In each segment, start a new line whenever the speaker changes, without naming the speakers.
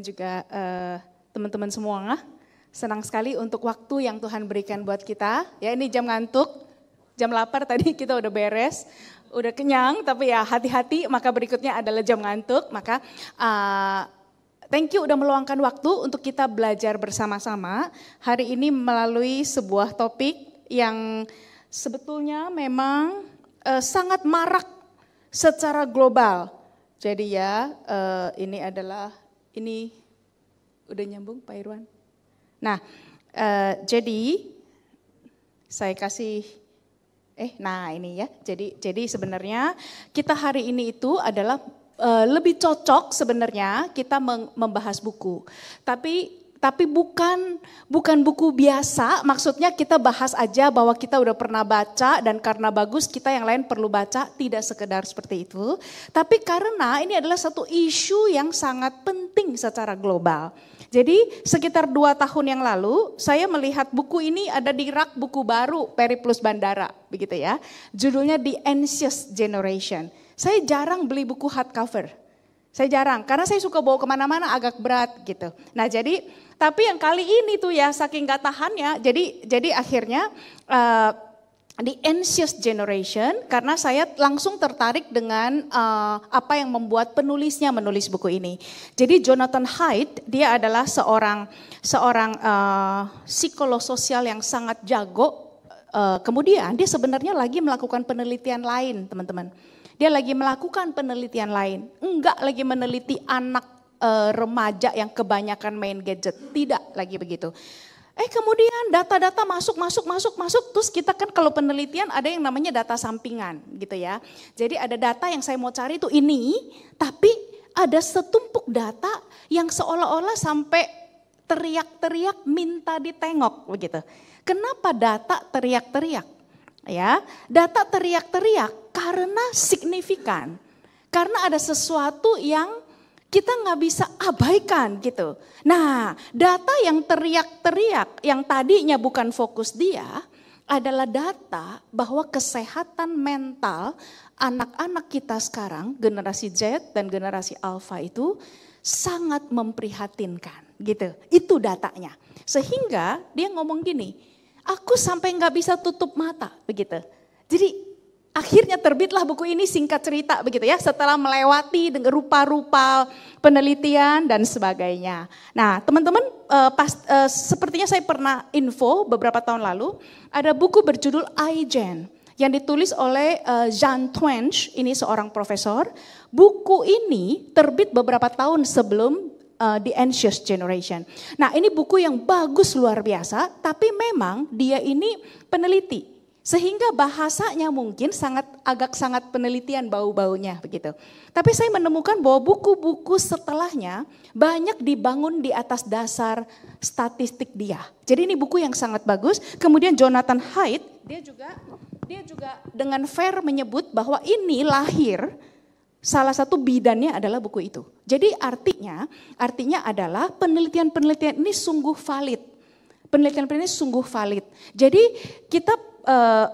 juga teman-teman semua. Senang sekali untuk waktu yang Tuhan berikan buat kita. Ya, ini jam ngantuk, jam lapar tadi kita udah beres, udah kenyang, tapi ya hati-hati, maka berikutnya adalah jam ngantuk. Maka thank you udah meluangkan waktu untuk kita belajar bersama-sama hari ini melalui sebuah topik yang sebetulnya memang sangat marak secara global. Jadi ya ini udah nyambung Pak Irwan. Nah jadi saya kasih ini ya. Jadi sebenarnya kita hari ini itu adalah lebih cocok sebenarnya kita membahas buku. Tapi bukan buku biasa, maksudnya kita bahas aja bahwa kita udah pernah baca dan karena bagus kita yang lain perlu baca, tidak sekedar seperti itu. Tapi karena ini adalah satu isu yang sangat penting secara global. Jadi sekitar 2 tahun yang lalu saya melihat buku ini ada di rak buku baru Periplus Bandara, begitu ya. Judulnya The Anxious Generation. Saya jarang beli buku hardcover. Saya jarang, karena saya suka bawa kemana-mana agak berat gitu. Nah tapi yang kali ini tuh ya saking gak tahannya, jadi akhirnya The Anxious Generation, karena saya langsung tertarik dengan apa yang membuat penulisnya menulis buku ini. Jadi Jonathan Haidt, dia adalah seorang psikolog sosial yang sangat jago. Kemudian dia sebenarnya lagi melakukan penelitian lain, teman-teman. Dia lagi melakukan penelitian lain, enggak lagi meneliti anak remaja yang kebanyakan main gadget, tidak lagi begitu. Kemudian data-data masuk, terus kita kan kalau penelitian ada yang namanya data sampingan gitu ya. Jadi ada data yang saya mau cari itu ini, tapi ada setumpuk data yang seolah-olah sampai teriak-teriak minta ditengok begitu. Kenapa data teriak-teriak? Ya, data teriak-teriak karena signifikan, karena ada sesuatu yang kita nggak bisa abaikan gitu. Nah, data yang teriak-teriak, yang tadinya bukan fokus dia, adalah data bahwa kesehatan mental anak-anak kita sekarang, generasi Z dan generasi Alpha itu sangat memprihatinkan gitu. Itu datanya. Sehingga dia ngomong gini, aku sampai nggak bisa tutup mata begitu. Jadi akhirnya terbitlah buku ini, singkat cerita begitu ya, setelah melewati dengan rupa-rupa penelitian dan sebagainya. Nah teman-teman, sepertinya saya pernah info beberapa tahun lalu, ada buku berjudul iGen yang ditulis oleh Jean Twenge, ini seorang profesor. Buku ini terbit beberapa tahun sebelum The Anxious Generation. Nah ini buku yang bagus luar biasa, tapi memang dia ini peneliti. Sehingga bahasanya mungkin agak sangat penelitian bau-baunya begitu. Tapi saya menemukan bahwa buku-buku setelahnya banyak dibangun di atas dasar statistik dia. Jadi ini buku yang sangat bagus. Kemudian Jonathan Haidt, dia juga dengan fair menyebut bahwa ini lahir, salah satu bidannya adalah buku itu. Jadi artinya adalah penelitian-penelitian ini sungguh valid. Penelitian-penelitian ini sungguh valid. Jadi kita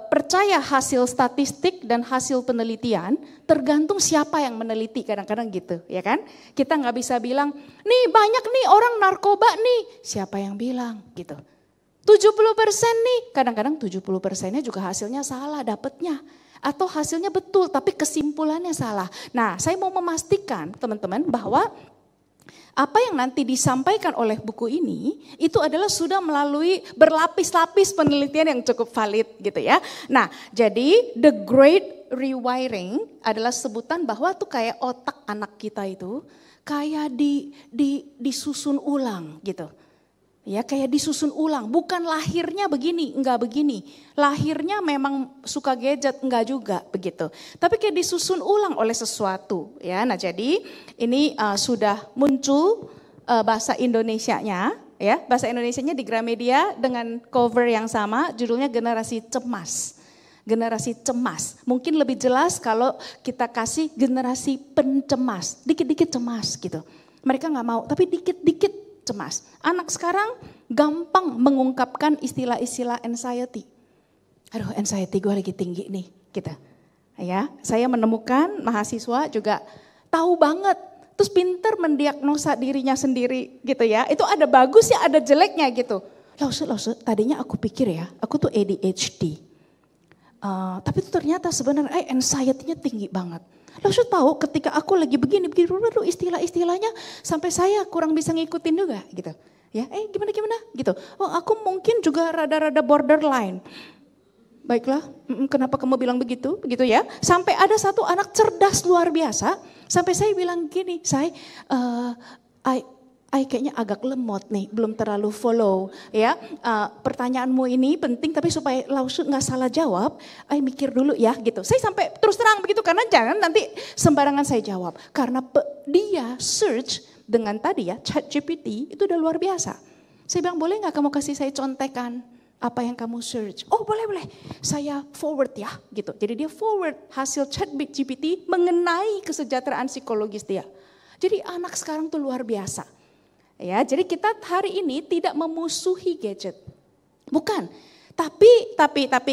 percaya hasil statistik dan hasil penelitian tergantung siapa yang meneliti, kadang-kadang gitu ya kan. Kita nggak bisa bilang, nih banyak nih orang narkoba nih, siapa yang bilang gitu. 70% nih, kadang-kadang 70%-nya juga hasilnya salah dapetnya. Atau hasilnya betul tapi kesimpulannya salah. Nah saya mau memastikan teman-teman bahwa apa yang nanti disampaikan oleh buku ini itu adalah sudah melalui berlapis-lapis penelitian yang cukup valid gitu ya. Nah jadi the great rewiring adalah sebutan bahwa tuh kayak otak anak kita itu kayak disusun ulang gitu. Ya kayak disusun ulang, bukan lahirnya begini, enggak begini. Lahirnya memang suka gadget, enggak juga begitu. Tapi kayak disusun ulang oleh sesuatu ya. Nah jadi ini sudah muncul bahasa Indonesianya ya. Bahasa Indonesianya di Gramedia dengan cover yang sama, judulnya Generasi Cemas. Generasi cemas, mungkin lebih jelas kalau kita kasih generasi pencemas, dikit-dikit cemas gitu. Mereka nggak mau, tapi dikit-dikit cemas. Anak sekarang gampang mengungkapkan istilah-istilah anxiety. Aduh, anxiety gue lagi tinggi nih, gitu. Ya, saya menemukan mahasiswa juga tahu banget terus pinter mendiagnosa dirinya sendiri gitu ya. Itu ada bagusnya, ada jeleknya gitu. Lause, tadinya aku pikir ya, aku tuh ADHD. Tapi itu ternyata sebenarnya anxiety-nya tinggi banget. Lause tahu ketika aku lagi begini istilah-istilahnya sampai saya kurang bisa ngikutin juga gitu. Ya, gimana gitu. Oh, aku mungkin juga rada-rada borderline. Baiklah, kenapa kamu bilang begitu ya? Sampai ada satu anak cerdas luar biasa, sampai saya bilang gini, I kayaknya agak lemot nih, belum terlalu follow ya. Pertanyaanmu ini penting, tapi supaya Lause nggak salah jawab, I mikir dulu ya gitu. Saya sampai terus terang begitu karena jangan nanti sembarangan saya jawab. Karena dia search dengan tadi ya, ChatGPT itu udah luar biasa. Saya bilang boleh nggak kamu kasih saya contekan apa yang kamu search? Oh boleh, saya forward ya gitu. Jadi dia forward hasil ChatGPT mengenai kesejahteraan psikologis dia. Jadi anak sekarang tuh luar biasa. Ya, jadi kita hari ini tidak memusuhi gadget. Bukan. Tapi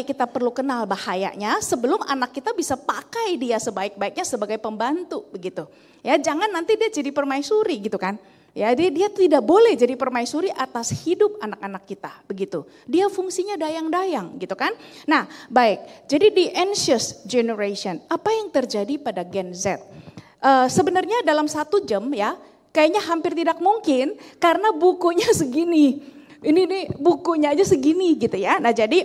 kita perlu kenal bahayanya sebelum anak kita bisa pakai dia sebaik-baiknya sebagai pembantu begitu. Ya, jangan nanti dia jadi permaisuri gitu kan. Ya, dia tidak boleh jadi permaisuri atas hidup anak-anak kita, begitu. Dia fungsinya dayang-dayang, gitu kan. Nah, baik. Jadi di anxious generation, apa yang terjadi pada Gen Z? Sebenarnya dalam 1 jam ya, kayaknya hampir tidak mungkin karena bukunya segini. Ini bukunya aja segini gitu ya. Nah, jadi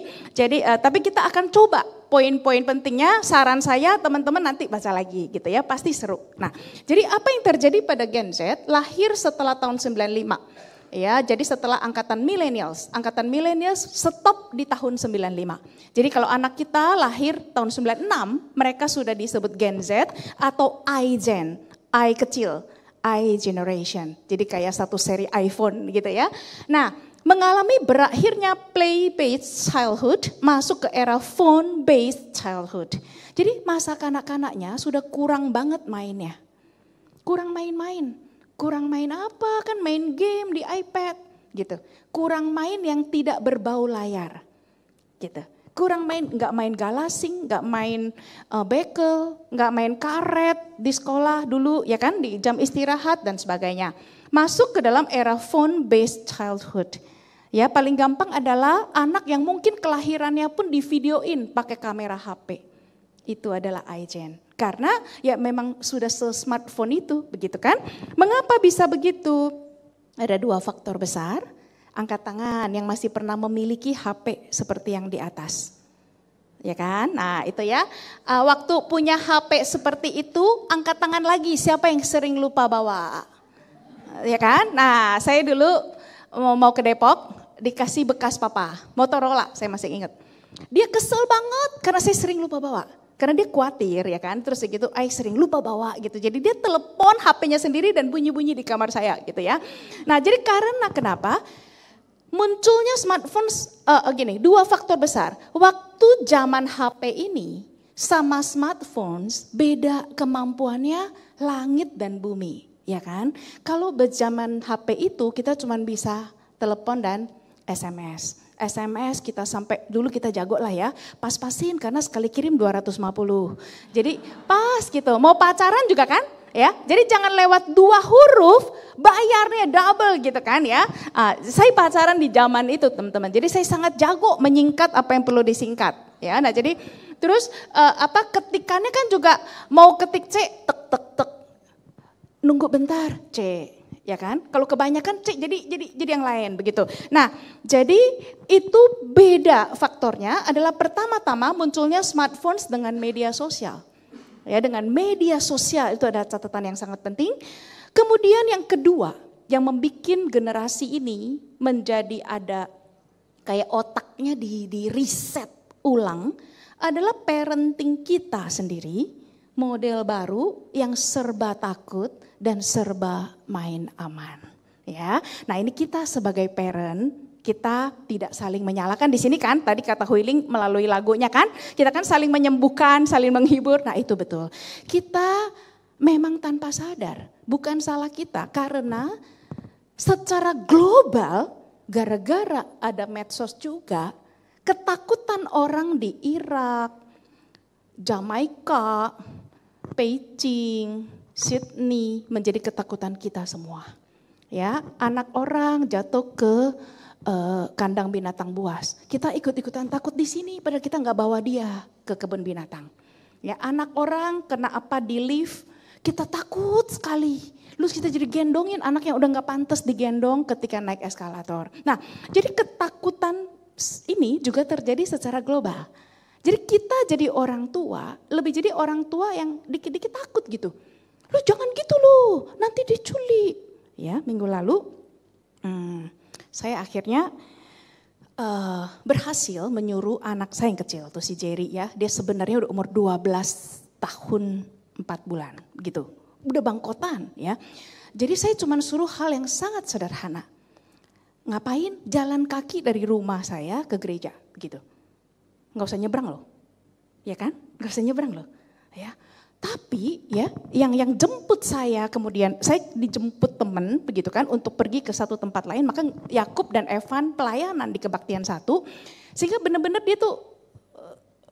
tapi kita akan coba poin-poin pentingnya. Saran saya teman-teman nanti baca lagi gitu ya, pasti seru. Nah, jadi apa yang terjadi pada Gen Z lahir setelah tahun 95. Ya, jadi setelah angkatan millennials stop di tahun 95. Jadi kalau anak kita lahir tahun 96, mereka sudah disebut Gen Z atau iGen, I kecil, I generation. Jadi kayak satu seri iPhone gitu ya. Nah, mengalami berakhirnya play-based childhood, masuk ke era phone-based childhood. Jadi masa kanak-kanaknya sudah kurang banget mainnya. Kurang main-main. Kurang main apa? Kan main game di iPad gitu. Kurang main yang tidak berbau layar gitu. Kurang main, nggak main galasing, nggak main bekel, nggak main karet di sekolah dulu ya kan, di jam istirahat dan sebagainya. Masuk ke dalam era phone-based childhood. Ya, paling gampang adalah anak yang mungkin kelahirannya pun divideoin pakai kamera HP. Itu adalah iGen. Karena ya memang sudah se-smartphone itu, begitu kan? Mengapa bisa begitu? Ada 2 faktor besar. Angkat tangan yang masih pernah memiliki HP seperti yang di atas. Ya kan? Nah, itu ya. Waktu punya HP seperti itu, angkat tangan lagi. Siapa yang sering lupa bawa? Ya kan? Nah, saya dulu mau ke Depok, dikasih bekas papa, Motorola, saya masih ingat. Dia kesel banget karena saya sering lupa bawa. Karena dia khawatir ya kan, terus gitu, sering lupa bawa gitu. Jadi dia telepon HP-nya sendiri dan bunyi-bunyi di kamar saya gitu ya. Nah, jadi karena kenapa? Munculnya smartphone, 2 faktor besar. Waktu zaman HP ini sama smartphones beda kemampuannya langit dan bumi. Ya kan? Kalau berjaman HP itu kita cuma bisa telepon dan SMS. SMS kita sampai dulu kita jago lah ya, pas-pasin karena sekali kirim 250. Jadi pas gitu, mau pacaran juga kan ya. Jadi jangan lewat 2 huruf bayarnya double gitu kan ya. Saya pacaran di zaman itu teman-teman. Jadi saya sangat jago menyingkat apa yang perlu disingkat ya. Nah, jadi terus ketikannya kan juga mau ketik C tek tek tek. Nunggu bentar C. Ya kan? Kalau kebanyakan C jadi yang lain begitu. Nah, jadi itu beda faktornya adalah pertama-tama munculnya smartphones dengan media sosial. Ya, dengan media sosial itu ada catatan yang sangat penting. Kemudian yang kedua, yang membuat generasi ini menjadi ada kayak otaknya di reset ulang adalah parenting kita sendiri, model baru yang serba takut dan serba main aman. Ya, nah ini kita sebagai parent, kita tidak saling menyalahkan di sini kan. Tadi kata Huiling melalui lagunya kan, kita kan saling menyembuhkan, saling menghibur. Nah itu betul. Kita memang tanpa sadar, bukan salah kita karena secara global gara-gara ada medsos juga, ketakutan orang di Irak, Jamaika, Beijing, Sydney menjadi ketakutan kita semua. Ya, anak orang jatuh ke kandang binatang buas. Kita ikut-ikutan takut di sini, padahal kita nggak bawa dia ke kebun binatang. Ya, anak orang kena apa di lift, kita takut sekali. Lalu kita jadi gendongin anak yang udah nggak pantas digendong ketika naik eskalator. Nah, jadi ketakutan ini juga terjadi secara global. Jadi kita jadi orang tua, lebih jadi orang tua yang dikit-dikit takut gitu. Lu jangan gitu lu, nanti diculik. Ya, minggu lalu saya akhirnya berhasil menyuruh anak saya yang kecil, tuh si Jerry ya. Dia sebenarnya udah umur 12 tahun 4 bulan gitu. Udah bangkotan ya. Jadi saya cuma suruh hal yang sangat sederhana. Ngapain? Jalan kaki dari rumah saya ke gereja gitu. Nggak usah nyebrang loh, ya kan? Nggak usah nyebrang loh, ya. Tapi ya, yang jemput saya kemudian saya dijemput teman begitu kan untuk pergi ke satu tempat lain. Maka Yakub dan Evan pelayanan di Kebaktian 1, sehingga benar-benar dia tuh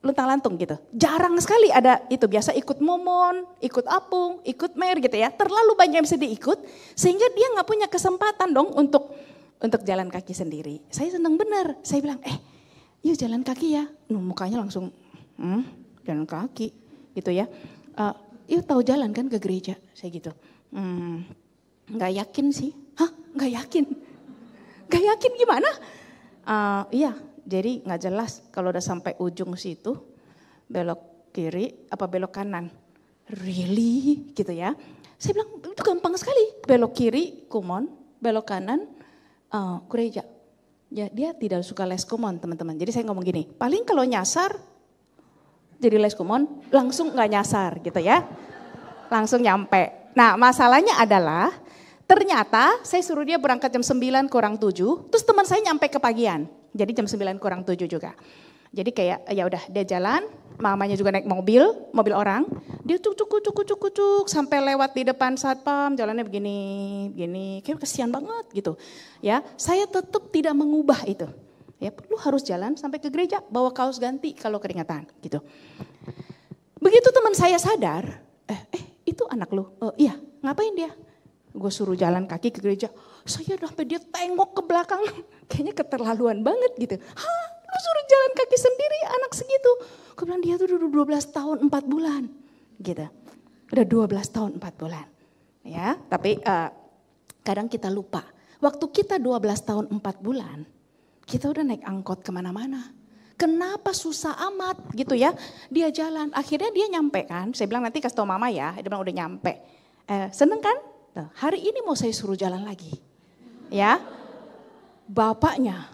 luntang-lantung gitu. Jarang sekali ada itu, biasa ikut momon, ikut apung, ikut mer gitu ya. Terlalu banyak yang bisa diikut sehingga dia nggak punya kesempatan dong untuk jalan kaki sendiri. Saya senang benar, saya bilang yuk jalan kaki ya. Mukanya langsung jalan kaki gitu ya. Yuk tahu jalan kan ke gereja, saya gitu. Nggak yakin sih, nggak yakin. Nggak yakin gimana? Iya, jadi nggak jelas kalau udah sampai ujung situ, belok kiri apa belok kanan. Really gitu ya. Saya bilang itu gampang sekali, belok kiri kumon, belok kanan gereja. Ya, dia tidak suka les kumon teman-teman. Jadi saya ngomong gini, paling kalau nyasar jadi les kumon langsung nggak nyasar gitu ya. Langsung nyampe. Nah masalahnya adalah ternyata saya suruh dia berangkat jam 9 kurang 7. Terus teman saya nyampe kepagian. Jadi jam 9 kurang 7 juga. Jadi kayak ya udah dia jalan, mamanya juga naik mobil orang. Dia cuk sampai lewat di depan satpam, jalannya begini, kayak kesian banget gitu. Ya, saya tetap tidak mengubah itu. Ya, lu harus jalan sampai ke gereja, bawa kaos ganti kalau keringatan gitu. Begitu teman saya sadar, itu anak lu, iya ngapain dia? Gue suruh jalan kaki ke gereja, saya sampai dia tengok ke belakang, kayaknya keterlaluan banget gitu. Lu suruh jalan kaki sendiri anak segitu. Gue bilang dia tuh udah 12 tahun 4 bulan gitu. Udah 12 tahun 4 bulan. Ya, tapi kadang kita lupa. Waktu kita 12 tahun 4 bulan, kita udah naik angkot kemana-mana. Kenapa susah amat gitu ya. Dia jalan, akhirnya dia nyampe kan. Saya bilang nanti kasih tau mama ya, dia bilang udah nyampe. Seneng kan? Nah, hari ini mau saya suruh jalan lagi. Ya, bapaknya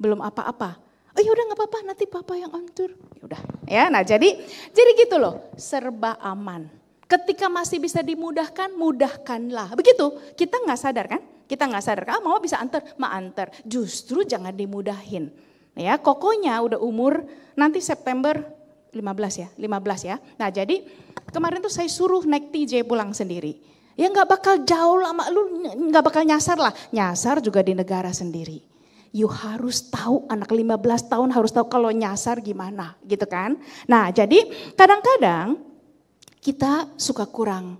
belum apa-apa. Ya udah nggak apa-apa, nanti papa yang antur. Ya udah, ya. Nah jadi gitu loh, serba aman. Ketika masih bisa dimudahkan, mudahkanlah. Begitu, kita nggak sadar kan? Kita nggak sadar, mama bisa antar, antar. Justru jangan dimudahin. Ya, kokonya udah umur nanti September 15 ya. Nah jadi kemarin tuh saya suruh naik TJ pulang sendiri. Ya nggak bakal jauh lama, lu nggak bakal nyasar lah. Nyasar juga di negara sendiri. You harus tahu, anak 15 tahun harus tahu kalau nyasar gimana gitu kan. Nah jadi kadang-kadang kita suka kurang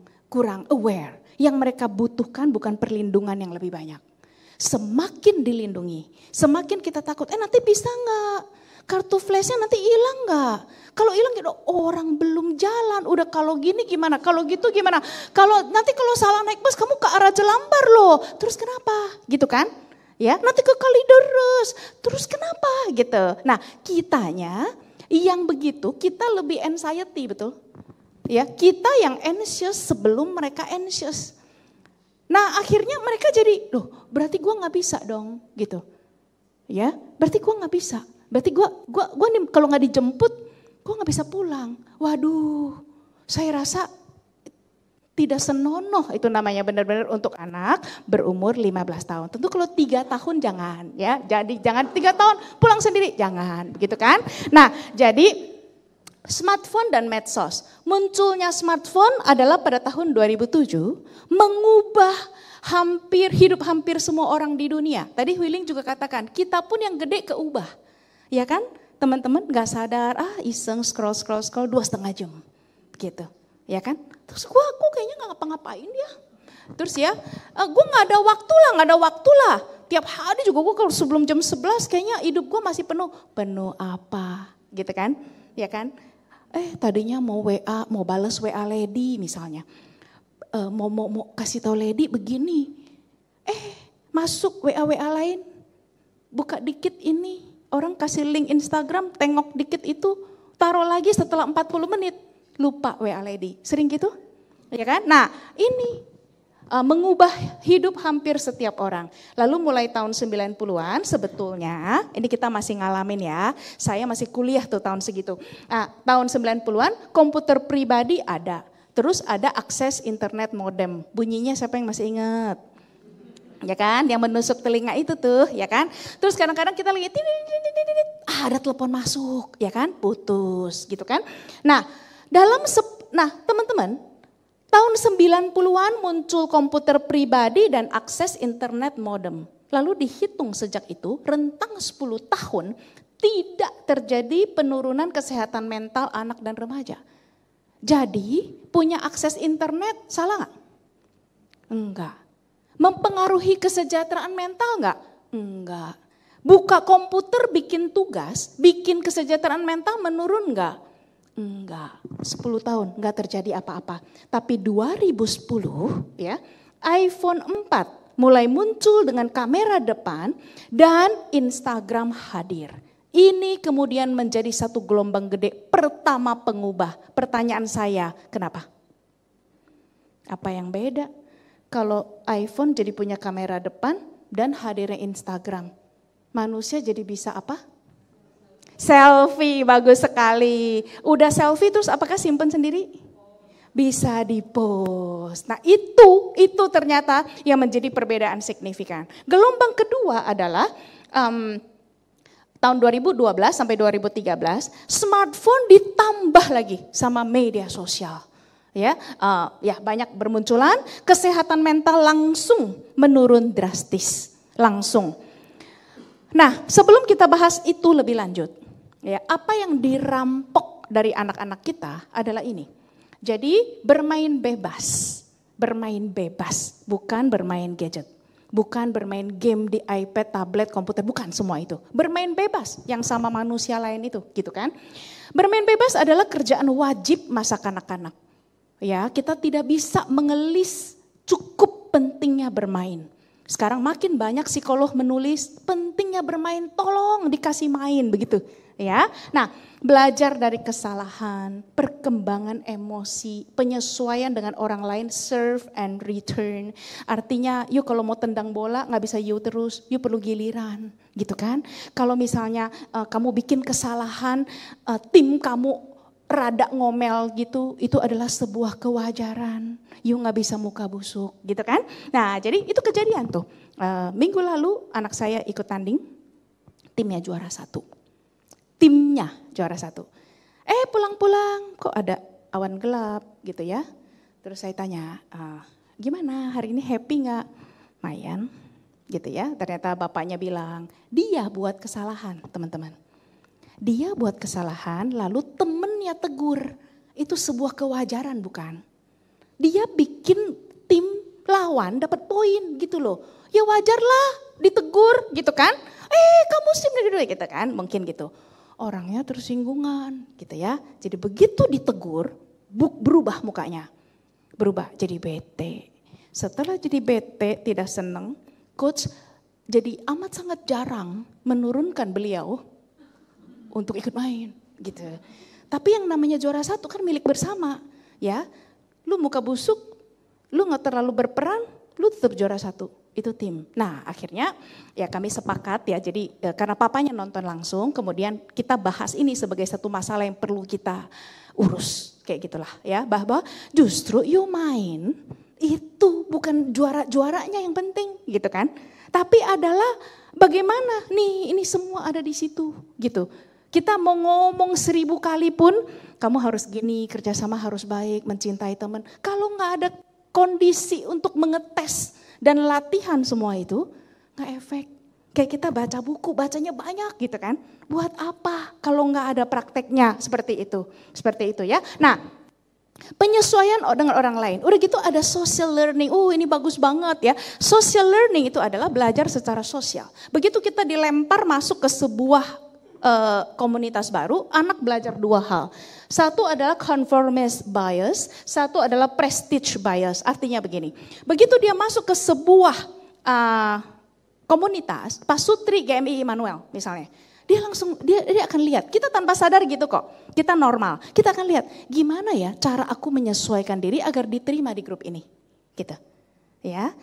aware. Yang mereka butuhkan bukan perlindungan yang lebih banyak. Semakin dilindungi, semakin kita takut, nanti bisa nggak? Kartu flashnya nanti hilang nggak? Kalau hilang gitu, orang belum jalan, udah kalau gini gimana, kalau gitu gimana? Kalau salah naik bus kamu ke arah Jelambar loh, terus kenapa? Gitu kan? Ya, nanti ke Kalideres, terus kenapa gitu. Nah kitanya yang begitu, kita lebih anxiety betul. Ya, kita yang anxious sebelum mereka anxious. Nah akhirnya mereka jadi, loh berarti gue gak bisa dong gitu. Ya, berarti gue gak bisa. Berarti gue nih kalau gak dijemput, gue gak bisa pulang. Waduh, saya rasa tidak senonoh itu namanya benar-benar untuk anak berumur 15 tahun. Tentu kalau 3 tahun jangan ya. Jadi jangan 3 tahun pulang sendiri, jangan gitu kan. Nah jadi smartphone dan medsos. Munculnya smartphone adalah pada tahun 2007 mengubah hidup hampir semua orang di dunia. Tadi Huiling juga katakan, kita pun yang gede keubah. Ya kan? Teman-teman gak sadar, iseng scroll 2,5 jam gitu. Ya kan? Terus aku kayaknya nggak ngapa-ngapain dia. Terus ya, gue nggak ada waktu lah. Tiap hari juga gue kalau sebelum jam 11 kayaknya hidup gue masih penuh. Penuh apa gitu kan, ya kan. Tadinya mau WA, mau balas WA Lady misalnya. Mau kasih tahu Lady begini. Masuk WA lain. Buka dikit ini. Orang kasih link Instagram, tengok dikit itu. Taruh lagi setelah 40 menit. Lupa WA Lady. Sering gitu? Ya kan? Nah ini mengubah hidup hampir setiap orang. Lalu mulai tahun 90-an sebetulnya, ini kita masih ngalamin ya. Saya masih kuliah tuh tahun segitu. Tahun 90-an komputer pribadi ada. Terus ada akses internet modem. Bunyinya siapa yang masih ingat? Ya kan, yang menusuk telinga itu tuh, ya kan. Terus kadang-kadang kita lagi, ada telepon masuk, ya kan, putus gitu kan. Nah, teman-teman, tahun 90-an muncul komputer pribadi dan akses internet modem. Lalu dihitung sejak itu, rentang 10 tahun tidak terjadi penurunan kesehatan mental anak dan remaja. Jadi punya akses internet salah nggak? Enggak. Mempengaruhi kesejahteraan mental enggak? Enggak. Buka komputer bikin tugas, bikin kesejahteraan mental menurun enggak? Enggak. 10 tahun enggak terjadi apa-apa. Tapi 2010 ya, iPhone 4 mulai muncul dengan kamera depan dan Instagram hadir. Ini kemudian menjadi satu gelombang gede pertama pengubah. Pertanyaan saya, kenapa? Apa yang beda? Kalau iPhone jadi punya kamera depan dan hadirnya Instagram. Manusia jadi bisa apa? Selfie, bagus sekali. Udah selfie terus apakah simpen sendiri? Bisa di-post. Nah itu ternyata yang menjadi perbedaan signifikan. Gelombang kedua adalah tahun 2012 sampai 2013 smartphone ditambah lagi sama media sosial. Ya banyak bermunculan, kesehatan mental langsung menurun drastis, langsung. Nah, sebelum kita bahas itu lebih lanjut, ya apa yang dirampok dari anak-anak kita adalah ini. Jadi bermain bebas, bukan bermain gadget, bukan bermain game di iPad, tablet, komputer, bukan semua itu. Bermain bebas yang sama manusia lain itu, gitu kan? Bermain bebas adalah kerjaan wajib masa kanak-kanak. Ya, kita tidak bisa mengelis cukup pentingnya bermain. Sekarang makin banyak psikolog menulis pentingnya bermain, tolong dikasih main begitu, ya. Nah, belajar dari kesalahan, perkembangan emosi, penyesuaian dengan orang lain, serve and return. Artinya, yuk kalau mau tendang bola nggak bisa you terus, you perlu giliran, gitu kan? Kalau misalnya kamu bikin kesalahan, tim kamu rada ngomel gitu, itu adalah sebuah kewajaran. You gak bisa muka busuk gitu kan. Nah jadi itu kejadian tuh. Minggu lalu anak saya ikut tanding, timnya juara 1. Pulang-pulang kok ada awan gelap gitu ya. Terus saya tanya, gimana hari ini happy gak? Mayan gitu ya. Ternyata bapaknya bilang, dia buat kesalahan teman-teman. Dia buat kesalahan lalu temennya tegur. Itu sebuah kewajaran bukan? Dia bikin tim lawan dapat poin gitu loh. Ya wajarlah ditegur gitu kan. Kamu sim gitu kan, mungkin gitu. Orangnya tersinggungan gitu ya. Jadi begitu ditegur, berubah mukanya. Berubah jadi bete. Setelah jadi bete tidak senang, coach jadi amat sangat jarang menurunkan beliau untuk ikut main gitu. Tapi yang namanya juara 1 kan milik bersama ya. Lu muka busuk, lu gak terlalu berperan, lu tetap juara 1. Itu tim. Nah akhirnya ya kami sepakat ya. Jadi karena papanya nonton langsung, kemudian kita bahas ini sebagai satu masalah yang perlu kita urus. Kayak gitulah ya. Bahwa justru you main itu bukan juara-juaranya yang penting gitu kan. Tapi adalah bagaimana nih ini semua ada di situ gitu. Kita mau ngomong 1000 kali pun, kamu harus gini, kerjasama harus baik, mencintai teman. Kalau nggak ada kondisi untuk mengetes dan latihan semua itu, nggak efek. Kayak kita baca buku, bacanya banyak gitu kan. Buat apa kalau nggak ada prakteknya seperti itu ya. Nah, Penyesuaian dengan orang lain. Udah gitu ada social learning. Ini bagus banget ya. Social learning itu adalah belajar secara sosial. Begitu kita dilempar masuk ke sebuah komunitas baru, anak belajar dua hal. Satu adalah conformist bias, satu adalah prestige bias. Artinya begini, begitu dia masuk ke sebuah komunitas, Pasutri GMI Immanuel misalnya, dia langsung dia akan lihat, kita tanpa sadar gitu kok, kita normal, kita akan lihat gimana ya cara aku menyesuaikan diri agar diterima di grup ini, gitu, ya.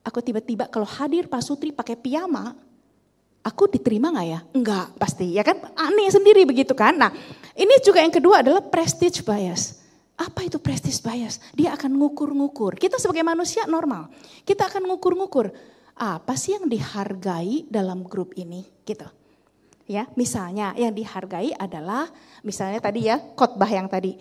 Aku tiba-tiba kalau hadir Pasutri pakai piyama, aku diterima nggak ya? Enggak, pasti, ya kan? Aneh sendiri begitu kan? Nah, ini juga yang kedua adalah prestige bias. Apa itu prestige bias? Dia akan ngukur-ngukur. Kita sebagai manusia normal, kita akan ngukur-ngukur. Apa sih yang dihargai dalam grup ini? Gitu. Ya, misalnya yang dihargai adalah misalnya tadi ya khotbah yang tadi,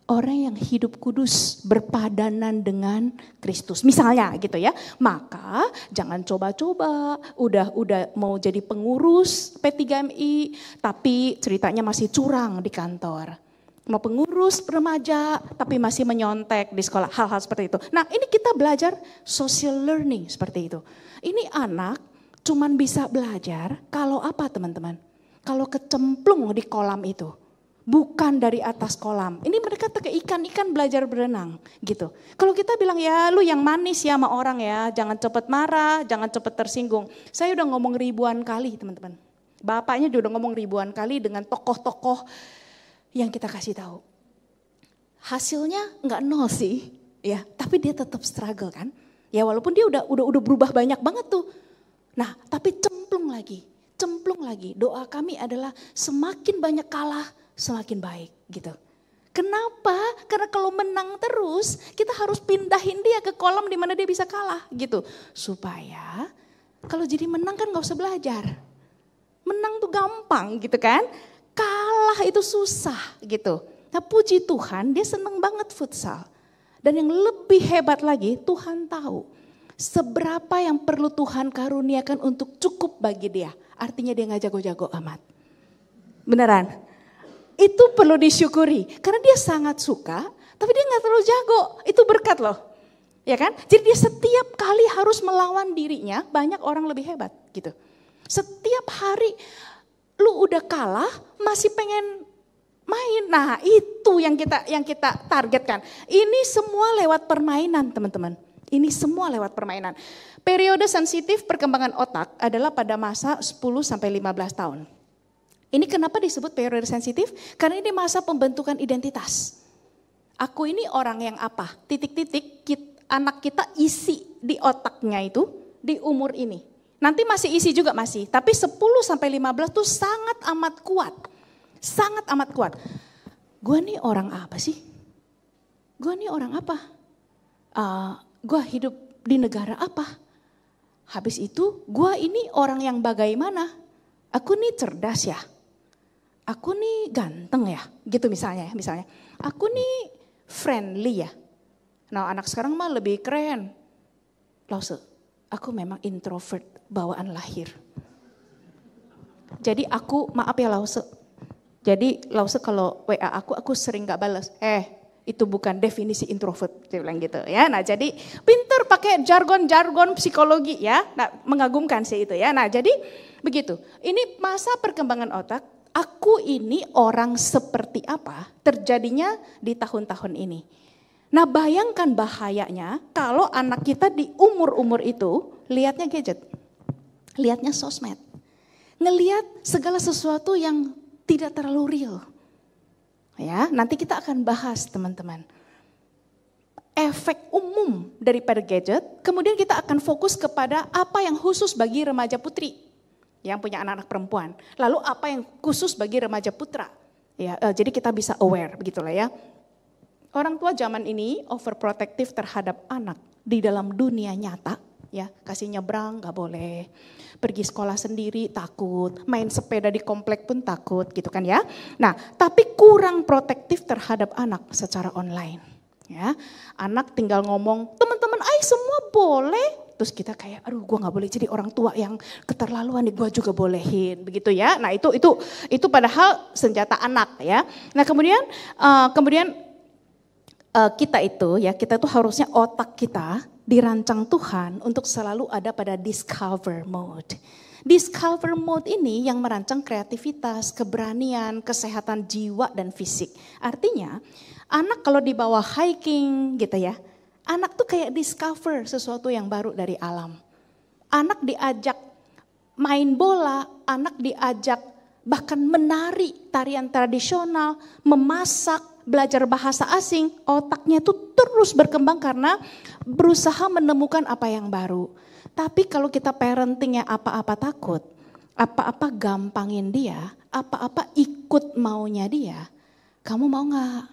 orang yang hidup kudus berpadanan dengan Kristus misalnya gitu ya. Maka jangan coba-coba udah mau jadi pengurus P3MI tapi ceritanya masih curang di kantor. Mau pengurus remaja tapi masih menyontek di sekolah, hal-hal seperti itu. Nah, ini kita belajar social learning seperti itu. Ini anak cuman bisa belajar kalau apa teman-teman? Kalau kecemplung di kolam itu, bukan dari atas kolam. Ini mereka kayak ikan-ikan belajar berenang gitu. Kalau kita bilang ya lu yang manis ya sama orang ya, jangan cepet marah, jangan cepet tersinggung. Saya udah ngomong ribuan kali teman-teman. Bapaknya juga udah ngomong ribuan kali dengan tokoh-tokoh yang kita kasih tahu. Hasilnya nggak nol sih, ya, tapi dia tetap struggle kan. Ya walaupun dia udah berubah banyak banget tuh. Nah, tapi cemplung lagi. Doa kami adalah semakin banyak kalah, semakin baik gitu. Kenapa? Karena kalau menang terus, kita harus pindahin dia ke kolam di mana dia bisa kalah gitu. Supaya kalau jadi menang kan gak usah belajar. Menang tuh gampang gitu kan. Kalah itu susah gitu. Nah puji Tuhan dia seneng banget futsal. Dan yang lebih hebat lagi Tuhan tahu seberapa yang perlu Tuhan karuniakan untuk cukup bagi dia. Artinya dia gak jago-jago amat. Beneran. Itu perlu disyukuri. Karena dia sangat suka, tapi dia gak terlalu jago. Itu berkat loh. Ya kan? Jadi dia setiap kali harus melawan dirinya, banyak orang lebih hebat gitu. Setiap hari lu udah kalah, masih pengen main. Nah itu yang kita targetkan. Ini semua lewat permainan teman-teman. Ini semua lewat permainan. Periode sensitif perkembangan otak adalah pada masa 10-15 tahun. Ini kenapa disebut periode sensitif? Karena ini masa pembentukan identitas. Aku ini orang yang apa? Titik-titik anak kita isi di otaknya itu di umur ini. Nanti masih isi juga masih, tapi 10-15 tuh sangat amat kuat. Sangat amat kuat. Gue nih orang apa sih? Gue nih orang apa? Gue hidup di negara apa? Habis itu gue ini orang yang bagaimana? Aku nih cerdas ya? Aku nih ganteng ya? Gitu misalnya. Aku nih friendly ya? Nah anak sekarang mah lebih keren. Lause, aku memang introvert bawaan lahir. Jadi aku, maaf ya Lause. Jadi Lause kalau WA aku sering gak balas. Itu bukan definisi introvert, dia bilang gitu ya. Nah jadi pinter pakai jargon-jargon psikologi ya. Nah mengagumkan sih itu ya. Nah jadi begitu. Ini masa perkembangan otak. Aku ini orang seperti apa terjadinya di tahun-tahun ini. Nah bayangkan bahayanya kalau anak kita di umur-umur itu lihatnya gadget. Lihatnya sosmed. Ngelihat segala sesuatu yang tidak terlalu real. Ya, nanti kita akan bahas teman-teman. Efek umum daripada gadget, kemudian kita akan fokus kepada apa yang khusus bagi remaja putri yang punya anak-anak perempuan. Lalu apa yang khusus bagi remaja putra. Ya, jadi kita bisa aware begitulah ya. Orang tua zaman ini overprotective terhadap anak di dalam dunia nyata. Ya, kasih nyebrang gak boleh, pergi sekolah sendiri takut, main sepeda di komplek pun takut gitu kan ya. Nah tapi kurang protektif terhadap anak secara online. Ya, anak tinggal ngomong teman-teman semua boleh. Terus kita kayak aduh gue gak boleh jadi orang tua yang keterlaluan nih, gue juga bolehin begitu ya. Nah itu padahal senjata anak ya. Nah kemudian kita tuh harusnya otak kita dirancang Tuhan untuk selalu ada pada discover mode. Discover mode ini yang merancang kreativitas, keberanian, kesehatan jiwa dan fisik. Artinya anak kalau dibawa hiking gitu ya, anak tuh kayak discover sesuatu yang baru dari alam. Anak diajak main bola, anak diajak bahkan menari tarian tradisional, memasak, belajar bahasa asing, otaknya tuh terus berkembang karena berusaha menemukan apa yang baru. Tapi kalau kita parentingnya apa-apa takut, apa-apa gampangin dia, apa-apa ikut maunya dia, kamu mau gak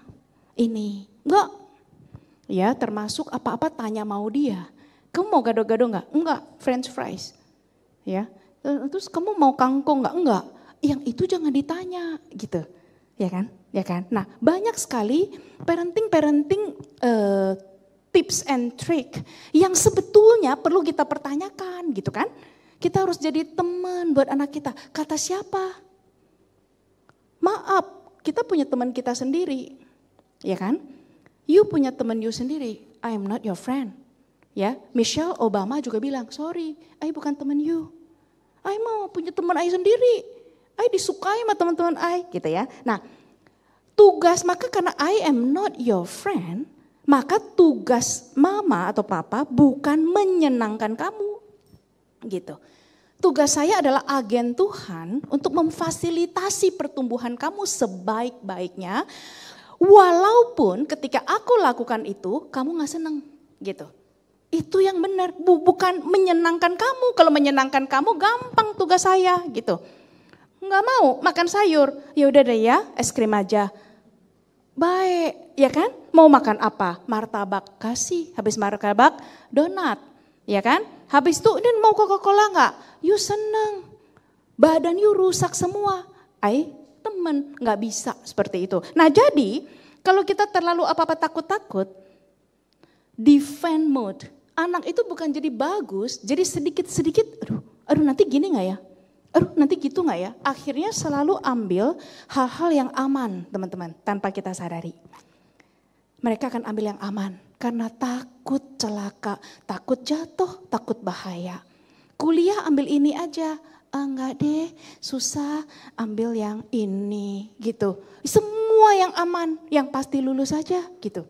ini? Enggak. Ya termasuk apa-apa tanya mau dia. Kamu mau gado-gado gak? Enggak, french fries. Ya, terus kamu mau kangkung gak? Enggak. Yang itu jangan ditanya gitu. Ya kan? Nah, banyak sekali parenting tips and trick yang sebetulnya perlu kita pertanyakan gitu kan. Kita harus jadi teman buat anak kita. Kata siapa? Maaf, kita punya teman kita sendiri. Ya kan? You punya teman you sendiri. I am not your friend. Ya, Michelle Obama juga bilang, sorry, I bukan teman you. I mau punya teman I sendiri. I disukai sama teman-teman I gitu ya. Nah, maka karena I am not your friend, maka tugas mama atau papa bukan menyenangkan kamu. Gitu. Tugas saya adalah agen Tuhan untuk memfasilitasi pertumbuhan kamu sebaik-baiknya. Walaupun ketika aku lakukan itu, kamu gak seneng gitu. Itu yang benar, bukan menyenangkan kamu. Kalau menyenangkan kamu gampang tugas saya gitu. Nggak mau makan sayur, ya udah deh ya, es krim aja. Baik, ya kan? Mau makan apa? Martabak, kasih. Habis martabak, donat, ya kan? Habis itu, dan mau Coca-Cola nggak? You seneng, badan you rusak semua. Temen, nggak bisa seperti itu. Nah jadi, kalau kita terlalu apa-apa takut-takut, defend mode. Anak itu bukan jadi bagus, jadi sedikit-sedikit, aduh nanti gini nggak ya? Nanti gitu gak ya? Akhirnya selalu ambil hal-hal yang aman teman-teman, tanpa kita sadari. Mereka akan ambil yang aman, karena takut celaka, takut jatuh, takut bahaya. Kuliah ambil ini aja, enggak deh susah, ambil yang ini gitu. Semua yang aman, yang pasti lulus aja gitu.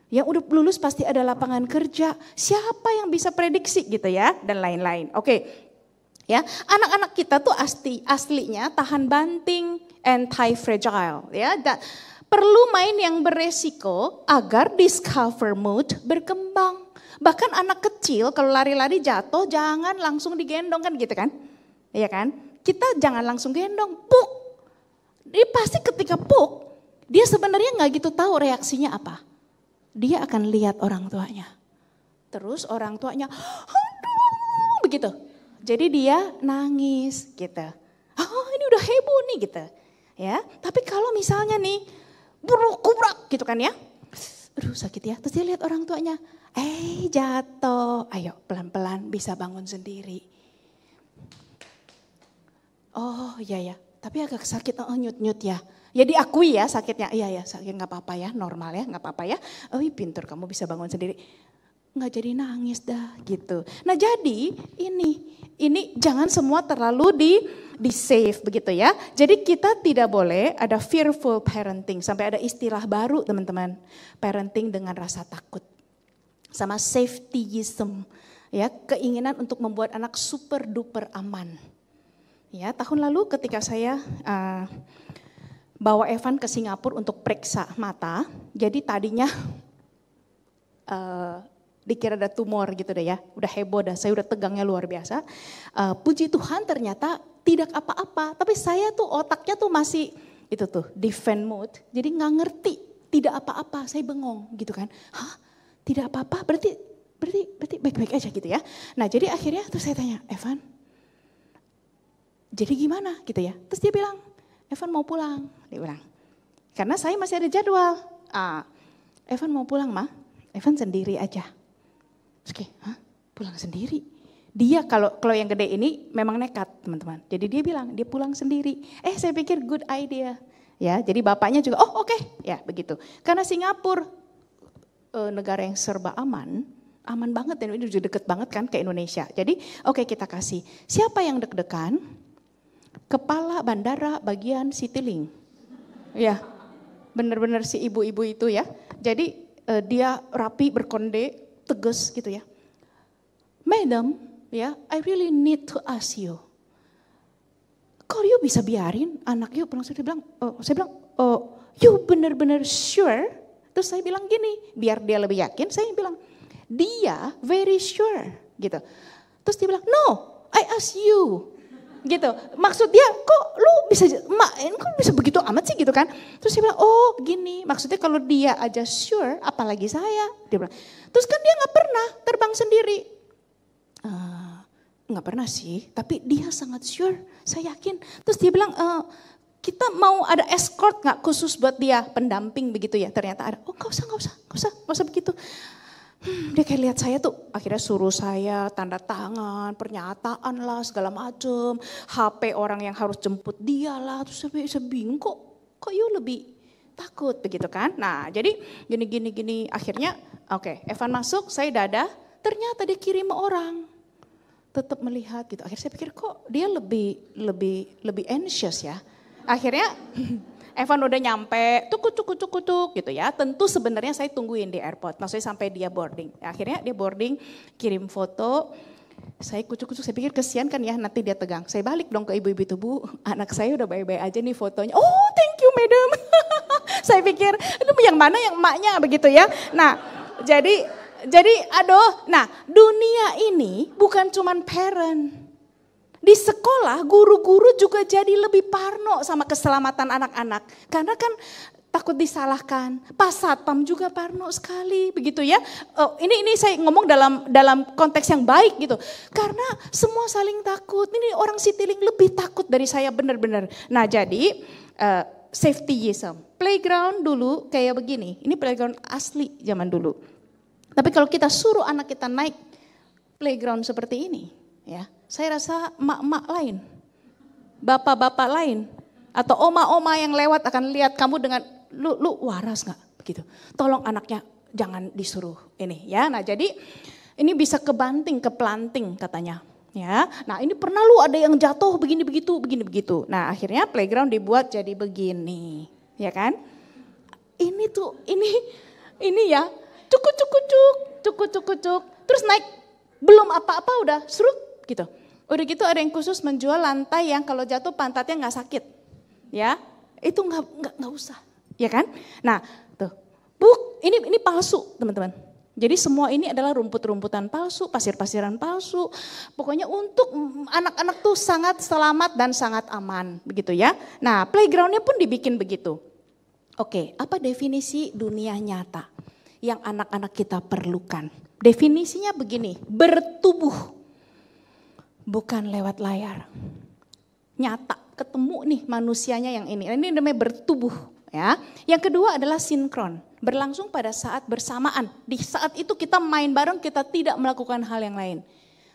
Yang udah lulus pasti ada lapangan kerja, siapa yang bisa prediksi gitu ya, dan lain-lain. Oke. Ya, anak-anak kita tuh aslinya tahan banting, anti-fragile. Ya, perlu main yang beresiko agar discover mood berkembang. Bahkan anak kecil kalau lari-lari jatuh jangan langsung digendong kan gitu kan? Iya kan? Kita jangan langsung gendong, puk. Dia pasti ketika puk, dia sebenarnya nggak gitu tahu reaksinya apa. Dia akan lihat orang tuanya. Terus orang tuanya, aduh, begitu. Jadi dia nangis gitu. Oh ini udah heboh nih gitu. Ya, tapi kalau misalnya nih buruk-kubrak gitu kan ya. Aduh sakit ya. Terus dia lihat orang tuanya. Jatuh. Ayo pelan-pelan bisa bangun sendiri. Oh iya ya. Tapi agak sakit. Nyut-nyut ya. Ya diakui ya sakitnya. Iya ya sakit gak apa-apa ya. Normal ya gak apa-apa ya. Pintar kamu bisa bangun sendiri. Nggak jadi nangis dah gitu. Nah jadi ini jangan semua terlalu di save begitu ya. Jadi kita tidak boleh ada fearful parenting, sampai ada istilah baru teman-teman. Parenting dengan rasa takut. Sama safetyism, ya, keinginan untuk membuat anak super duper aman. Ya, tahun lalu ketika saya bawa Evan ke Singapura untuk periksa mata, jadi tadinya dikira ada tumor gitu deh ya, udah heboh dah, saya udah tegangnya luar biasa. Puji Tuhan ternyata tidak apa-apa, tapi saya tuh otaknya tuh masih itu tuh defend mode, jadi nggak ngerti, tidak apa-apa, saya bengong gitu kan. Hah, tidak apa-apa, berarti baik-baik aja gitu ya. Nah jadi akhirnya terus saya tanya, Evan, jadi gimana gitu ya? Terus dia bilang, Evan mau pulang, dia bilang, karena saya masih ada jadwal. Evan mau pulang mah, Evan sendiri aja. Oke, pulang sendiri. Dia kalau yang gede ini memang nekat teman-teman. Jadi dia bilang dia pulang sendiri. Saya pikir good idea. Ya, jadi bapaknya juga oke. Ya begitu. Karena Singapura negara yang serba aman banget dan ini udah deket banget kan ke Indonesia. Jadi oke, kita kasih. Siapa yang deg-degan? Kepala bandara bagian Citylink. Ya, benar-benar si ibu-ibu itu ya. Jadi dia rapi, berkonde, tegas gitu ya. Madam, ya, I really need to ask you. Kok you bisa biarin anak you? Saya bilang, you benar-benar sure? Terus saya bilang gini, biar dia lebih yakin, saya bilang, dia very sure gitu. Terus dia bilang, no, I ask you. Gitu, maksud dia, kok lu bisa begitu amat sih gitu kan. Terus dia bilang, oh gini, maksudnya kalau dia aja sure, apalagi saya. Dia bilang, terus kan dia gak pernah terbang sendiri. Gak pernah sih, tapi dia sangat sure, saya yakin. Terus dia bilang, kita mau ada escort gak khusus buat dia, pendamping begitu ya. Ternyata ada, oh gak usah begitu. Dia kayak lihat saya tuh, akhirnya suruh saya tanda tangan, pernyataan lah segala macem. HP orang yang harus jemput dia lah, terus saya bingung kok you lebih takut begitu kan. Nah jadi gini, akhirnya oke, Evan masuk, saya dadah, ternyata dia kirim orang. Tetap melihat gitu, akhirnya saya pikir kok dia lebih anxious ya. Akhirnya Evan udah nyampe, tuk gitu ya. Tentu sebenarnya saya tungguin di airport, maksudnya sampai dia boarding. Akhirnya dia boarding, kirim foto. Saya kucuk, saya pikir kesian kan ya nanti dia tegang. Saya balik dong ke ibu-ibu itu, Bu, anak saya udah baik-baik aja nih fotonya. Oh thank you madam. Saya pikir, itu yang mana yang emaknya begitu ya. Nah jadi nah dunia ini bukan cuman parent. Di sekolah guru-guru juga jadi lebih parno sama keselamatan anak-anak. Karena kan takut disalahkan. Pas Satpam juga parno sekali begitu ya. Ini saya ngomong dalam konteks yang baik gitu. Karena semua saling takut. Ini orang Citylink lebih takut dari saya benar-benar. Nah jadi safetyism. Playground dulu kayak begini. Ini playground asli zaman dulu. Tapi kalau kita suruh anak kita naik playground seperti ini, ya, saya rasa emak-emak lain, bapak-bapak lain, atau oma-oma yang lewat akan lihat kamu dengan lu waras nggak begitu. Tolong anaknya jangan disuruh ini, ya. Nah jadi ini bisa kebanting, keplanting katanya, ya. Nah ini pernah lu ada yang jatuh begini begitu. Nah akhirnya playground dibuat jadi begini, ya kan? Ini ya. Cuk. Terus naik, belum apa-apa udah serut gitu. Udah gitu ada yang khusus menjual lantai yang kalau jatuh pantatnya gak sakit. Ya, itu gak usah. Ya kan? Nah, tuh. Ini palsu teman-teman. Jadi semua ini adalah rumput-rumputan palsu, pasir-pasiran palsu. Pokoknya untuk anak-anak tuh sangat selamat dan sangat aman. Begitu ya. Nah, playgroundnya pun dibikin begitu. Oke, apa definisi dunia nyata yang anak-anak kita perlukan? Definisinya begini, bertubuh, bukan lewat layar. Nyata, ketemu nih manusianya yang ini namanya bertubuh. Ya. Yang kedua adalah sinkron, berlangsung pada saat bersamaan. Di saat itu kita main bareng, kita tidak melakukan hal yang lain.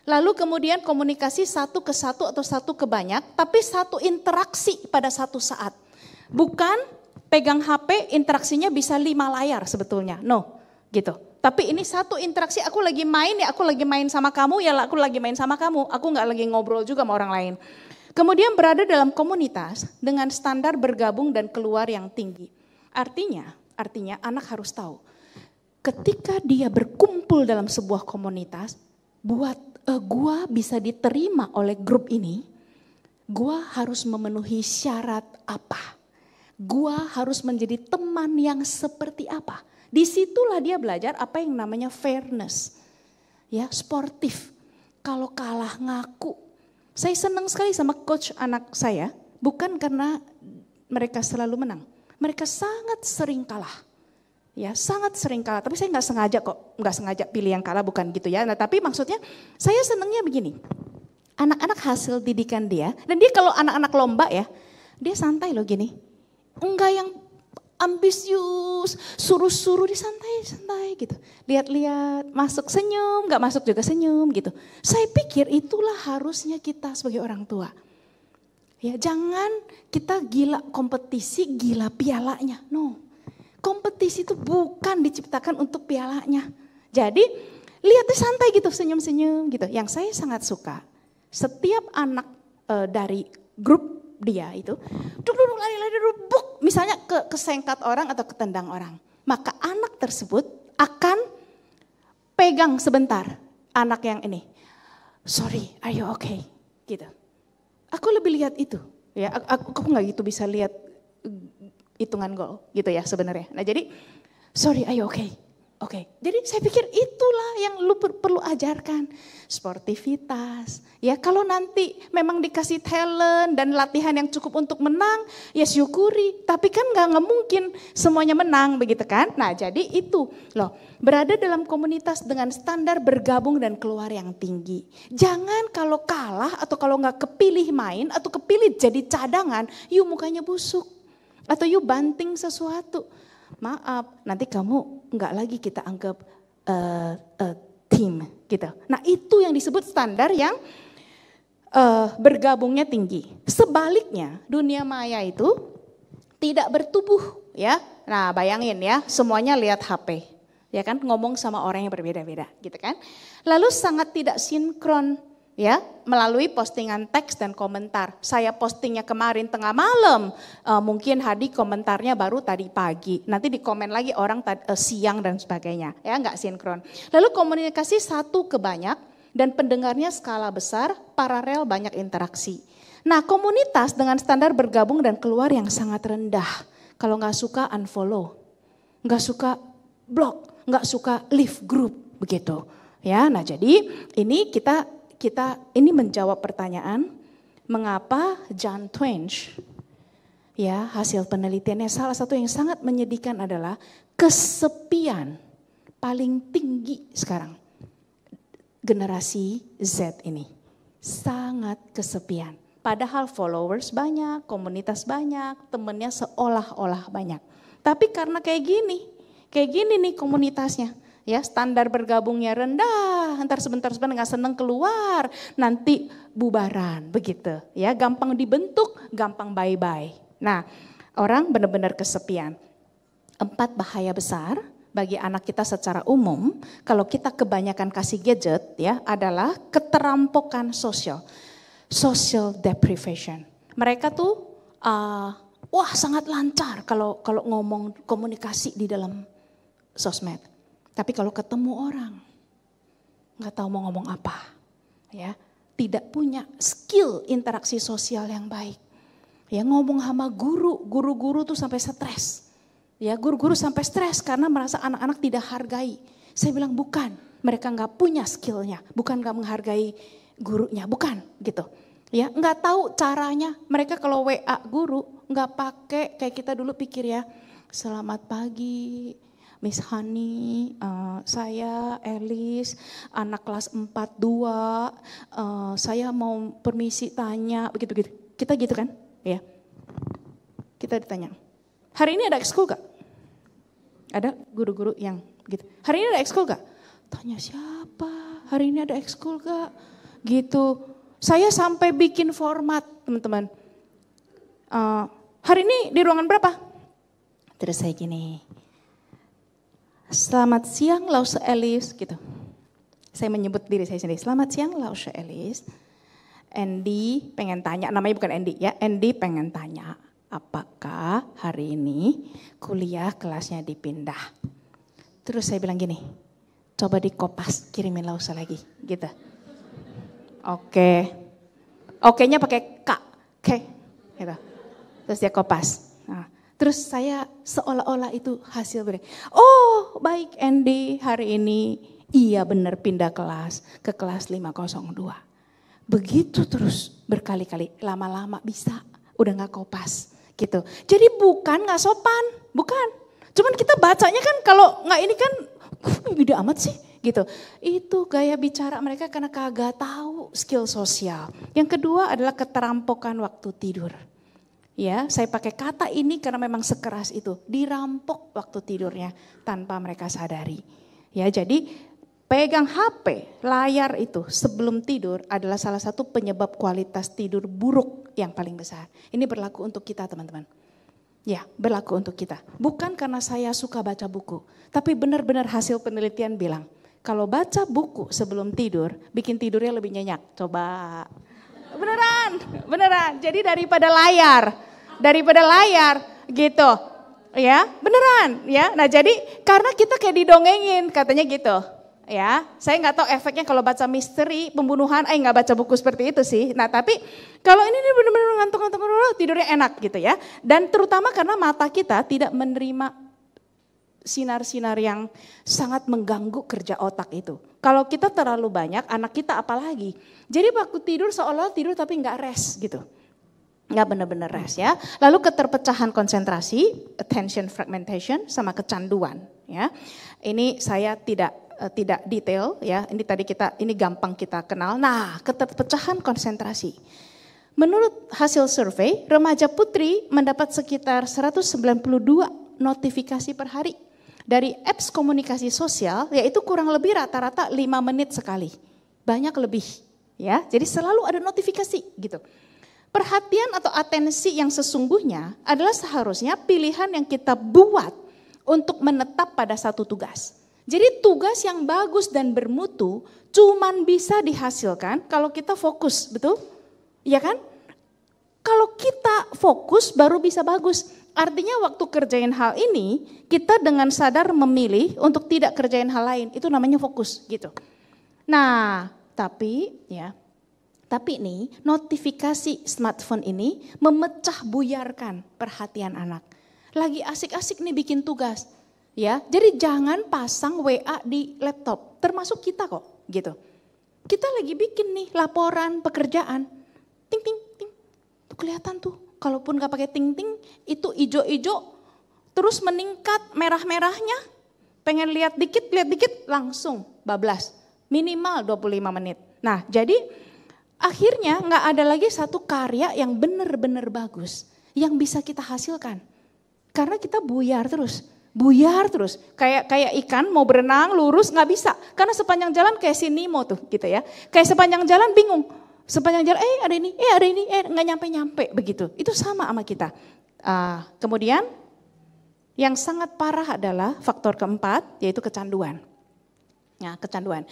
Lalu kemudian komunikasi satu ke satu atau satu ke banyak, tapi satu interaksi pada satu saat. Bukan pegang HP, interaksinya bisa 5 layar sebetulnya. No, gitu. Tapi ini satu interaksi, aku lagi main sama kamu, ya aku lagi main sama kamu. Aku gak lagi ngobrol juga sama orang lain. Kemudian berada dalam komunitas dengan standar bergabung dan keluar yang tinggi. Artinya anak harus tahu, ketika dia berkumpul dalam sebuah komunitas, buat gua bisa diterima oleh grup ini, gua harus memenuhi syarat apa? Gua harus menjadi teman yang seperti apa? Disitulah dia belajar apa yang namanya fairness, ya, sportif. Kalau kalah ngaku. Saya senang sekali sama coach anak saya, bukan karena mereka selalu menang, mereka sangat sering kalah, ya, sangat sering kalah. Tapi saya nggak sengaja pilih yang kalah, bukan gitu ya. Nah, tapi maksudnya saya senangnya begini, anak-anak hasil didikan dia, dan dia kalau anak-anak lomba ya, dia santai loh gini. Enggak yang ambisius, suruh-suruh, santai gitu. Lihat-lihat, masuk senyum, enggak masuk juga senyum gitu. Saya pikir itulah harusnya kita sebagai orang tua. Ya, jangan kita gila kompetisi, gila pialanya. No. kompetisi itu bukan diciptakan untuk pialanya. Jadi lihatnya santai gitu, senyum-senyum gitu. Yang saya sangat suka, setiap anak dari grup dia itu, duduk lari-lari buk, misalnya kesengkat orang atau ketendang orang. Maka anak tersebut akan pegang sebentar anak yang ini. Sorry, are you okay? Gitu. Aku lebih lihat itu. Ya, aku nggak gitu bisa lihat hitungan gol gitu ya sebenarnya. Nah jadi, sorry, are you okay? Oke, jadi saya pikir itulah yang lu perlu ajarkan. Sportivitas. Ya kalau nanti memang dikasih talent dan latihan yang cukup untuk menang, ya syukuri. Tapi kan nggak mungkin semuanya menang begitu kan. Nah jadi itu loh, berada dalam komunitas dengan standar bergabung dan keluar yang tinggi. Jangan kalau kalah atau kalau nggak kepilih main atau kepilih jadi cadangan, you mukanya busuk. Atau you banting sesuatu. Maaf, nanti kamu nggak lagi kita anggap tim gitu. Nah itu yang disebut standar yang bergabungnya tinggi. Sebaliknya dunia maya itu tidak bertubuh ya. Nah bayangin ya, semuanya lihat HP. Ya kan, ngomong sama orang yang berbeda-beda gitu kan. Lalu sangat tidak sinkron ya, melalui postingan teks dan komentar. Saya postingnya kemarin tengah malam, mungkin Hadi komentarnya baru tadi pagi. Nanti di komen lagi orang siang dan sebagainya, ya nggak sinkron. Lalu komunikasi satu ke banyak dan pendengarnya skala besar, paralel banyak interaksi. Nah komunitas dengan standar bergabung dan keluar yang sangat rendah. Kalau nggak suka unfollow, nggak suka block, nggak suka leave group begitu. Ya, nah jadi ini kita ini menjawab pertanyaan mengapa John Twenge ya hasil penelitiannya salah satu yang sangat menyedihkan adalah kesepian paling tinggi sekarang generasi Z ini sangat kesepian padahal followers banyak, komunitas banyak, temennya seolah-olah banyak tapi karena kayak gini nih komunitasnya. Ya standar bergabungnya rendah, ntar sebentar nggak seneng keluar, nanti bubaran begitu. Ya gampang dibentuk, gampang bye-bye. Nah orang benar-benar kesepian. 4 bahaya besar bagi anak kita secara umum, kalau kita kebanyakan kasih gadget ya adalah keterampokan sosial, social deprivation. Mereka tuh wah sangat lancar kalau ngomong komunikasi di dalam sosmed. Tapi kalau ketemu orang, nggak tahu mau ngomong apa, ya, tidak punya skill interaksi sosial yang baik. Ya ngomong sama guru tuh sampai stres. Ya guru-guru sampai stres karena merasa anak-anak tidak hargai. Saya bilang bukan, mereka nggak punya skillnya, bukan nggak menghargai gurunya, bukan gitu. Ya nggak tahu caranya. Mereka kalau WA guru nggak pakai kayak kita dulu pikir ya, selamat pagi. Miss Hani, saya Elis, anak kelas 4-2, saya mau permisi tanya, begitu. Kita gitu kan? Ya. Kita ditanya, hari ini ada ekskul gak? Ada guru-guru yang gitu. Hari ini ada ekskul gak? Tanya siapa? Hari ini ada ekskul gak? Gitu. Saya sampai bikin format, teman-teman. Hari ini di ruangan berapa? Terus saya gini. Selamat siang Lause Elis gitu. Saya menyebut diri saya sendiri. Selamat siang Lause Elis. Andy pengen tanya, namanya bukan Andy ya. Andy pengen tanya, apakah hari ini kuliah kelasnya dipindah? Terus saya bilang gini, coba di kopas kirimin Lause lagi gitu. Oke. Oke-nya pakai K. Oke. Gitu. Terus dia kopas. Nah. Terus saya seolah-olah itu hasil beri. Oh baik Andy hari ini iya benar pindah kelas ke kelas 502. Begitu terus berkali-kali lama-lama bisa udah gak kopas gitu. Jadi bukan gak sopan, bukan. Cuman kita bacanya kan kalau gak ini kan beda amat sih gitu. Itu gaya bicara mereka karena kagak tahu skill sosial. Yang kedua adalah keterampokan waktu tidur. Ya, saya pakai kata ini karena memang sekeras itu, dirampok waktu tidurnya tanpa mereka sadari. Ya, jadi pegang HP, layar itu sebelum tidur adalah salah satu penyebab kualitas tidur buruk yang paling besar. Ini berlaku untuk kita teman-teman. Ya, berlaku untuk kita. Bukan karena saya suka baca buku, tapi benar-benar hasil penelitian bilang, kalau baca buku sebelum tidur, bikin tidurnya lebih nyenyak. Coba. Beneran. Jadi daripada layar gitu. Ya, beneran ya. Nah, jadi karena kita kayak didongengin katanya gitu. Ya, saya nggak tahu efeknya kalau baca misteri, pembunuhan, nggak baca buku seperti itu sih. Nah, tapi kalau ini benar-benar ngantuk, tidurnya enak gitu ya. Dan terutama karena mata kita tidak menerima sinar-sinar yang sangat mengganggu kerja otak itu. Kalau kita terlalu banyak, anak kita apalagi. Jadi waktu tidur seolah tidur tapi nggak rest gitu. Nggak benar-benar rest ya. Lalu keterpecahan konsentrasi, attention fragmentation, sama kecanduan ya. Ini saya tidak detail ya, ini gampang kita kenal. Nah, keterpecahan konsentrasi. Menurut hasil survei, remaja putri mendapat sekitar 192 notifikasi per hari dari apps komunikasi sosial, yaitu kurang lebih rata-rata 5 menit sekali. Banyak lebih ya. Jadi selalu ada notifikasi gitu. Perhatian atau atensi yang sesungguhnya adalah seharusnya pilihan yang kita buat untuk menetap pada satu tugas. Jadi tugas yang bagus dan bermutu cuman bisa dihasilkan kalau kita fokus, betul? Iya kan? Kalau kita fokus baru bisa bagus. Artinya waktu kerjain hal ini, kita dengan sadar memilih untuk tidak kerjain hal lain. Itu namanya fokus gitu. Nah, tapi nih notifikasi smartphone ini memecah buyarkan perhatian anak. Lagi asik-asik nih bikin tugas. Ya, jadi jangan pasang WA di laptop, termasuk kita kok, gitu. Kita lagi bikin nih laporan pekerjaan, ting ting ting, tuh kelihatan tuh. Kalaupun nggak pakai ting ting, itu ijo-ijo, terus meningkat merah-merahnya. Pengen lihat dikit, langsung bablas, minimal 25 menit. Nah, jadi akhirnya nggak ada lagi satu karya yang benar-benar bagus, yang bisa kita hasilkan, karena kita buyar terus. Kayak ikan mau berenang lurus nggak bisa, karena sepanjang jalan kayak si Nemo tuh gitu ya, kayak sepanjang jalan bingung, sepanjang jalan ada ini nggak nyampe begitu. Itu sama kita. Kemudian yang sangat parah adalah faktor keempat, yaitu kecanduan. Nah, kecanduan.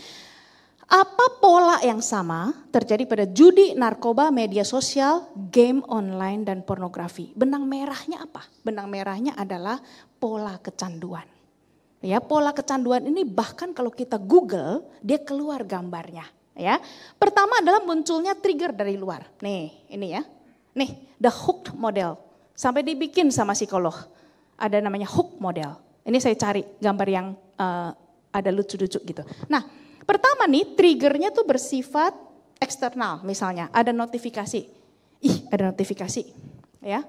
Apa pola yang sama terjadi pada judi, narkoba, media sosial, game online, dan pornografi? Benang merahnya apa? Benang merahnya adalah pola kecanduan. Ya, pola kecanduan ini bahkan kalau kita Google, dia keluar gambarnya. Ya, pertama adalah munculnya trigger dari luar. Nih, ini ya. Nih, the hook model. Sampai dibikin sama psikolog. Ada namanya hook model. Ini saya cari gambar yang ada lucu-lucu gitu. Nah, pertama nih triggernya tuh bersifat eksternal, misalnya ada notifikasi. Ada notifikasi ya.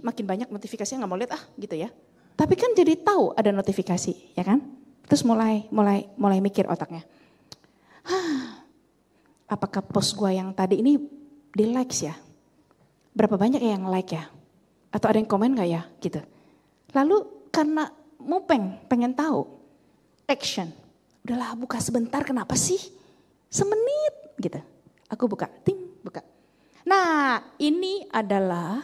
Makin banyak notifikasinya nggak mau lihat gitu ya. Tapi kan jadi tahu ada notifikasi, ya kan? Terus mulai mikir otaknya. Apakah post gua yang tadi ini di likes ya? Berapa banyak ya yang like ya? Atau ada yang komen nggak ya? Gitu. Lalu karena pengen tahu, action. Udahlah buka sebentar, kenapa sih? Semenit gitu. Aku buka, buka. Nah, ini adalah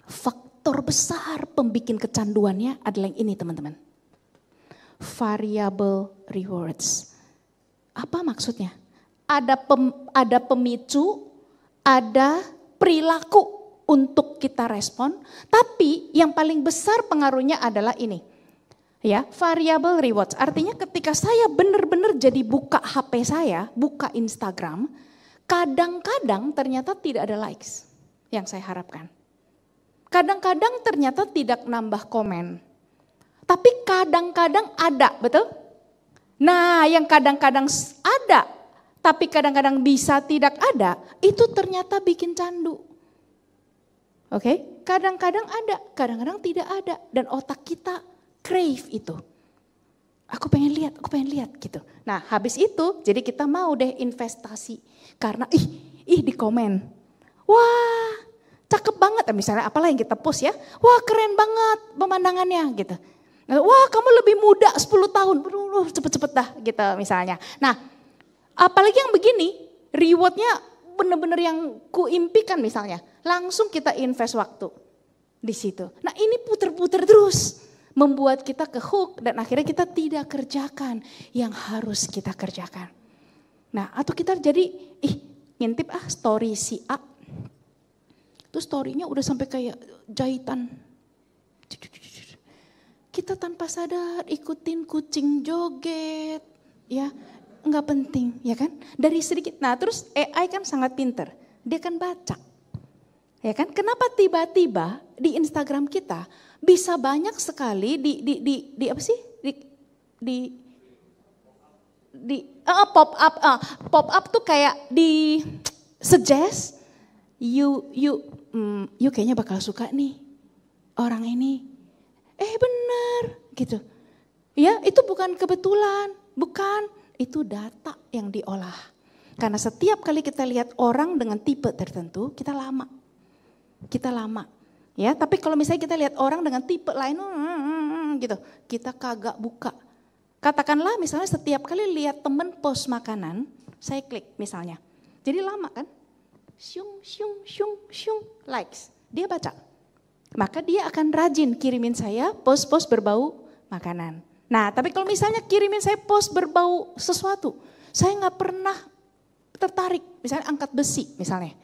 faktor besar pembikin kecanduannya adalah yang ini teman-teman. Variable rewards. Apa maksudnya? Ada pemicu, ada perilaku untuk kita respon, tapi yang paling besar pengaruhnya adalah ini. Ya, variable rewards. Artinya ketika saya benar-benar jadi buka HP saya, buka Instagram, kadang-kadang ternyata tidak ada likes yang saya harapkan. Kadang-kadang ternyata tidak nambah komen. Tapi kadang-kadang ada, betul? Nah, yang kadang-kadang ada, tapi kadang-kadang bisa tidak ada, itu ternyata bikin candu. Oke? Kadang-kadang ada, kadang-kadang tidak ada. Dan otak kita crave itu. Aku pengen lihat gitu. Nah, habis itu jadi kita mau deh investasi. Karena di komen. Wah, cakep banget. Misalnya apalah yang kita post ya. Wah, keren banget pemandangannya gitu. Wah, kamu lebih muda 10 tahun. Cepet-cepet dah gitu misalnya. Nah, apalagi yang begini, rewardnya benar-benar yang kuimpikan misalnya, langsung kita invest waktu di situ. Nah ini puter-puter terus, membuat kita ke hook dan akhirnya kita tidak kerjakan yang harus kita kerjakan. Nah atau kita jadi ngintip story si A, itu storynya udah sampai kayak jahitan. Kita tanpa sadar ikutin kucing joget, ya nggak penting, ya kan? Dari sedikit. Nah terus AI kan sangat pinter, dia kan baca, ya kan? Kenapa tiba-tiba di Instagram kita bisa banyak sekali di apa sih? Pop up tuh kayak di suggest you kayaknya bakal suka nih orang ini. Benar gitu. Ya, itu bukan kebetulan, bukan, itu data yang diolah. Karena setiap kali kita lihat orang dengan tipe tertentu, kita lama. Ya, tapi kalau misalnya kita lihat orang dengan tipe lain gitu, kita kagak buka. Katakanlah misalnya setiap kali lihat temen post makanan, saya klik misalnya. Jadi lama kan? Syung, likes. Dia baca. Maka dia akan rajin kirimin saya post-post berbau makanan. Nah tapi kalau misalnya kirimin saya post berbau sesuatu, saya nggak pernah tertarik. Misalnya angkat besi misalnya.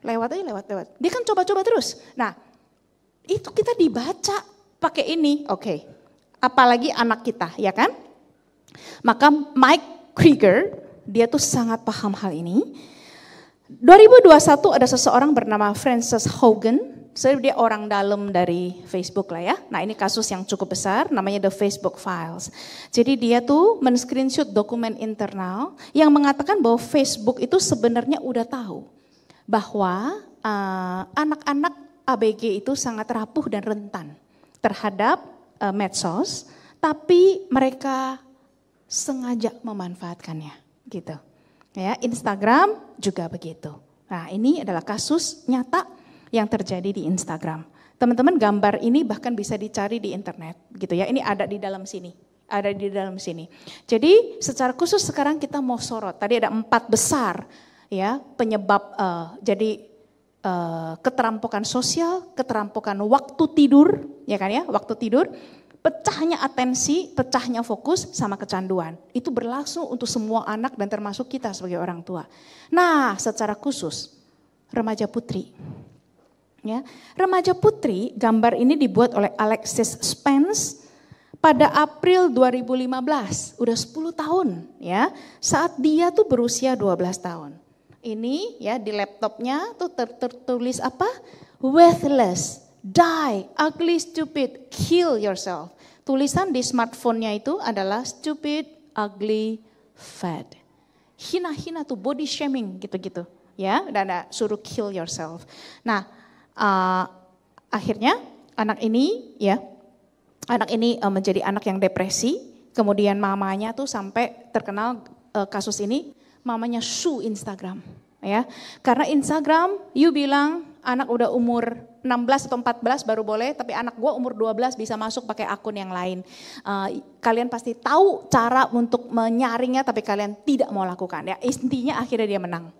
Lewat. Dia kan coba-coba terus. Nah itu kita dibaca pakai ini. Oke. Apalagi anak kita ya kan. Maka Mike Krieger, dia tuh sangat paham hal ini. 2021 ada seseorang bernama Frances Haugen. Dia orang dalam dari Facebook lah ya. Nah ini kasus yang cukup besar, namanya The Facebook Files. Jadi dia tuh men-screenshot dokumen internal yang mengatakan bahwa Facebook itu sebenarnya udah tahu bahwa anak-anak ABG itu sangat rapuh dan rentan terhadap medsos, tapi mereka sengaja memanfaatkannya gitu. Ya, Instagram juga begitu. Nah ini adalah kasus nyata yang terjadi di Instagram. Teman-teman gambar ini bahkan bisa dicari di internet gitu ya. Ini ada di dalam sini. Jadi secara khusus sekarang kita mau sorot. Tadi ada 4 besar ya penyebab keterampokan sosial, keterampokan waktu tidur, ya kan ya, waktu tidur, pecahnya atensi, pecahnya fokus sama kecanduan. Itu berlangsung untuk semua anak dan termasuk kita sebagai orang tua. Nah, secara khusus remaja putri. Ya, remaja putri, gambar ini dibuat oleh Alexis Spence pada April 2015, udah 10 tahun ya, saat dia tuh berusia 12 tahun. Ini ya di laptopnya tuh tertulis apa? Worthless, die, ugly, stupid, kill yourself. Tulisan di smartphone-nya itu adalah stupid, ugly, fat. Hina-hina tuh, body shaming gitu-gitu ya, dan ada suruh kill yourself. Nah, akhirnya anak ini menjadi anak yang depresi, kemudian mamanya tuh sampai terkenal kasus ini, mamanya sue Instagram ya. Karena Instagram you bilang anak udah umur 16 atau 14 baru boleh, tapi anak gue umur 12 bisa masuk pakai akun yang lain. Kalian pasti tahu cara untuk menyaringnya, tapi kalian tidak mau lakukan. Ya intinya akhirnya dia menang.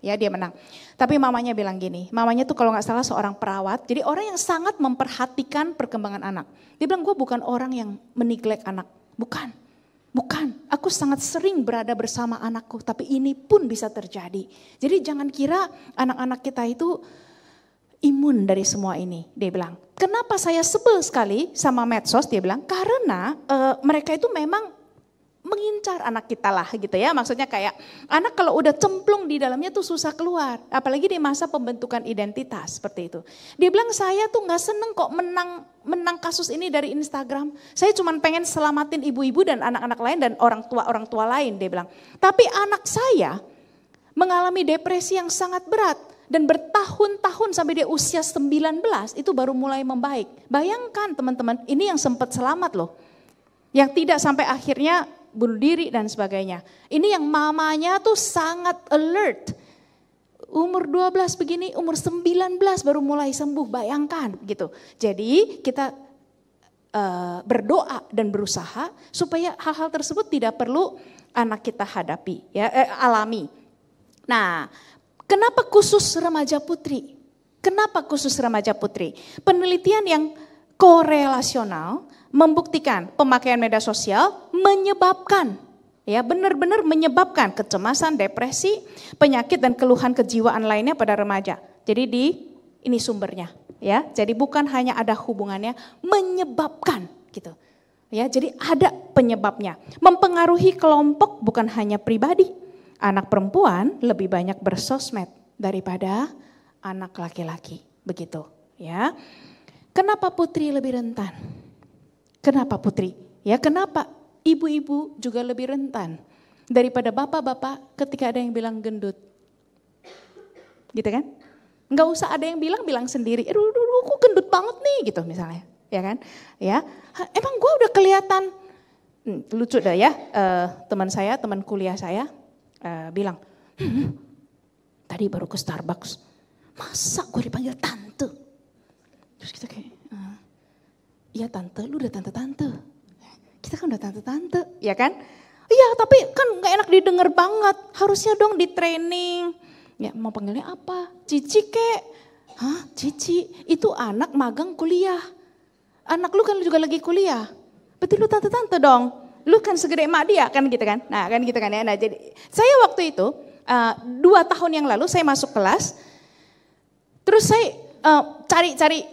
Tapi mamanya bilang gini, mamanya tuh kalau nggak salah seorang perawat, jadi orang yang sangat memperhatikan perkembangan anak. Dia bilang gue bukan orang yang meneglek anak, bukan. Aku sangat sering berada bersama anakku, tapi ini pun bisa terjadi. Jadi jangan kira anak-anak kita itu imun dari semua ini, dia bilang. Kenapa saya sebel sekali sama medsos, dia bilang, karena mereka itu memang mengincar anak kita lah gitu ya. Maksudnya kayak anak kalau udah cemplung di dalamnya tuh susah keluar. Apalagi di masa pembentukan identitas seperti itu. Dia bilang saya tuh gak seneng kok menang kasus ini dari Instagram. Saya cuma pengen selamatin ibu-ibu dan anak-anak lain dan orang tua lain, dia bilang. Tapi anak saya mengalami depresi yang sangat berat. Dan bertahun-tahun sampai dia usia 19 itu baru mulai membaik. Bayangkan teman-teman, ini yang sempat selamat loh. Yang tidak sampai akhirnya bunuh diri dan sebagainya. Ini yang mamanya tuh sangat alert. Umur 12 begini, umur 19 baru mulai sembuh, bayangkan gitu. Jadi kita berdoa dan berusaha supaya hal-hal tersebut tidak perlu anak kita hadapi, ya, alami. Nah, Kenapa khusus remaja putri? Kenapa khusus remaja putri? Penelitian yang korelasional membuktikan pemakaian media sosial menyebabkan, ya benar-benar menyebabkan kecemasan, depresi, penyakit dan keluhan kejiwaan lainnya pada remaja. Jadi ini sumbernya, ya. Jadi bukan hanya ada hubungannya, menyebabkan gitu. Ya, jadi ada penyebabnya. Mempengaruhi kelompok bukan hanya pribadi. Anak perempuan lebih banyak bersosmed daripada anak laki-laki, begitu, ya. Kenapa putri lebih rentan? Kenapa putri? Ya, kenapa ibu-ibu juga lebih rentan daripada bapak-bapak ketika ada yang bilang gendut? Gitu kan? Enggak usah ada yang bilang sendiri, aduh kok gendut banget nih gitu misalnya, ya kan? Ya, emang gue udah kelihatan, lucu dah ya, teman kuliah saya bilang, tadi baru ke Starbucks, masa gue dipanggil tante? Terus kita kayak, iya tante, lu udah tante-tante. Kita kan udah tante-tante, ya kan? Iya tapi kan gak enak didengar banget, harusnya dong di training. Ya mau panggilnya apa? Cici kek? Hah Cici? Itu anak magang kuliah. Anak lu kan juga lagi kuliah. Berarti lu tante-tante dong. Lu kan segede emak dia kan gitu kan. Nah kan gitu kan ya. Nah jadi saya waktu itu 2 tahun yang lalu saya masuk kelas. Terus saya cari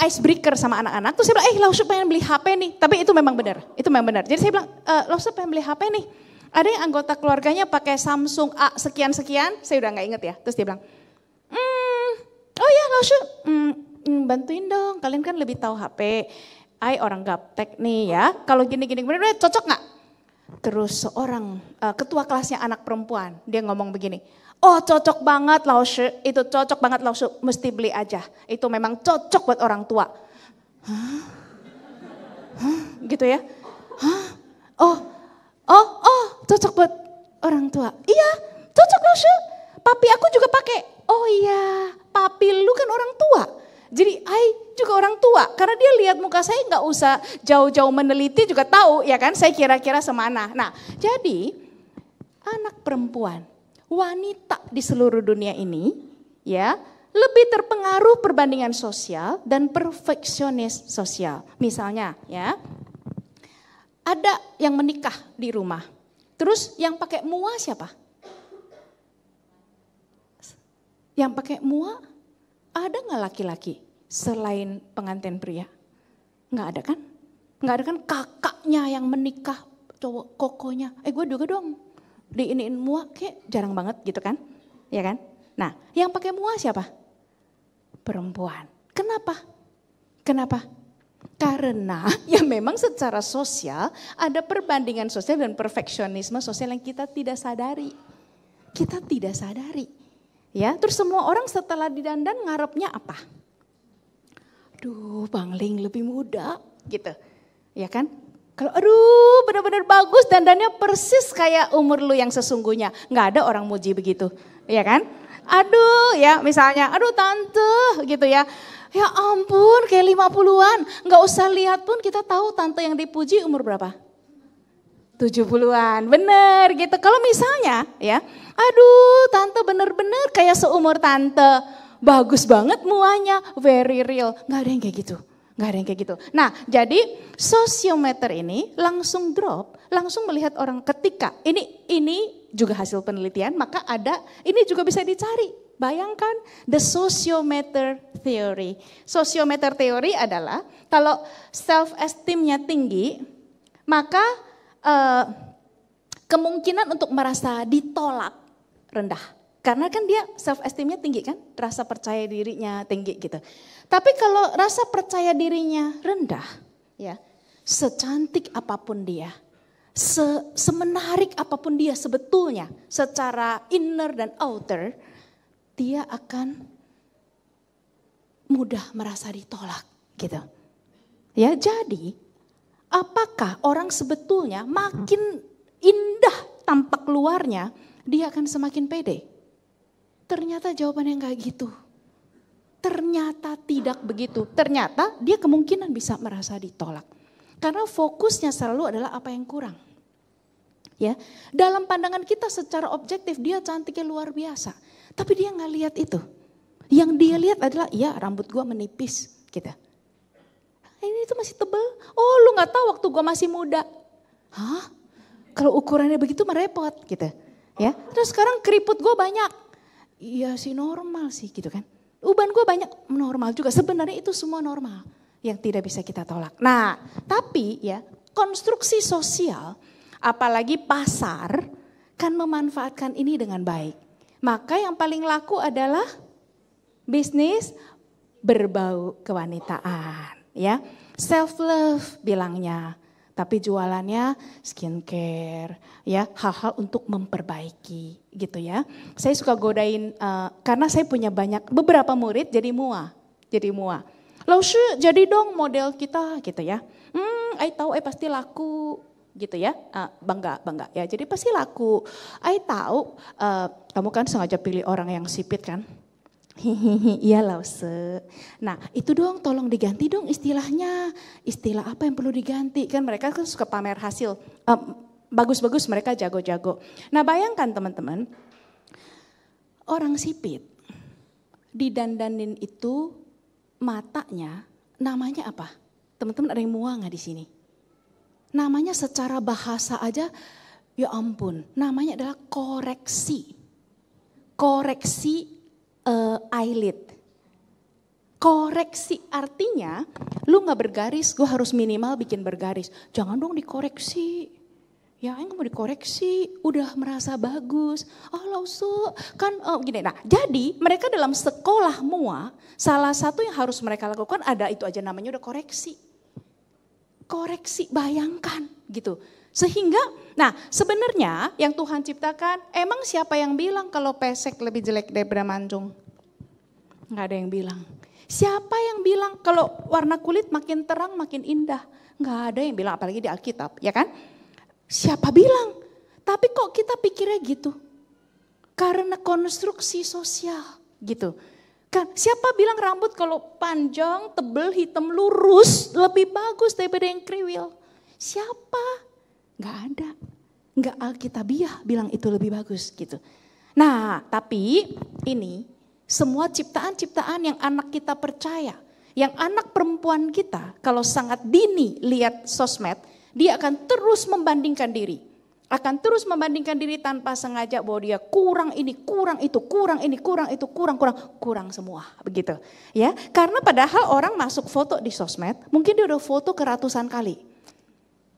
icebreaker sama anak-anak. Terus saya bilang, Lausuk pengen beli HP nih. Tapi itu memang benar. Itu memang benar. Jadi saya bilang, Lausuk pengen beli HP nih. Ada yang anggota keluarganya pakai Samsung A sekian-sekian, saya udah gak inget ya. Terus dia bilang, oh ya Lausuk, bantuin dong, kalian kan lebih tahu HP. Orang gaptek nih ya, kalau gini-gini bener-bener cocok gak? Terus seorang ketua kelasnya anak perempuan, dia ngomong begini, oh cocok banget Lausuk, itu cocok banget Lausuk, mesti beli aja. Itu memang cocok buat orang tua. Hah? Gitu ya? Hah? Oh, cocok buat orang tua. Iya, cocok Lausuk. Papi aku juga pakai. Oh iya, papi lu kan orang tua. Jadi juga orang tua. Karena dia lihat muka saya nggak usah jauh-jauh meneliti juga tahu ya kan. Saya kira-kira semana. Nah, jadi anak perempuan, wanita di seluruh dunia ini ya lebih terpengaruh perbandingan sosial dan perfeksionis sosial. Misalnya ya. Ada yang menikah di rumah. Terus yang pakai mua siapa? Yang pakai mua ada nggak laki-laki selain pengantin pria? Nggak ada kan? Nggak ada kan kakaknya yang menikah, cowok kokonya. Gue juga dong diiniin mua, kayak jarang banget gitu kan? Ya kan? Nah, yang pakai mua siapa? Perempuan. Kenapa? Karena ya memang secara sosial ada perbandingan sosial dan perfeksionisme sosial yang kita tidak sadari. Kita tidak sadari. Ya, terus semua orang setelah didandan ngarepnya apa? Aduh, Bang Ling lebih muda gitu. Ya kan? Kalau aduh benar-benar bagus dandannya persis kayak umur lu yang sesungguhnya. Nggak ada orang muji begitu. Ya kan? Aduh ya misalnya, aduh tante gitu ya. Ya ampun kayak 50-an, gak usah lihat pun kita tahu tante yang dipuji umur berapa? 70-an, bener gitu. Kalau misalnya ya, aduh tante bener-bener kayak seumur tante, bagus banget muanya, very real. Gak ada yang kayak gitu, gak ada yang kayak gitu. Nah jadi sosiometer ini langsung drop, langsung melihat orang ketika, ini juga hasil penelitian, maka ada, ini juga bisa dicari. Bayangkan the sociometer theory. Sociometer theory adalah kalau self esteemnya tinggi, maka kemungkinan untuk merasa ditolak rendah. Karena kan dia self esteemnya tinggi kan, rasa percaya dirinya tinggi gitu. Tapi kalau rasa percaya dirinya rendah, ya secantik apapun dia, semenarik apapun dia sebetulnya, secara inner dan outer, dia akan mudah merasa ditolak gitu. Ya jadi apakah orang sebetulnya makin indah tampak luarnya dia akan semakin pede? Ternyata jawabannya enggak gitu. Ternyata tidak begitu. Ternyata dia kemungkinan bisa merasa ditolak. Karena fokusnya selalu adalah apa yang kurang. Ya, dalam pandangan kita secara objektif dia cantiknya luar biasa. Tapi dia nggak lihat itu. Yang dia lihat adalah, ya rambut gue menipis gitu. Ini tuh masih tebel. Oh lu nggak tahu waktu gue masih muda. Hah? Kalau ukurannya begitu merepot gitu. Ya. Terus sekarang keriput gue banyak. Iya sih normal sih gitu kan. Uban gue banyak, normal juga. Sebenarnya itu semua normal yang tidak bisa kita tolak. Nah tapi ya konstruksi sosial apalagi pasar kan memanfaatkan ini dengan baik. Maka yang paling laku adalah bisnis berbau kewanitaan, ya. Self love bilangnya, tapi jualannya skincare, ya, hal-hal untuk memperbaiki gitu ya. Saya suka godain karena saya punya beberapa murid jadi mua. Lalu jadi dong model kita gitu ya. I tahu pasti laku gitu ya, bangga ya. Jadi pasti laku. I tahu kamu kan sengaja pilih orang yang sipit kan. Iya Lause. Nah itu dong tolong diganti dong istilahnya. Istilah apa yang perlu diganti? Kan mereka kan suka pamer hasil. Bagus-bagus mereka jago-jago. Nah bayangkan teman-teman. Orang sipit didandanin itu matanya namanya apa? Teman-teman ada yang muang gak di sini? Namanya secara bahasa aja ya ampun. Namanya adalah koreksi. Koreksi eyelid. Koreksi artinya lu gak bergaris, gue harus minimal bikin bergaris. Jangan dong dikoreksi. Ya enggak mau dikoreksi, udah merasa bagus. Lausu kan gini. Nah jadi mereka dalam sekolah mua, salah satu yang harus mereka lakukan ada itu aja namanya udah koreksi. Koreksi, bayangkan gitu. Sehingga, nah sebenarnya yang Tuhan ciptakan, emang siapa yang bilang kalau pesek lebih jelek daripada mancung? Nggak ada yang bilang. Siapa yang bilang kalau warna kulit makin terang makin indah? Nggak ada yang bilang, apalagi di Alkitab, ya kan? Siapa bilang? Tapi kok kita pikirnya gitu? Karena konstruksi sosial gitu. Kan siapa bilang rambut kalau panjang, tebel, hitam, lurus lebih bagus daripada yang kriwil? Siapa? Nggak ada, nggak Alkitabiah bilang itu lebih bagus gitu. Nah tapi ini semua ciptaan-ciptaan yang anak kita percaya, yang anak perempuan kita kalau sangat dini lihat sosmed, dia akan terus membandingkan diri. Akan terus membandingkan diri tanpa sengaja bahwa dia kurang ini, kurang itu, kurang ini, kurang itu, kurang semua begitu. Ya, karena padahal orang masuk foto di sosmed, mungkin dia udah foto ke ratusan kali.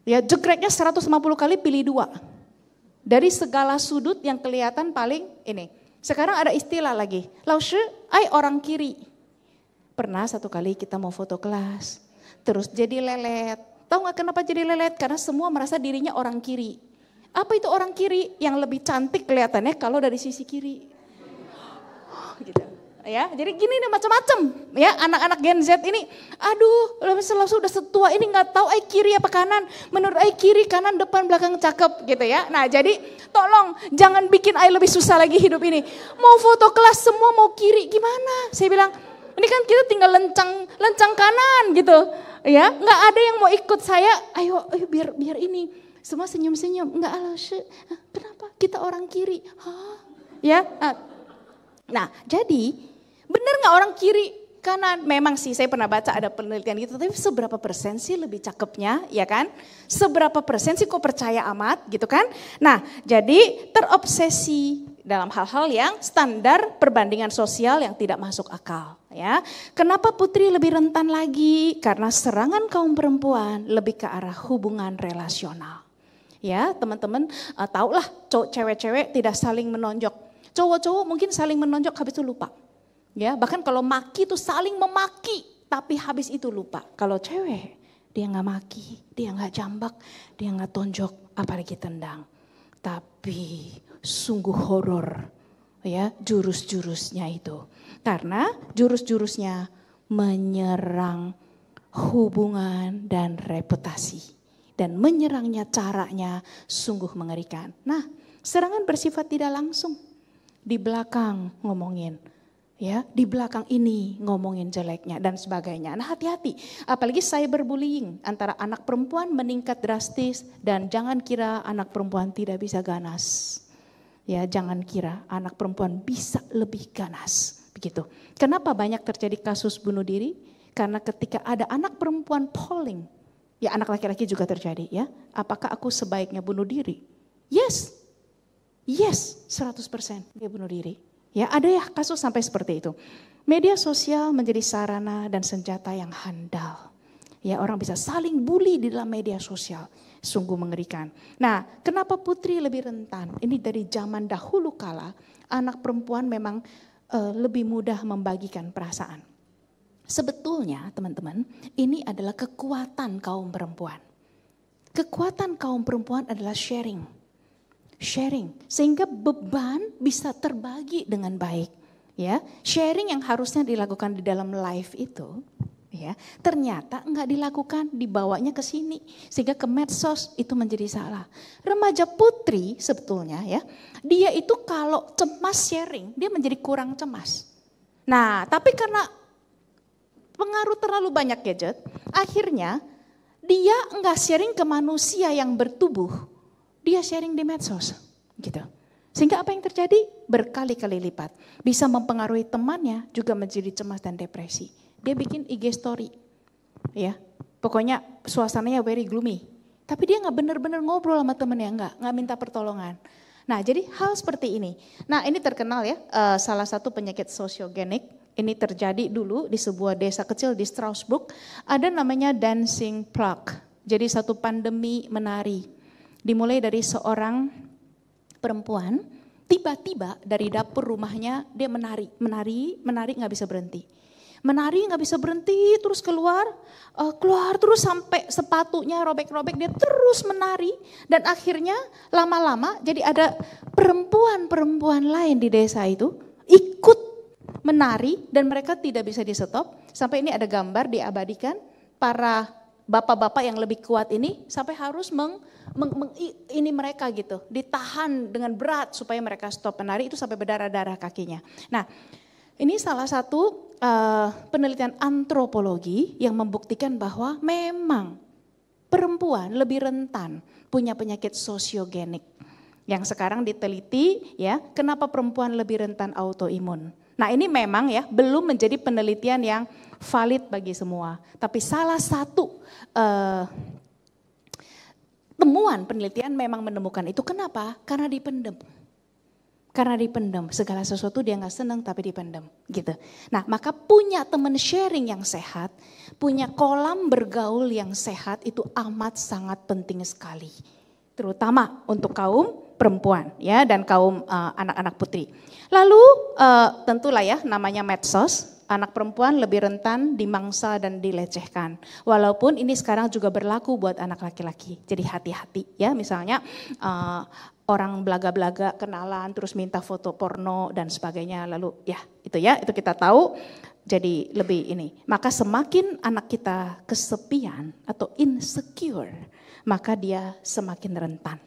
Ya jegreknya 150 kali pilih 2. Dari segala sudut yang kelihatan paling ini. Sekarang ada istilah lagi. Laushe, orang kiri. Pernah satu kali kita mau foto kelas. Terus jadi lelet. Tahu gak kenapa jadi lelet? Karena semua merasa dirinya orang kiri. Apa itu orang kiri? Yang lebih cantik kelihatannya kalau dari sisi kiri. Gitu. Ya, jadi gini nih macam-macam ya anak-anak Gen Z ini, aduh sudah setua ini nggak tahu kiri apa kanan, menurut kiri kanan depan belakang cakep gitu ya. Nah jadi tolong jangan bikin lebih susah lagi hidup ini. Mau foto kelas semua mau kiri gimana? Saya bilang ini kan kita tinggal lencang kanan gitu ya, nggak ada yang mau ikut saya. Ayo biar ini semua senyum-senyum, nggak kenapa kita orang kiri? Ya, nah jadi benar nggak orang kiri kanan? Memang sih saya pernah baca ada penelitian gitu, tapi seberapa persen sih lebih cakepnya ya kan? Seberapa persen sih kok percaya amat gitu kan? Nah jadi terobsesi dalam hal-hal yang standar perbandingan sosial yang tidak masuk akal ya. Kenapa putri lebih rentan lagi? Karena serangan kaum perempuan lebih ke arah hubungan relasional. Ya teman-teman tahulah cewek-cewek tidak saling menonjok. Cowok-cowok mungkin saling menonjok habis itu lupa. Ya, bahkan kalau maki itu saling memaki, tapi habis itu lupa. Kalau cewek, dia nggak maki, dia nggak jambak, dia nggak tonjok, apalagi tendang. Tapi sungguh horor, ya jurus-jurusnya itu. Karena jurus-jurusnya menyerang hubungan dan reputasi. Dan menyerangnya caranya sungguh mengerikan. Nah, serangan bersifat tidak langsung. Di belakang ngomongin. Ya, di belakang ini ngomongin jeleknya dan sebagainya. Nah hati-hati, apalagi cyberbullying antara anak perempuan meningkat drastis dan jangan kira anak perempuan tidak bisa ganas. Ya, jangan kira anak perempuan bisa lebih ganas, begitu. Kenapa banyak terjadi kasus bunuh diri? Karena ketika ada anak perempuan polling, ya anak laki-laki juga terjadi ya. Apakah aku sebaiknya bunuh diri? Yes, 100% dia bunuh diri. Ya, ada ya kasus sampai seperti itu. Media sosial menjadi sarana dan senjata yang handal. Ya, orang bisa saling bully di dalam media sosial. Sungguh mengerikan. Nah, kenapa putri lebih rentan? Ini dari zaman dahulu kala, anak perempuan memang lebih mudah membagikan perasaan. Sebetulnya teman-teman, ini adalah kekuatan kaum perempuan. Kekuatan kaum perempuan adalah sharing. Sehingga beban bisa terbagi dengan baik. Ya, sharing yang harusnya dilakukan di dalam live itu, ya, ternyata enggak dilakukan, dibawanya ke sini sehingga ke medsos, itu menjadi salah. Remaja putri sebetulnya ya, dia itu kalau cemas sharing, dia menjadi kurang cemas. Nah, tapi karena pengaruh terlalu banyak gadget, akhirnya dia enggak sharing ke manusia yang bertubuh, dia sharing di medsos, gitu. Sehingga apa yang terjadi? Berkali-kali lipat. Bisa mempengaruhi temannya, juga menjadi cemas dan depresi. Dia bikin IG story, ya, pokoknya suasananya very gloomy. Tapi dia nggak benar-benar ngobrol sama temennya, nggak minta pertolongan. Nah, jadi hal seperti ini. Nah, ini terkenal ya, salah satu penyakit sosiogenik. Ini terjadi dulu di sebuah desa kecil di Strasbourg. Ada namanya dancing plague. Jadi satu pandemi menari. Dimulai dari seorang perempuan, tiba-tiba dari dapur rumahnya dia menari nggak bisa berhenti. Menari nggak bisa berhenti, terus keluar terus sampai sepatunya robek-robek, dia terus menari. Dan akhirnya lama-lama jadi ada perempuan-perempuan lain di desa itu ikut menari dan mereka tidak bisa di stop. Sampai ini ada gambar diabadikan, para bapak-bapak yang lebih kuat ini sampai harus ini mereka gitu, ditahan dengan berat supaya mereka stop menari, itu sampai berdarah-darah kakinya. Nah, ini salah satu penelitian antropologi yang membuktikan bahwa memang perempuan lebih rentan punya penyakit sosiogenik. Yang sekarang diteliti ya, kenapa perempuan lebih rentan autoimun. Nah, ini memang ya belum menjadi penelitian yang valid bagi semua. Tapi salah satu temuan penelitian memang menemukan itu. Kenapa? Karena dipendam. Segala sesuatu dia nggak senang tapi dipendam gitu. Nah, maka punya teman sharing yang sehat, punya kolam bergaul yang sehat itu amat sangat penting sekali. Terutama untuk kaum perempuan ya dan kaum anak-anak putri. Lalu tentulah ya namanya medsos. Anak perempuan lebih rentan dimangsa dan dilecehkan. Walaupun ini sekarang juga berlaku buat anak laki-laki. Jadi hati-hati ya, misalnya orang belaga-belaga kenalan terus minta foto porno dan sebagainya. Lalu itu kita tahu, jadi lebih ini. Maka semakin anak kita kesepian atau insecure, maka dia semakin rentan.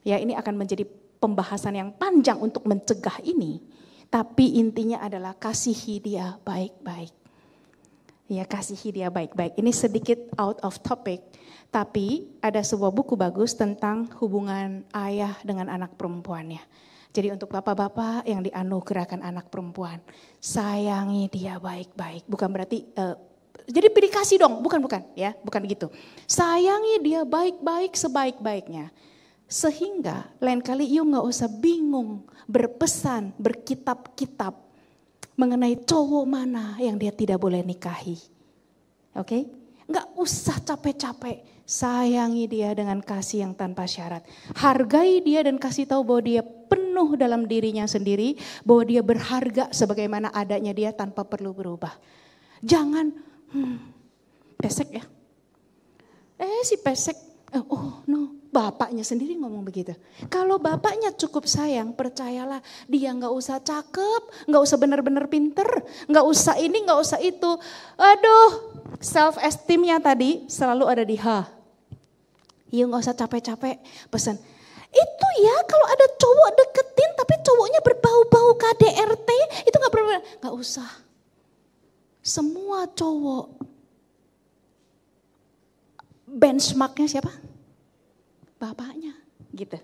Ya, ini akan menjadi pembahasan yang panjang untuk mencegah ini. Tapi intinya adalah kasihi dia baik-baik. Ya, kasihi dia baik-baik. Ini sedikit out of topic, tapi ada sebuah buku bagus tentang hubungan ayah dengan anak perempuannya. Jadi untuk bapak-bapak yang dianugerahkan anak perempuan, sayangi dia baik-baik. Bukan berarti jadi pilih kasih dong, bukan ya, bukan gitu. Sayangi dia baik-baik sebaik-baiknya. Sehingga lain kali you gak usah bingung berpesan, berkitab-kitab mengenai cowok mana yang dia tidak boleh nikahi. Oke? Gak usah capek-capek, sayangi dia dengan kasih yang tanpa syarat. Hargai dia dan kasih tahu bahwa dia penuh dalam dirinya sendiri, bahwa dia berharga sebagaimana adanya dia tanpa perlu berubah. Jangan, pesek ya. Si pesek, bapaknya sendiri ngomong begitu. Kalau bapaknya cukup sayang, percayalah dia gak usah cakep, gak usah benar-benar pinter, gak usah ini, gak usah itu. Aduh, self esteemnya tadi selalu ada di Iya gak usah capek-capek pesan. Itu ya kalau ada cowok deketin tapi cowoknya berbau-bau KDRT, itu gak perlu, gak usah. Semua cowok, benchmarknya siapa? Bapaknya gitu.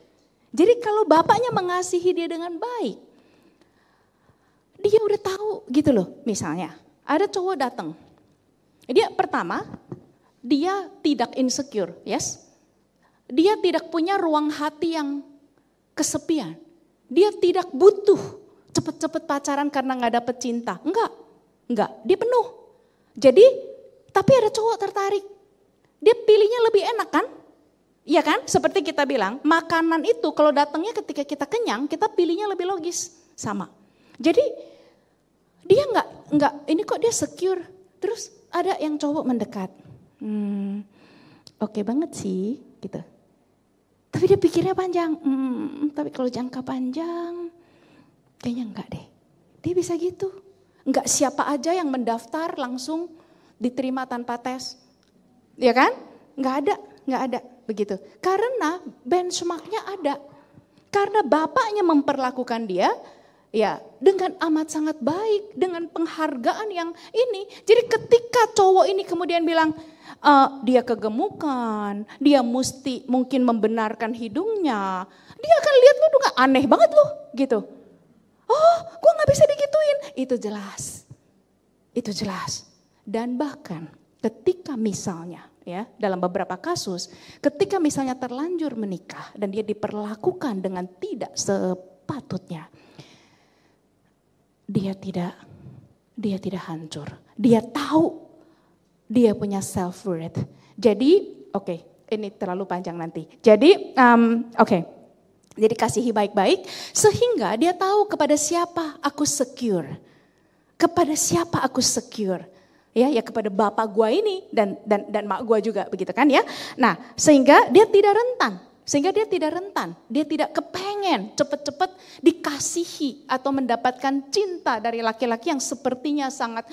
Jadi kalau bapaknya mengasihi dia dengan baik, dia udah tahu gitu loh. Misalnya ada cowok datang, dia pertama dia tidak insecure, yes. Dia tidak punya ruang hati yang kesepian. Dia tidak butuh cepet-cepet pacaran karena nggak dapet cinta. Enggak, dia penuh. Jadi, tapi ada cowok tertarik. Dia pilihnya lebih enak kan? Iya kan? Seperti kita bilang, makanan itu kalau datangnya ketika kita kenyang, kita pilihnya lebih logis. Sama. Jadi, dia nggak, ini kok dia secure. Terus ada yang cowok mendekat. Oke banget sih, gitu. Tapi dia pikirnya panjang, tapi kalau jangka panjang, kayaknya enggak deh. Dia bisa gitu. Enggak siapa aja yang mendaftar langsung diterima tanpa tes. Ya kan? Enggak ada begitu. Karena benchmarknya ada. Karena bapaknya memperlakukan dia, ya dengan amat sangat baik, dengan penghargaan yang ini. Jadi ketika cowok ini kemudian bilang, dia kegemukan, dia mesti mungkin membenarkan hidungnya. Dia akan lihat lu juga aneh banget lu gitu. Oh, gue gak bisa digituin. Itu jelas. Dan bahkan ketika misalnya ya dalam beberapa kasus, ketika misalnya terlanjur menikah dan dia diperlakukan dengan tidak sepatutnya, dia tidak hancur. Dia tahu dia punya self worth. Jadi, oke, ini terlalu panjang nanti. Jadi, jadi kasihi baik-baik sehingga dia tahu kepada siapa aku secure. Kepada siapa aku secure. Ya kepada bapak gua ini dan mak gua juga begitu kan ya. Nah, sehingga dia tidak rentan. Dia tidak kepengen cepet-cepet dikasihi atau mendapatkan cinta dari laki-laki yang sepertinya sangat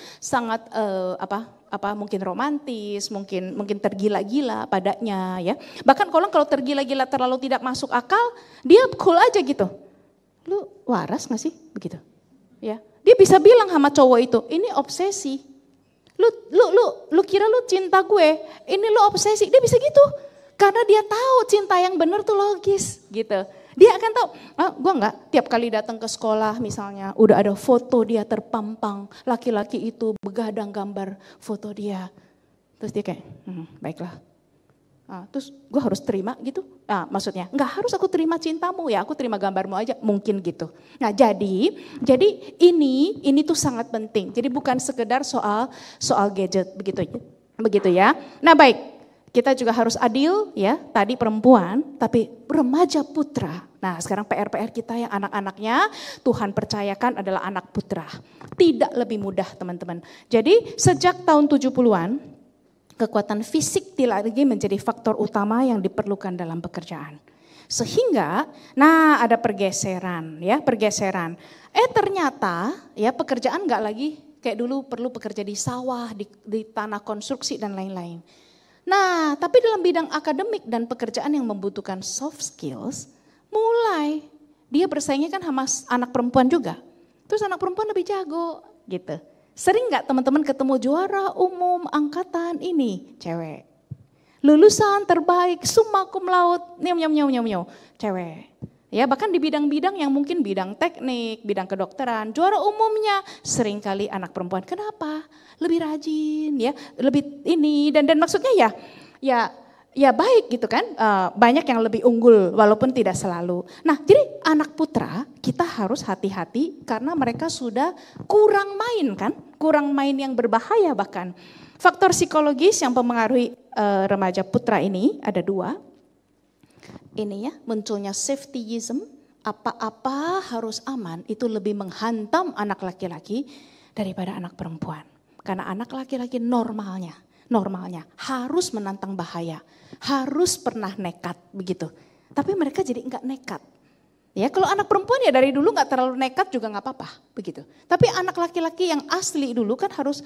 mungkin romantis, mungkin tergila-gila padanya ya. Bahkan kalau tergila-gila terlalu tidak masuk akal, dia cool aja gitu. Lu waras gak sih begitu? Ya. Dia bisa bilang sama cowok itu, ini obsesi. Lu kira lu cinta gue, ini lu obsesi. Dia bisa gitu. Karena dia tahu cinta yang benar tuh logis gitu. Dia akan tahu, gue enggak tiap kali datang ke sekolah misalnya udah ada foto dia terpampang, laki-laki itu begadang gambar foto dia. Terus dia kayak, baiklah. Terus gue harus terima gitu? Maksudnya enggak harus aku terima cintamu ya, aku terima gambarmu aja, mungkin gitu. Nah jadi ini tuh sangat penting. Jadi bukan sekedar soal gadget begitu ya. Nah baik. Kita juga harus adil ya, tadi perempuan tapi remaja putra. Nah sekarang PR kita yang anak-anaknya Tuhan percayakan adalah anak putra. Tidak lebih mudah teman-teman. Jadi sejak tahun 70-an kekuatan fisik tidak lagi menjadi faktor utama yang diperlukan dalam pekerjaan. Sehingga ada pergeseran. Ternyata ya pekerjaan gak lagi kayak dulu perlu bekerja di sawah, di tanah konstruksi dan lain-lain. Nah, tapi dalam bidang akademik dan pekerjaan yang membutuhkan soft skills, mulai dia bersaingnya kan sama anak perempuan juga. Terus anak perempuan lebih jago gitu. Sering gak teman-teman ketemu juara umum angkatan ini, cewek. Lulusan terbaik, summa cum laude, cewek. Ya bahkan di bidang-bidang yang mungkin bidang teknik, bidang kedokteran, juara umumnya seringkali anak perempuan. Kenapa? Lebih rajin ya, lebih ini dan maksudnya ya baik gitu kan. Banyak yang lebih unggul walaupun tidak selalu. Nah jadi anak putra kita harus hati-hati karena mereka sudah kurang main yang berbahaya bahkan. Faktor psikologis yang mempengaruhi remaja putra ini ada 2. Ini ya munculnya safetyism, apa-apa harus aman itu lebih menghantam anak laki-laki daripada anak perempuan. Karena anak laki-laki normalnya harus menantang bahaya, harus pernah nekat begitu. Tapi mereka jadi enggak nekat. Ya kalau anak perempuan ya dari dulu enggak terlalu nekat juga enggak apa-apa begitu. Tapi anak laki-laki yang asli dulu kan harus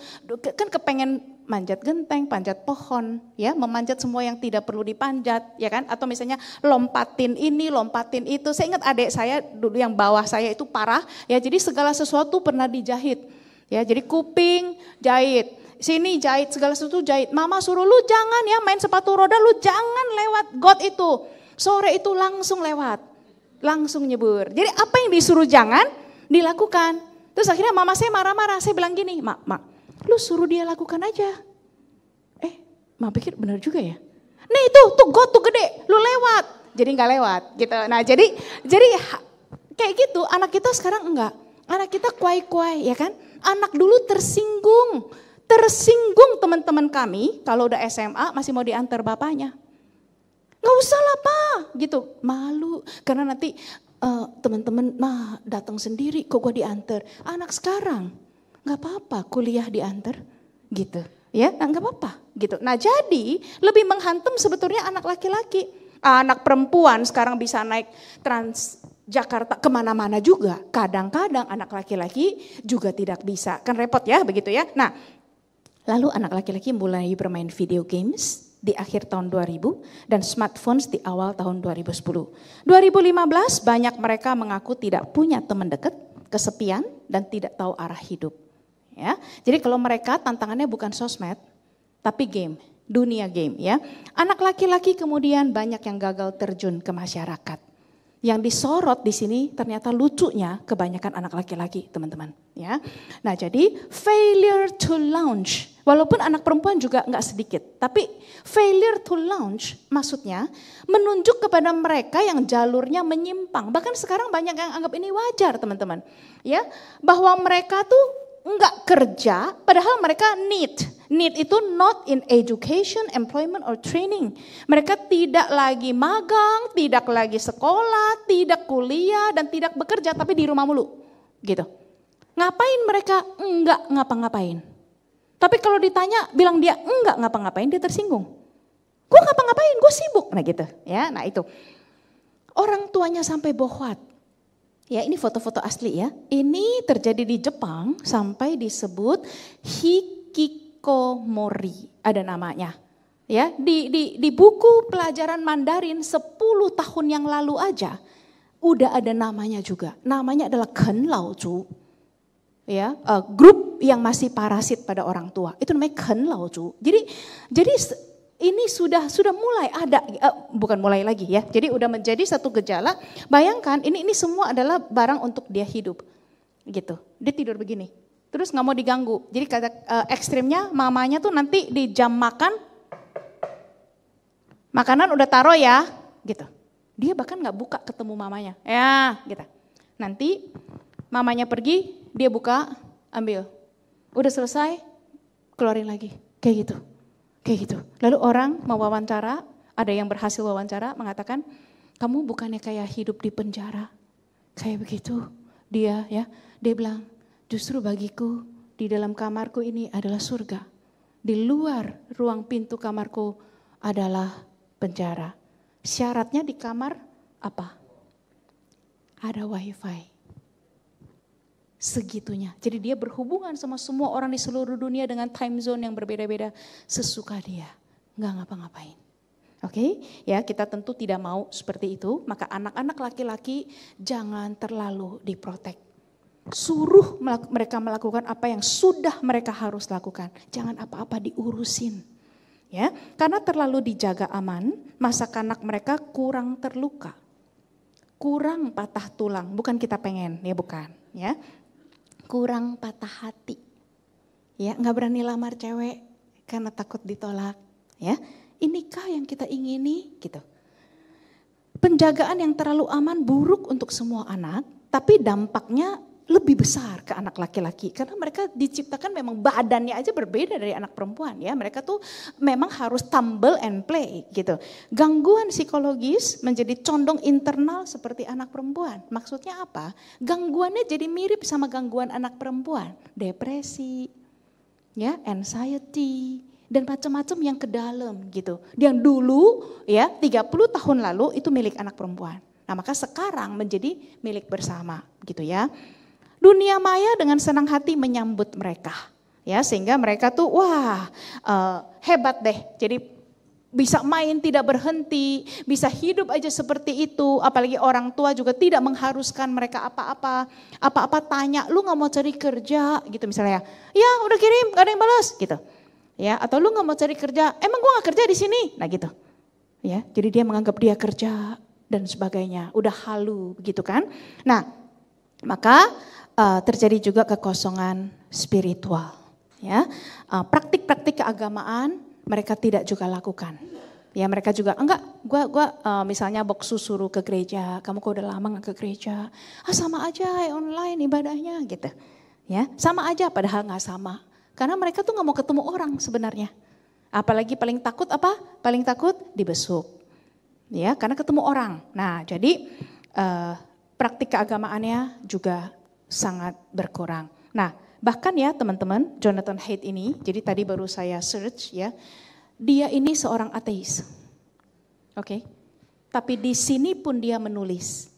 kepengen manjat genteng, panjat pohon, ya memanjat semua yang tidak perlu dipanjat, ya kan? Atau misalnya lompatin ini, lompatin itu. Saya ingat adik saya dulu yang bawah saya itu parah, ya jadi segala sesuatu pernah dijahit, ya jadi kuping jahit, sini jahit, segala sesuatu jahit. Mama suruh lu jangan ya main sepatu roda, lu jangan lewat got itu, sore itu langsung lewat. langsung nyebur. Jadi apa yang disuruh jangan dilakukan. Terus akhirnya mama saya marah-marah, saya bilang gini, mak, lu suruh dia lakukan aja. Mak pikir benar juga ya. Nih tuh got tuh gede, lu lewat. Jadi gak lewat gitu. Nah jadi kayak gitu, anak kita sekarang enggak. Anak kita kuai-kuai ya kan. Anak dulu tersinggung teman-teman kami kalau udah SMA masih mau diantar bapaknya. Gak usah lah Pak, gitu. Malu karena nanti teman-teman datang sendiri kok gue diantar. Anak sekarang gak apa-apa kuliah diantar gitu. Ya gak apa-apa gitu. Nah jadi lebih menghantam sebetulnya anak laki-laki. Anak perempuan sekarang bisa naik Jakarta kemana-mana juga. Kadang-kadang anak laki-laki juga tidak bisa. Kan repot ya begitu ya. Nah lalu anak laki-laki mulai bermain video games di akhir tahun 2000 dan smartphones di awal tahun 2010. 2015 banyak mereka mengaku tidak punya teman dekat, kesepian dan tidak tahu arah hidup. Ya, jadi kalau mereka tantangannya bukan sosmed, tapi game, dunia game ya. Anak laki-laki kemudian banyak yang gagal terjun ke masyarakat. Yang disorot di sini ternyata lucunya kebanyakan anak laki-laki teman-teman ya. Nah jadi failure to launch, walaupun anak perempuan juga nggak sedikit, tapi failure to launch maksudnya menunjuk kepada mereka yang jalurnya menyimpang. Bahkan sekarang banyak yang anggap ini wajar teman-teman ya, bahwa mereka tuh nggak kerja padahal mereka need itu not in education, employment or training. Mereka tidak lagi magang, tidak lagi sekolah, tidak kuliah dan tidak bekerja tapi di rumah mulu gitu. Ngapain mereka? Enggak ngapa-ngapain. Tapi kalau ditanya bilang dia enggak ngapa-ngapain, dia tersinggung. Gue ngapa-ngapain, gue sibuk. Nah gitu ya, nah itu. Orang tuanya sampai bohwat. Ya ini foto-foto asli ya. Ini terjadi di Jepang sampai disebut hikikomori. Ada namanya. Ya, di buku pelajaran Mandarin 10 tahun yang lalu aja udah ada namanya juga. Namanya adalah Ken Lao Zhu. Ya, grup yang masih parasit pada orang tua. Itu namanya Ken Lao Zhu. Jadi ini sudah mulai ada, bukan mulai lagi ya. Jadi udah menjadi satu gejala. Bayangkan ini semua adalah barang untuk dia hidup, gitu. Dia tidur begini, terus nggak mau diganggu. Jadi kata ekstrimnya, mamanya tuh nanti di jam makan, makanan udah taruh ya, gitu. Dia bahkan nggak buka ketemu mamanya, ya, gitu. Nanti mamanya pergi, dia buka, ambil, udah selesai, keluarin lagi, kayak gitu. Kayak gitu. Lalu orang mau wawancara, ada yang berhasil wawancara mengatakan, kamu bukannya kayak hidup di penjara. Kayak begitu. Dia bilang, justru bagiku di dalam kamarku ini adalah surga. Di luar ruang pintu kamarku adalah penjara. Syaratnya di kamar apa? Ada wifi. Segitunya. Jadi dia berhubungan sama semua orang di seluruh dunia dengan time zone yang berbeda-beda sesuka dia. Nggak ngapa-ngapain. Oke? Ya, kita tentu tidak mau seperti itu. Maka anak-anak laki-laki jangan terlalu diprotek. Suruh mereka melakukan apa yang sudah mereka harus lakukan. Jangan apa-apa diurusin. Ya, karena terlalu dijaga aman, masa kanak mereka kurang terluka. Kurang patah tulang, bukan kita pengen, ya bukan, ya. Kurang patah hati, ya nggak berani lamar cewek karena takut ditolak, ya. Inikah yang kita ingini, gitu. Penjagaan yang terlalu aman buruk untuk semua anak, tapi dampaknya lebih besar ke anak laki-laki karena mereka diciptakan memang badannya aja berbeda dari anak perempuan, ya. Mereka tuh memang harus tumble and play, gitu. Gangguan psikologis menjadi condong internal seperti anak perempuan. Maksudnya apa? Gangguannya jadi mirip sama gangguan anak perempuan, depresi, ya, anxiety dan macam-macam yang ke dalam, gitu. Yang dulu ya 30 tahun lalu itu milik anak perempuan. Nah, maka sekarang menjadi milik bersama, gitu ya. Dunia maya dengan senang hati menyambut mereka, ya, sehingga mereka tuh hebat deh. Jadi bisa main tidak berhenti, bisa hidup aja seperti itu. Apalagi orang tua juga tidak mengharuskan mereka apa-apa tanya, lu nggak mau cari kerja, gitu misalnya. Ya udah kirim, gak ada yang balas, gitu. Ya, atau lu nggak mau cari kerja, emang gua nggak kerja di sini, nah gitu. Ya, jadi dia menganggap dia kerja, dan sebagainya, udah halu begitu kan. Nah, maka terjadi juga kekosongan spiritual. Ya, praktik-praktik keagamaan mereka tidak juga lakukan. Ya, mereka juga enggak, gua misalnya Boksu suruh ke gereja, kamu kok udah lama nggak ke gereja, sama aja online ibadahnya gitu. Ya, sama aja padahal nggak sama, karena mereka tuh nggak mau ketemu orang sebenarnya. Apalagi paling takut apa? Paling takut dibesuk. Ya, karena ketemu orang. Nah, jadi praktik keagamaannya juga sangat berkurang. Nah, bahkan ya teman-teman, Jonathan Haidt ini, jadi tadi baru saya search ya, dia ini seorang ateis. Oke. Tapi di sini pun dia menulis.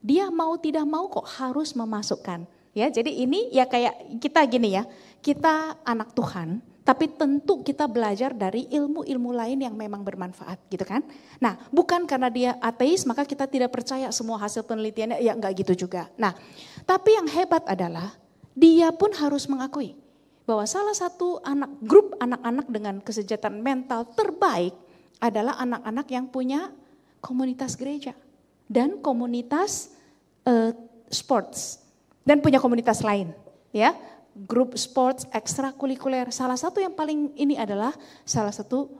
Dia mau tidak mau kok harus memasukkan. Ya, jadi ini ya kayak kita gini ya, kita anak Tuhan, tapi tentu kita belajar dari ilmu-ilmu lain yang memang bermanfaat gitu kan. Nah, bukan karena dia ateis maka kita tidak percaya semua hasil penelitiannya, ya enggak gitu juga. Nah, tapi yang hebat adalah dia pun harus mengakui bahwa salah satu grup anak-anak dengan kesejahteraan mental terbaik adalah anak-anak yang punya komunitas gereja dan komunitas sports dan punya komunitas lain, ya, grup sports ekstrakurikuler. Salah satu yang paling ini adalah salah satu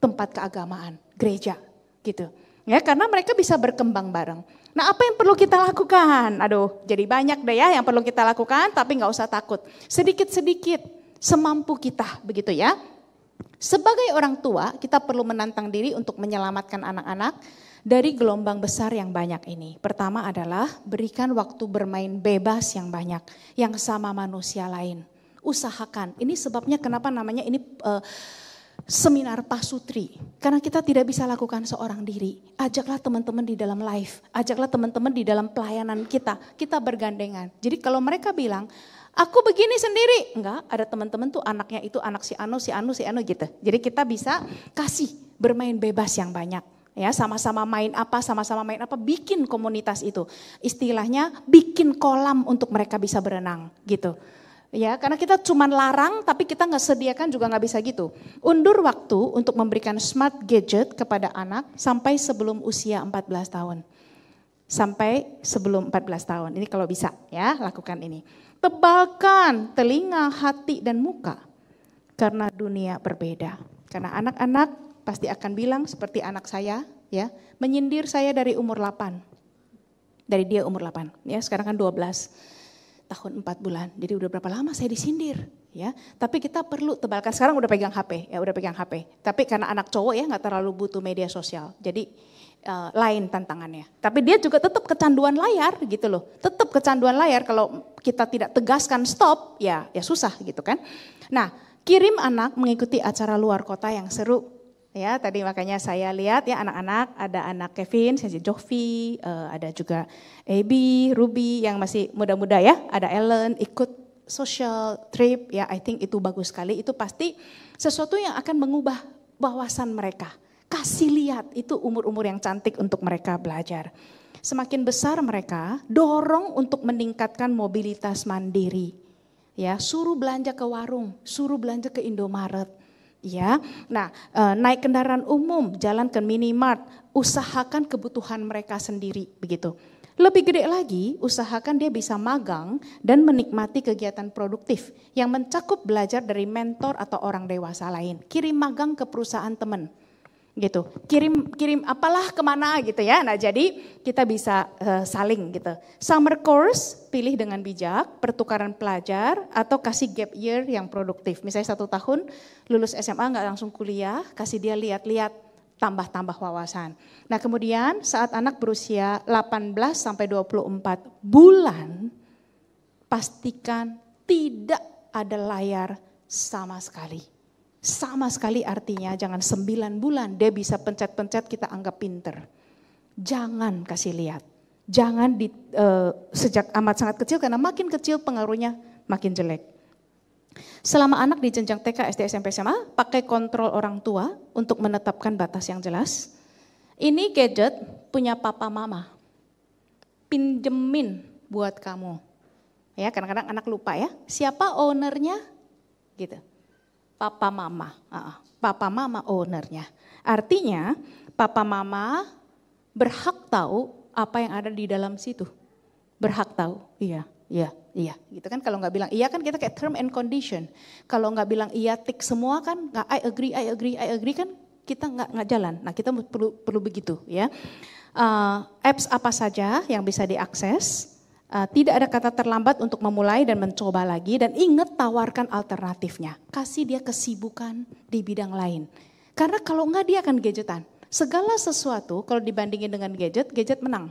tempat keagamaan, gereja, gitu. Ya, karena mereka bisa berkembang bareng. Nah, apa yang perlu kita lakukan? Aduh, jadi banyak deh ya yang perlu kita lakukan, tapi nggak usah takut. Sedikit-sedikit, semampu kita, begitu ya. Sebagai orang tua, kita perlu menantang diri untuk menyelamatkan anak-anak dari gelombang besar yang banyak ini. Pertama adalah berikan waktu bermain bebas yang banyak, yang sama manusia lain. Usahakan, ini sebabnya kenapa namanya ini seminar pasutri, karena kita tidak bisa lakukan seorang diri. Ajaklah teman-teman di dalam live, ajaklah teman-teman di dalam pelayanan kita bergandengan. Jadi kalau mereka bilang, aku begini sendiri, enggak, ada teman-teman tuh anaknya itu anak si Anu gitu. Jadi kita bisa kasih bermain bebas yang banyak. Ya, sama-sama main apa, bikin komunitas itu. Istilahnya bikin kolam untuk mereka bisa berenang gitu. Ya, karena kita cuma larang tapi kita nggak sediakan juga nggak bisa gitu. Undur waktu untuk memberikan smart gadget kepada anak sampai sebelum usia 14 tahun. Sampai sebelum 14 tahun, ini kalau bisa ya lakukan ini. Tebalkan telinga, hati dan muka karena dunia berbeda. Karena anak-anak pasti akan bilang seperti anak saya ya, menyindir saya dari umur 8. Dari dia umur 8, ya sekarang kan 12. Tahun 4 bulan, jadi udah berapa lama saya disindir ya. Tapi kita perlu tebalkan, sekarang udah pegang HP ya, udah pegang HP. Tapi karena anak cowok ya nggak terlalu butuh media sosial, jadi lain tantangannya. Tapi dia juga tetap kecanduan layar gitu loh, tetap kecanduan layar. Kalau kita tidak tegaskan stop ya susah gitu kan. Nah, kirim anak mengikuti acara luar kota yang seru. Ya, tadi makanya saya lihat ya anak-anak, ada anak Kevin, saya Jovi, ada juga Abby, Ruby yang masih muda-muda ya, ada Ellen ikut social trip ya, I think itu bagus sekali, itu pasti sesuatu yang akan mengubah wawasan mereka. Kasih lihat, itu umur-umur yang cantik untuk mereka belajar. Semakin besar mereka, dorong untuk meningkatkan mobilitas mandiri. Ya, suruh belanja ke warung, suruh belanja ke Indomaret. Ya, nah naik kendaraan umum, jalan ke minimart, usahakan kebutuhan mereka sendiri begitu. Lebih gede lagi, usahakan dia bisa magang dan menikmati kegiatan produktif yang mencakup belajar dari mentor atau orang dewasa lain. Kirim magang ke perusahaan teman, gitu. Kirim apalah kemana gitu ya. Nah jadi kita bisa saling gitu. Summer course pilih dengan bijak, pertukaran pelajar atau kasih gap year yang produktif. Misalnya 1 tahun lulus SMA nggak langsung kuliah, kasih dia lihat-lihat, tambah-tambah wawasan. Nah kemudian saat anak berusia 18 sampai 24 bulan, pastikan tidak ada layar sama sekali. Sama sekali artinya jangan 9 bulan dia bisa pencet-pencet kita anggap pinter. Jangan kasih lihat. Jangan sejak amat sangat kecil karena makin kecil pengaruhnya makin jelek. Selama anak di jenjang TK, SD, SMP, SMA, pakai kontrol orang tua untuk menetapkan batas yang jelas. Ini gadget punya papa mama. Pinjemin buat kamu. Ya, kadang-kadang anak lupa ya. Siapa ownernya? Gitu. Papa mama ownernya. Artinya papa mama berhak tahu apa yang ada di dalam situ. Berhak tahu, iya. Gitu kan, kalau nggak bilang iya kan kita kayak term and condition. Kalau nggak bilang iya tik semua kan, nggak I agree kan kita nggak jalan. Nah kita perlu begitu ya. Apps apa saja yang bisa diakses, tidak ada kata terlambat untuk memulai dan mencoba lagi, dan ingat tawarkan alternatifnya. Kasih dia kesibukan di bidang lain. Karena kalau nggak dia akan gadgetan. Segala sesuatu kalau dibandingin dengan gadget menang.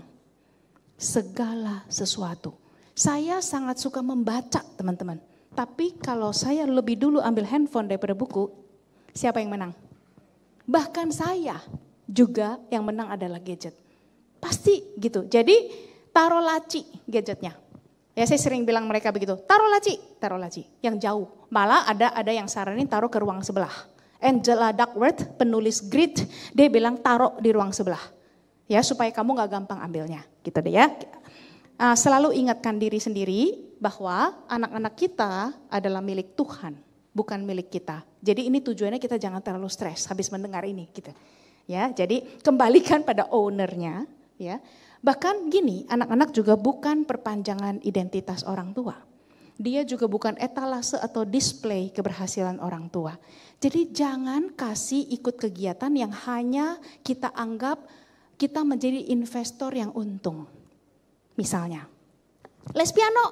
Segala sesuatu. Saya sangat suka membaca teman-teman. Tapi kalau saya lebih dulu ambil handphone daripada buku, siapa yang menang? Bahkan saya juga yang menang adalah gadget. Pasti gitu. Jadi taruh laci gadgetnya. Ya saya sering bilang mereka begitu, taruh laci yang jauh. Malah ada yang saranin taruh ke ruang sebelah. Angela Duckworth, penulis Grit, dia bilang taruh di ruang sebelah. Ya supaya kamu gak gampang ambilnya. Gitu deh ya. Selalu ingatkan diri sendiri bahwa anak-anak kita adalah milik Tuhan, bukan milik kita. Jadi ini tujuannya kita jangan terlalu stres habis mendengar ini gitu. Ya, jadi kembalikan pada ownernya ya. Bahkan gini, anak-anak juga bukan perpanjangan identitas orang tua. Dia juga bukan etalase atau display keberhasilan orang tua. Jadi jangan kasih ikut kegiatan yang hanya kita anggap kita menjadi investor yang untung. Misalnya, les piano,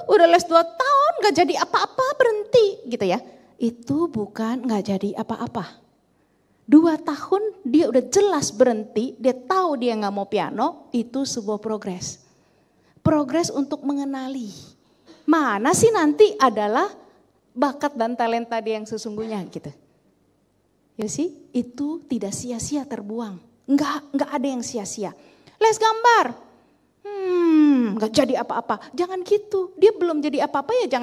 udah les 2 tahun gak jadi apa-apa berhenti gitu ya. Itu bukan gak jadi apa-apa. 2 tahun dia udah jelas berhenti, dia tahu dia gak mau piano, itu sebuah progres. Progres untuk mengenali. Mana sih nanti adalah bakat dan talenta dia yang sesungguhnya gitu. Ya sih, itu tidak sia-sia terbuang. Enggak ada yang sia-sia. Les gambar. Gak jadi apa-apa. Jangan gitu. Dia belum jadi apa-apa ya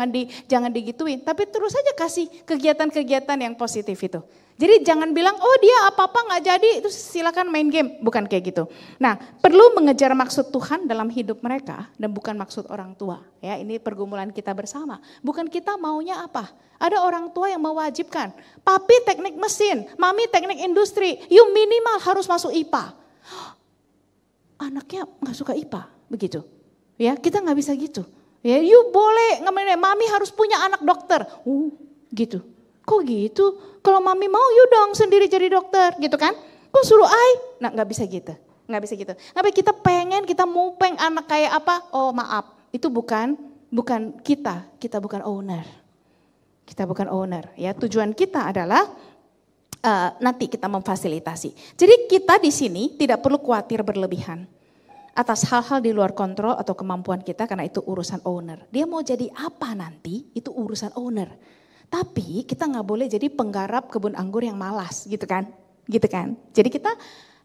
jangan digituin. Tapi terus aja kasih kegiatan-kegiatan yang positif itu. Jadi jangan bilang oh dia apa-apa gak jadi itu silakan main game. Bukan kayak gitu. Nah perlu mengejar maksud Tuhan dalam hidup mereka dan bukan maksud orang tua. Ya ini pergumulan kita bersama. Bukan kita maunya apa. Ada orang tua yang mewajibkan. Papi teknik mesin, mami teknik industri. You minimal harus masuk IPA. Anaknya gak suka IPA, begitu. Ya, kita gak bisa gitu. Ya, you boleh, mami harus punya anak dokter. Gitu. Kok gitu? Kalau mami mau, you dong sendiri jadi dokter, gitu kan? Kok suruh Nah, gak bisa gitu. Gak bisa gitu. Tapi kita pengen, kita mupeng anak kayak apa? Oh maaf, itu bukan kita bukan owner. Kita bukan owner. Ya, tujuan kita adalah nanti kita memfasilitasi. Jadi kita di sini tidak perlu khawatir berlebihan atas hal-hal di luar kontrol atau kemampuan kita karena itu urusan owner. Dia mau jadi apa nanti itu urusan owner. Tapi kita nggak boleh jadi penggarap kebun anggur yang malas gitu kan. Jadi kita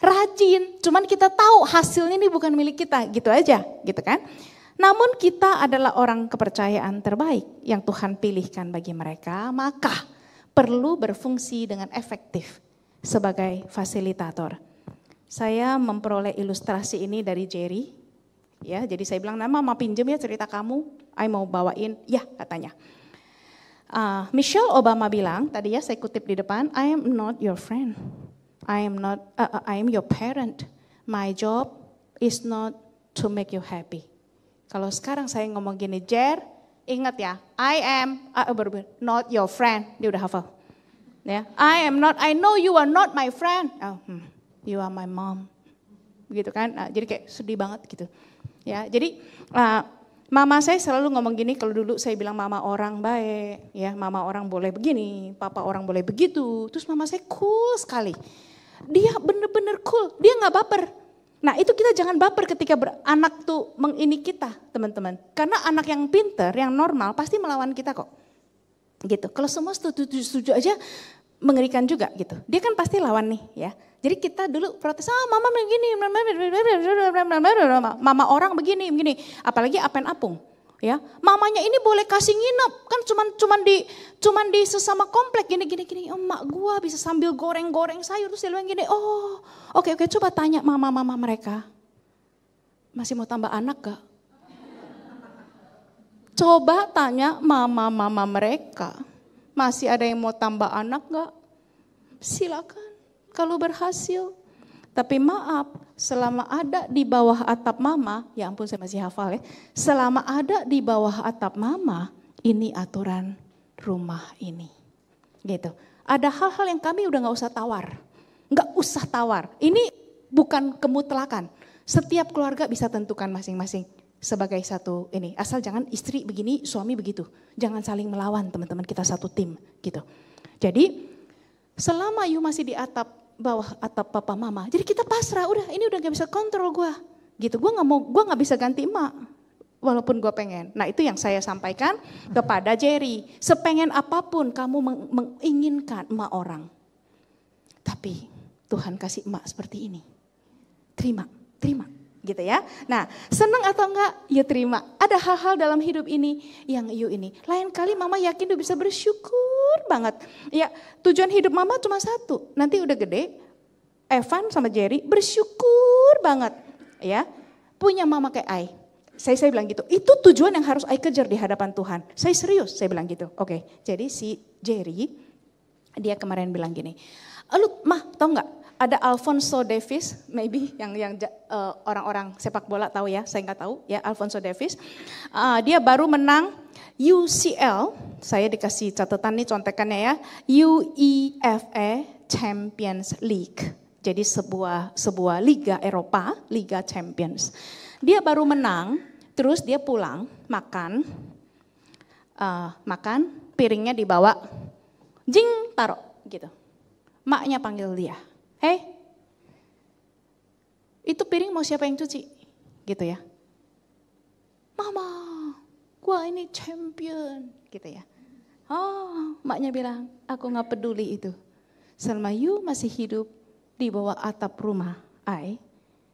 rajin, cuman kita tahu hasilnya ini bukan milik kita gitu aja gitu kan. Namun kita adalah orang kepercayaan terbaik yang Tuhan pilihkan bagi mereka, maka perlu berfungsi dengan efektif sebagai fasilitator. Saya memperoleh ilustrasi ini dari Jerry. Ya, jadi saya bilang, Mama pinjem ya cerita kamu, I mau bawain, ya katanya. Michelle Obama bilang, tadi ya saya kutip di depan, I am not your friend, I am your parent. My job is not to make you happy. Kalau sekarang saya ngomong gini, Jer, ingat ya, I am not your friend. Dia udah hafal. Ya, I know you are not my friend. You are my mom. Gitu kan. Nah, jadi kayak sedih banget gitu. Ya, jadi mama saya selalu ngomong gini, kalau dulu saya bilang mama orang baik, ya, mama orang boleh begini, papa orang boleh begitu. Terus mama saya cool sekali. Dia bener-bener cool, dia nggak baper. Nah itu kita jangan baper ketika anak tuh mengini kita teman-teman. Karena anak yang pinter, yang normal pasti melawan kita kok. Gitu. Kalau semua setuju aja mengerikan juga gitu. Dia kan pasti lawan nih ya. Jadi kita dulu protes, mama begini, mama orang begini. Apalagi apen apung. Ya, mamanya ini boleh kasih nginep kan cuman di sesama komplek gini. Emak gua bisa sambil goreng sayur terus dia bilang gini, oke, coba tanya mama mereka. Masih mau tambah anak gak? Coba tanya mama mereka. Masih ada yang mau tambah anak gak? Silakan kalau berhasil. Tapi maaf, selama ada di bawah atap mama, ya ampun saya masih hafal ya. Selama ada di bawah atap mama, ini aturan rumah ini. Gitu. Ada hal-hal yang kami udah gak usah tawar. Gak usah tawar. Ini bukan kemutlakan. Setiap keluarga bisa tentukan masing-masing sebagai satu ini. Asal jangan istri begini, suami begitu. Jangan saling melawan teman-teman, kita satu tim gitu. Jadi selama you masih di bawah atap papa mama, jadi kita pasrah, udah ini udah gak bisa kontrol gue. Gitu, gue gak bisa ganti emak. Walaupun gue pengen. Nah itu yang saya sampaikan kepada Jerry. Sepengen apapun kamu menginginkan emak orang. Tapi Tuhan kasih emak seperti ini. Terima gitu ya. Nah senang atau enggak, ya terima. Ada hal-hal dalam hidup ini yang you ini. Lain kali mama yakin you bisa bersyukur banget. Ya tujuan hidup mama cuma satu. Nanti udah gede, Evan sama Jerry bersyukur banget. Ya punya mama kayak Ai. Saya bilang gitu, itu tujuan yang harus Ai kejar di hadapan Tuhan. Saya serius, saya bilang gitu. Oke, jadi si Jerry, dia kemarin bilang gini, lu mah tau gak, ada Alphonso Davies, maybe yang orang-orang sepak bola tahu ya, saya nggak tahu ya Alphonso Davies. Dia baru menang UCL, saya dikasih catatan nih contekannya ya, UEFA Champions League. Jadi sebuah liga Eropa, Liga Champions. Dia baru menang, terus dia pulang makan, piringnya dibawa, jing taruh gitu. Maknya panggil dia, hei, itu piring mau siapa yang cuci? Gitu ya. Mama, gua ini champion, gitu ya. Oh, maknya bilang, aku gak peduli itu. Selama you masih hidup di bawah atap rumah,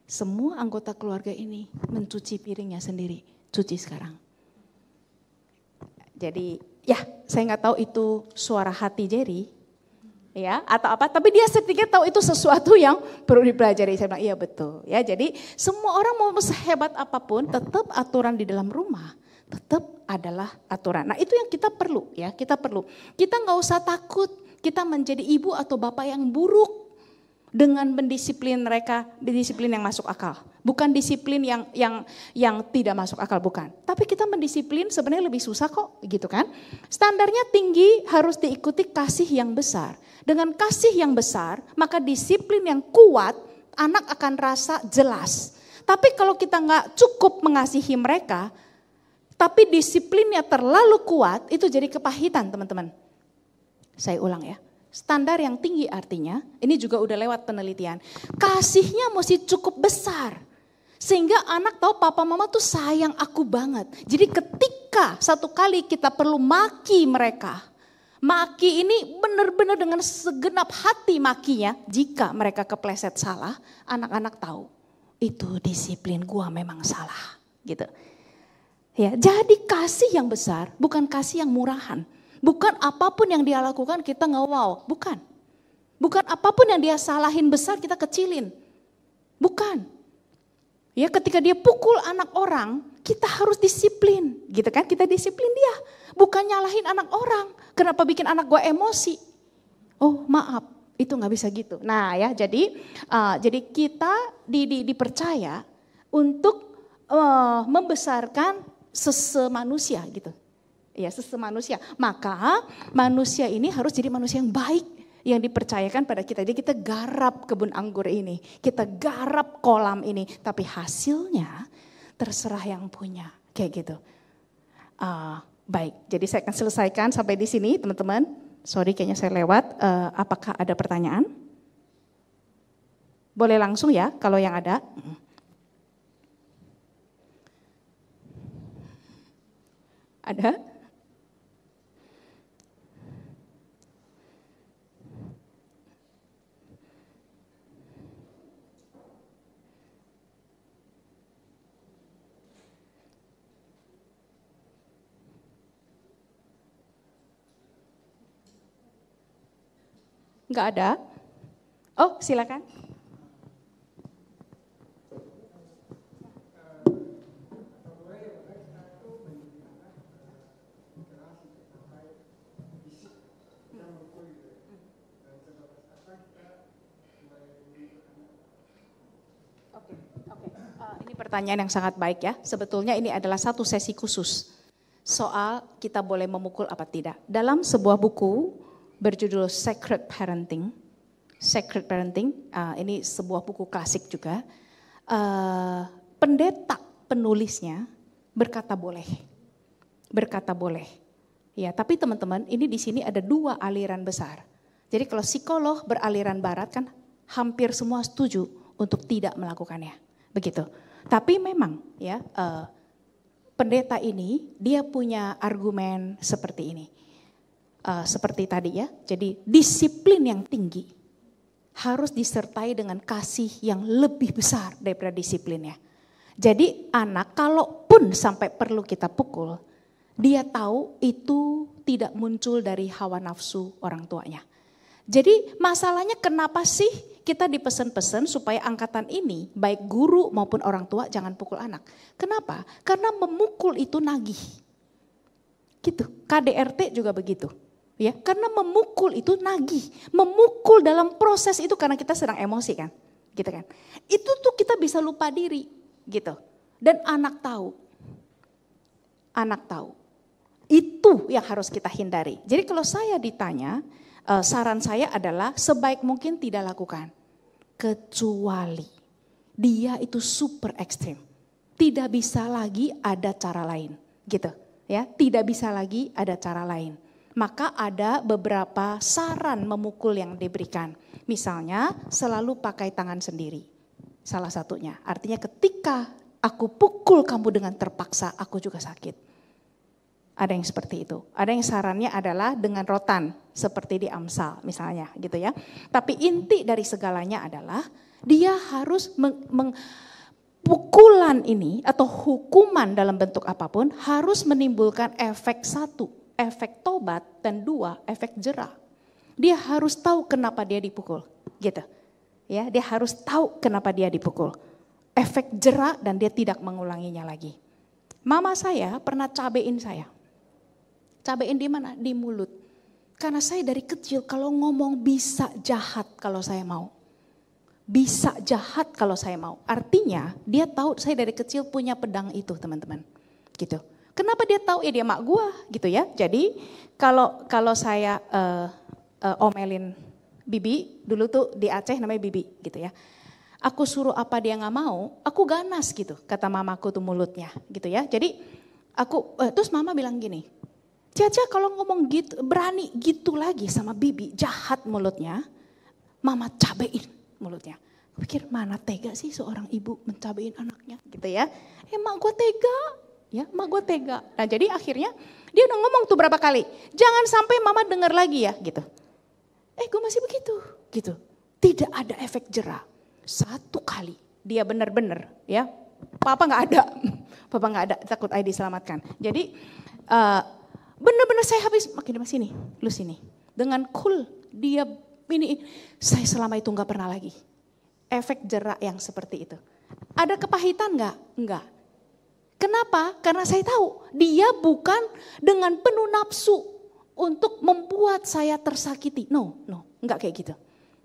semua anggota keluarga ini mencuci piringnya sendiri, cuci sekarang. Jadi ya saya gak tahu itu suara hati Jerry, ya atau apa, tapi dia sedikit tahu itu sesuatu yang perlu dipelajari. Saya bilang iya betul ya. Jadi semua orang mau sehebat apapun tetap aturan di dalam rumah tetap adalah aturan. Nah itu yang kita perlu ya, kita nggak usah takut kita menjadi ibu atau bapak yang buruk dengan mendisiplin mereka, disiplin yang masuk akal, bukan disiplin yang tidak masuk akal, bukan. Tapi kita mendisiplin sebenarnya lebih susah kok, gitu kan? Standarnya tinggi, harus diikuti kasih yang besar. Dengan kasih yang besar, maka disiplin yang kuat, anak akan rasa jelas. Tapi kalau kita nggak cukup mengasihi mereka, tapi disiplinnya terlalu kuat, itu jadi kepahitan teman-teman. Saya ulang ya. Standar yang tinggi artinya, ini juga udah lewat penelitian, kasihnya mesti cukup besar. Sehingga anak tahu papa mama tuh sayang aku banget. Jadi ketika satu kali kita perlu maki mereka, maki ini benar-benar dengan segenap hati makinya, jika mereka kepleset salah, anak-anak tahu itu disiplin gua memang salah, gitu. Ya, jadi kasih yang besar bukan kasih yang murahan. Bukan apapun yang dia lakukan kita nggak wow, bukan. Bukan apapun yang dia salahin besar kita kecilin, bukan. Ya ketika dia pukul anak orang, kita harus disiplin, gitu kan? Kita disiplin dia, bukan nyalahin anak orang. Kenapa bikin anak gue emosi? Oh maaf, itu nggak bisa gitu. Nah ya, jadi kita dipercaya untuk membesarkan sesemanusia gitu. Ya sesemanusia, maka manusia ini harus jadi manusia yang baik, yang dipercayakan pada kita. Jadi kita garap kebun anggur ini, kita garap kolam ini, tapi hasilnya terserah yang punya, kayak gitu. Baik, jadi saya akan selesaikan sampai di sini teman-teman. Sorry kayaknya saya lewat, apakah ada pertanyaan? Boleh langsung ya kalau yang ada. Ada? Enggak ada? Oh silakan. Ini pertanyaan yang sangat baik ya. Sebetulnya ini adalah satu sesi khusus soal kita boleh memukul apa tidak. Dalam sebuah buku berjudul Sacred Parenting, ini sebuah buku klasik juga. Pendeta penulisnya berkata boleh. Ya, tapi teman-teman, ini di sini ada dua aliran besar. Jadi kalau psikolog beraliran barat kan hampir semua setuju untuk tidak melakukannya, begitu. Tapi memang ya pendeta ini dia punya argumen seperti ini, seperti tadi ya. Jadi disiplin yang tinggi harus disertai dengan kasih yang lebih besar daripada disiplinnya. Jadi anak kalaupun sampai perlu kita pukul, dia tahu itu tidak muncul dari hawa nafsu orang tuanya. Jadi masalahnya kenapa sih kita dipesan-pesan supaya angkatan ini baik guru maupun orang tua jangan pukul anak. Kenapa? Karena memukul itu nagih. Gitu. KDRT juga begitu. Ya, karena memukul itu nagih. Memukul dalam proses itu karena kita sedang emosi kan. Gitu kan. Itu tuh kita bisa lupa diri gitu. Dan anak tahu. Itu yang harus kita hindari. Jadi kalau saya ditanya, saran saya adalah sebaik mungkin tidak lakukan. Kecuali dia itu super ekstrim. Tidak bisa lagi ada cara lain. Gitu ya, tidak bisa lagi ada cara lain. Maka ada beberapa saran memukul yang diberikan. Misalnya selalu pakai tangan sendiri. Salah satunya. Artinya ketika aku pukul kamu dengan terpaksa, aku juga sakit. Ada yang seperti itu. Ada yang sarannya adalah dengan rotan seperti di Amsal misalnya gitu ya. Tapi inti dari segalanya adalah dia harus pukulan ini atau hukuman dalam bentuk apapun harus menimbulkan efek satu, efek tobat dan dua, efek jera. Dia harus tahu kenapa dia dipukul gitu. Ya, dia harus tahu kenapa dia dipukul. Efek jera dan dia tidak mengulanginya lagi. Mama saya pernah cabein saya. Cabein di mana? Di mulut. Karena saya dari kecil kalau ngomong bisa jahat kalau saya mau. Bisa jahat kalau saya mau. Artinya dia tahu saya dari kecil punya pedang itu teman-teman. Gitu. Kenapa dia tahu? Ya dia mak gua gitu ya. Jadi kalau saya omelin Bibi, dulu tuh di Aceh namanya Bibi gitu ya. Aku suruh apa dia gak mau, aku ganas gitu kata mamaku tuh mulutnya gitu ya. Jadi terus mama bilang gini, Caca kalau ngomong gitu, berani gitu lagi sama Bibi, jahat mulutnya, mama cabein mulutnya. Aku pikir mana tega sih seorang ibu mencabein anaknya gitu ya. Mak gue tega, ya mak gue tega. Nah jadi akhirnya dia udah ngomong tuh berapa kali, jangan sampai mama dengar lagi ya gitu. Gue masih begitu gitu. Tidak ada efek jera. Satu kali dia benar-benar ya, papa gak ada, takut Aidi selamatkan. Jadi benar-benar saya habis, makin sini, lu sini. Dengan cool dia ini, saya selama itu gak pernah lagi. Efek jerak yang seperti itu. Ada kepahitan gak? Enggak. Kenapa? Karena saya tahu dia bukan dengan penuh nafsu untuk membuat saya tersakiti. No, enggak kayak gitu.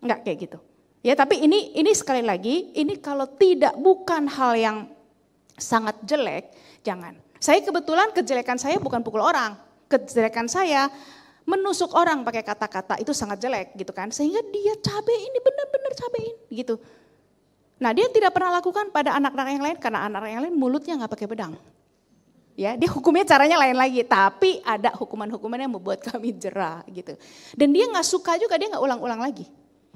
Enggak kayak gitu. Ya tapi ini sekali lagi, ini kalau bukan hal yang sangat jelek, jangan. Saya kebetulan kejelekan saya bukan pukul orang. Kejelekan saya menusuk orang pakai kata-kata itu sangat jelek gitu kan. Sehingga dia cabein, ini benar-benar cabein gitu. Nah dia tidak pernah lakukan pada anak-anak yang lain karena anak-anak yang lain mulutnya gak pakai pedang. Ya dia hukumnya caranya lain lagi. Tapi ada hukuman-hukuman yang membuat kami jera gitu. Dan dia gak suka juga, dia gak ulang-ulang lagi.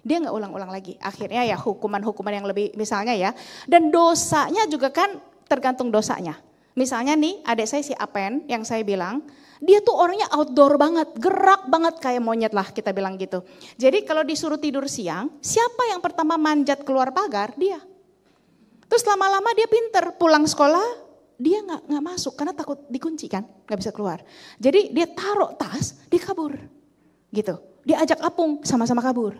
Dia gak ulang-ulang lagi. Akhirnya ya hukuman-hukuman yang lebih misalnya ya. Dan dosanya juga kan tergantung dosanya. Misalnya nih adik saya si Apen yang saya bilang, dia tuh orangnya outdoor banget, gerak banget kayak monyet lah kita bilang gitu. Jadi kalau disuruh tidur siang, siapa yang pertama manjat keluar pagar? Dia. Terus lama-lama dia pinter, pulang sekolah dia nggak masuk karena takut dikunci kan, nggak bisa keluar. Jadi dia taruh tas, dia kabur, gitu. Dia ajak apung sama-sama kabur,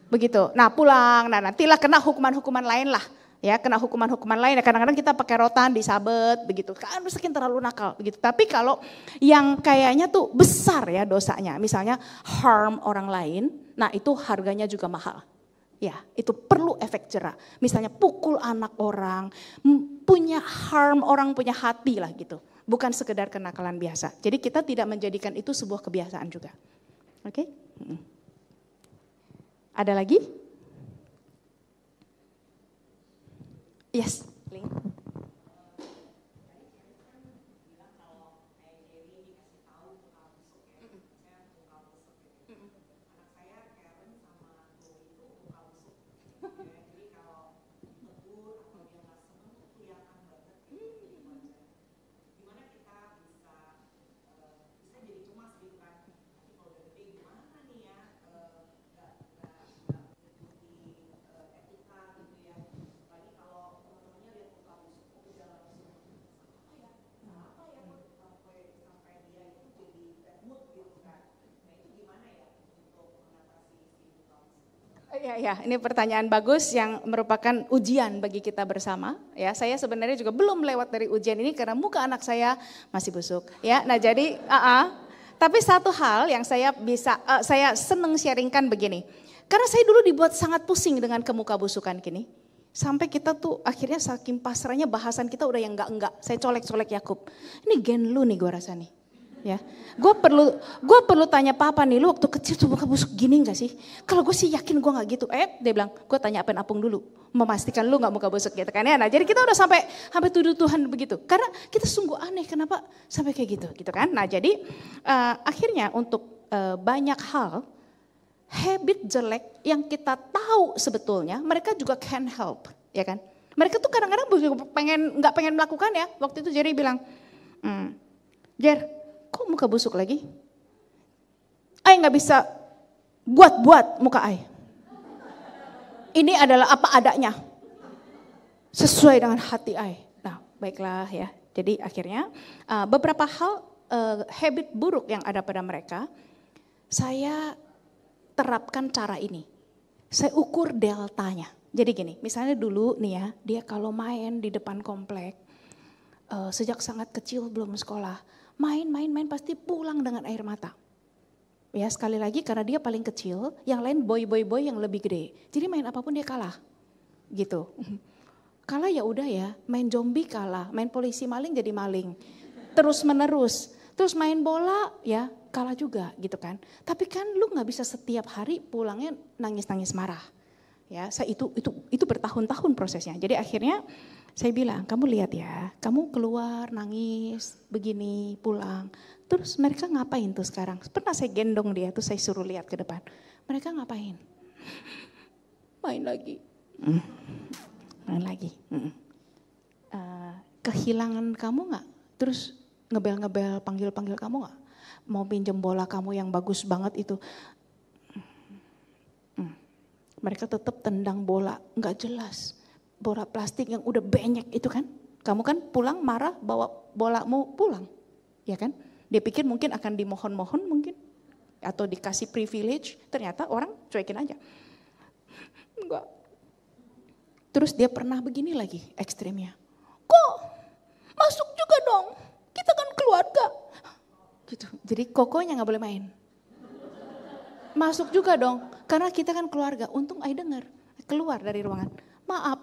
begitu. Nah pulang, nah nantilah kena hukuman-hukuman lain lah. Ya kena hukuman-hukuman lain, ya kadang-kadang kita pakai rotan, disabet, begitu. Kan mungkin terlalu nakal, begitu. Tapi kalau yang kayaknya tuh besar ya dosanya, misalnya harm orang lain, nah itu harganya juga mahal. Ya, itu perlu efek jera. Misalnya pukul anak orang, punya harm orang punya hati lah gitu. Bukan sekedar kenakalan biasa. Jadi kita tidak menjadikan itu sebuah kebiasaan juga. Oke? Ada lagi? Yes. Link. Ya, ini pertanyaan bagus yang merupakan ujian bagi kita bersama. Ya, saya sebenarnya juga belum lewat dari ujian ini karena muka anak saya masih busuk. Ya, nah jadi, tapi satu hal yang saya seneng sharingkan begini. Karena saya dulu dibuat sangat pusing dengan kemuka busukan gini. Sampai kita tuh akhirnya saking pasrahnya bahasan kita udah yang enggak. Saya colek-colek Yakub. Ini gen lu nih gue rasa nih. Ya, gue perlu tanya papa nih, lu waktu kecil tuh muka busuk gini gak sih? Kalau gue sih yakin gue gak gitu. Dia bilang, gue tanya apung dulu, memastikan lu gak muka busuk gitu kan ya. Nah jadi kita udah sampai tuduh Tuhan begitu. Karena kita sungguh aneh kenapa sampai kayak gitu kan. Nah jadi akhirnya untuk banyak hal, habit jelek yang kita tahu sebetulnya mereka juga can help, ya kan. Mereka tuh kadang-kadang nggak pengen melakukan ya. Waktu itu Jerry bilang, Jer, kok muka busuk lagi? Ai nggak bisa buat muka Ai. Ini adalah apa adanya. Sesuai dengan hati Ai. Nah baiklah ya. Jadi akhirnya beberapa hal habit buruk yang ada pada mereka. Saya terapkan cara ini. Saya ukur deltanya. Jadi gini, misalnya dulu nih ya. Dia kalau main di depan komplek. Sejak sangat kecil belum sekolah. Main pasti pulang dengan air mata. Ya sekali lagi karena dia paling kecil, yang lain boy yang lebih gede. Jadi main apapun dia kalah. Gitu. Kalah ya udah ya, main zombie kalah, main polisi maling jadi maling. Terus menerus. Terus main bola ya kalah juga gitu kan. Tapi kan lu gak bisa setiap hari pulangnya nangis-nangis marah. Ya, itu bertahun-tahun prosesnya. Jadi akhirnya saya bilang, kamu lihat ya, kamu keluar nangis begini pulang. Terus mereka ngapain tuh sekarang? Pernah saya gendong dia, tuh saya suruh lihat ke depan. Mereka ngapain? Main lagi. Main lagi. Kehilangan kamu gak? Terus ngebel-ngebel panggil-panggil kamu gak? Mau pinjem bola kamu yang bagus banget itu. Mereka tetap tendang bola, nggak jelas. Bola plastik yang udah banyak itu kan. Kamu kan pulang marah bawa bolamu pulang. Ya kan? Dia pikir mungkin akan dimohon-mohon mungkin. Atau dikasih privilege, ternyata orang cuekin aja. Enggak. Terus dia pernah begini lagi ekstrimnya. Kok masuk juga dong, kita kan keluarga. Gitu. Jadi kokonya nggak boleh main. Masuk juga dong, karena kita kan keluarga. Untung Ai dengar, keluar dari ruangan. Maaf,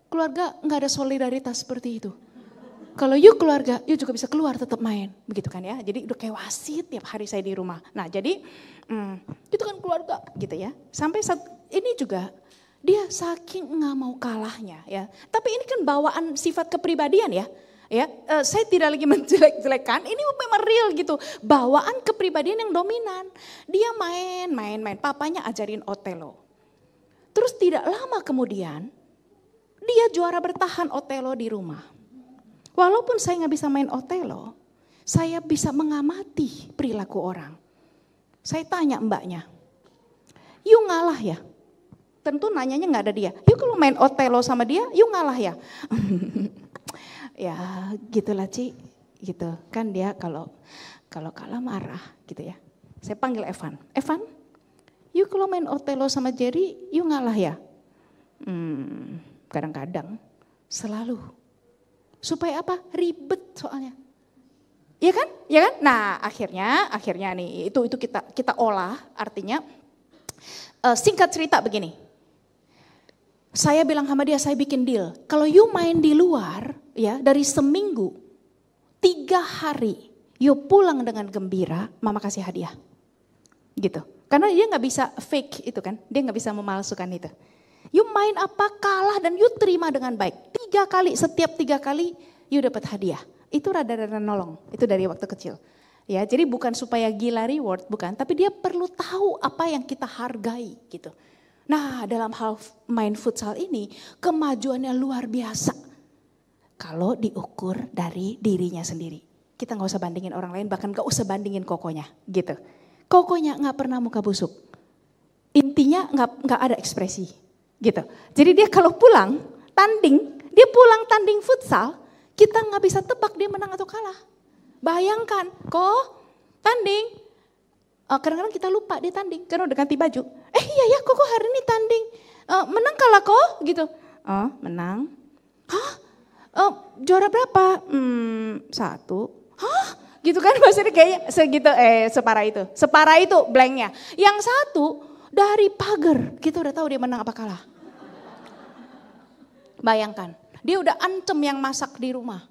keluarga nggak ada solidaritas seperti itu. Kalau you keluarga, you juga bisa keluar tetap main. Begitu kan ya, jadi udah kayak wasit tiap hari saya di rumah. Nah jadi, itu kan keluarga gitu ya. Sampai saat ini juga, dia saking nggak mau kalahnya ya. Tapi ini kan bawaan sifat kepribadian ya. Ya, saya tidak lagi menjelek-jelekan, ini memang real gitu. Bawaan kepribadian yang dominan. Dia main, papanya ajarin Otelo. Terus tidak lama kemudian, dia juara bertahan Otelo di rumah. Walaupun saya nggak bisa main Otelo, saya bisa mengamati perilaku orang. Saya tanya mbaknya, you ngalah ya? Tentu nanyanya nggak ada dia. You kalau main Otelo sama dia, you ngalah ya? Ya gitulah Ci, gitu kan dia kalau kalah marah gitu ya. Saya panggil Evan, you kalau main Otelo sama Jerry, you ngalah ya? Kadang-kadang, selalu. Supaya apa? Ribet soalnya. Iya kan? Ya kan? Nah akhirnya nih itu kita olah, artinya singkat cerita begini. Saya bilang sama dia, saya bikin deal. Kalau you main di luar, ya dari seminggu, 3 hari, you pulang dengan gembira, mama kasih hadiah. Gitu. Karena dia gak bisa fake itu kan, dia gak bisa memalsukan itu. You main apa, kalah dan you terima dengan baik. 3 kali, setiap 3 kali you dapat hadiah. Itu rada-rada nolong, itu dari waktu kecil. Ya, jadi bukan supaya gila reward, bukan. Tapi dia perlu tahu apa yang kita hargai gitu. Nah, dalam hal main futsal ini kemajuannya luar biasa. Kalau diukur dari dirinya sendiri. Kita gak usah bandingin orang lain, bahkan gak usah bandingin kokonya gitu. Kokonya gak pernah muka busuk. Intinya gak ada ekspresi gitu. Jadi dia kalau pulang tanding, dia pulang tanding futsal, kita gak bisa tebak dia menang atau kalah. Bayangkan, kok tanding. Kadang-kadang kita lupa dia tanding karena udah ganti baju. Iya ya, kok hari ini tanding. Menang kalah kok gitu. Oh, menang. Hah? Juara berapa? 1. Hah? Gitu kan maksudnya kayaknya segitu separah itu. Separah itu blanknya. Yang 1 dari pagar, kita udah tahu dia menang apa kalah. Bayangkan, dia udah ancam yang masak di rumah.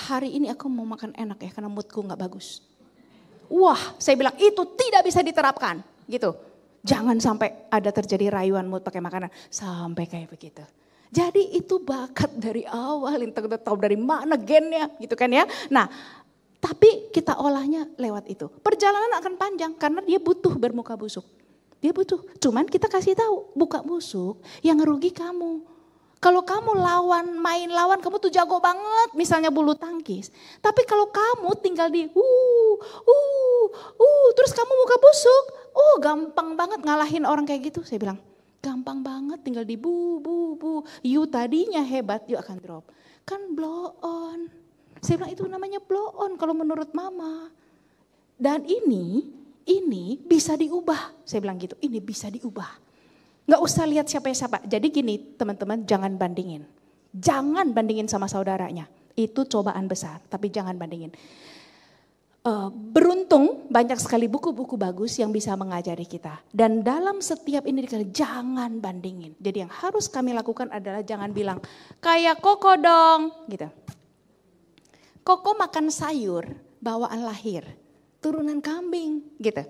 Hari ini aku mau makan enak ya karena moodku gak bagus. Wah, saya bilang itu tidak bisa diterapkan gitu. Jangan sampai ada terjadi rayuan mood pakai makanan sampai kayak begitu. Jadi itu bakat dari awal, kita tahu dari mana gennya gitu kan ya. Nah, tapi kita olahnya lewat itu. Perjalanan akan panjang karena dia butuh bermuka busuk. Dia butuh, cuman kita kasih tahu buka busuk yang ngerugi kamu. Kalau kamu main lawan kamu tuh jago banget, misalnya bulu tangkis. Tapi kalau kamu tinggal di terus kamu muka busuk, gampang banget ngalahin orang kayak gitu. Saya bilang, gampang banget tinggal di bu. You tadinya hebat, you akan drop. Kan blow on. Saya bilang itu namanya blow on kalau menurut mama. Dan ini bisa diubah. Saya bilang gitu, ini bisa diubah. Gak usah lihat siapa-siapa. Jadi gini teman-teman, jangan bandingin. Jangan bandingin sama saudaranya. Itu cobaan besar, tapi jangan bandingin. Beruntung banyak sekali buku-buku bagus yang bisa mengajari kita. Dan dalam setiap ini jangan bandingin. Jadi yang harus kami lakukan adalah jangan bilang, kayak Koko dong. Gitu. Koko makan sayur, bawaan lahir. Turunan kambing gitu.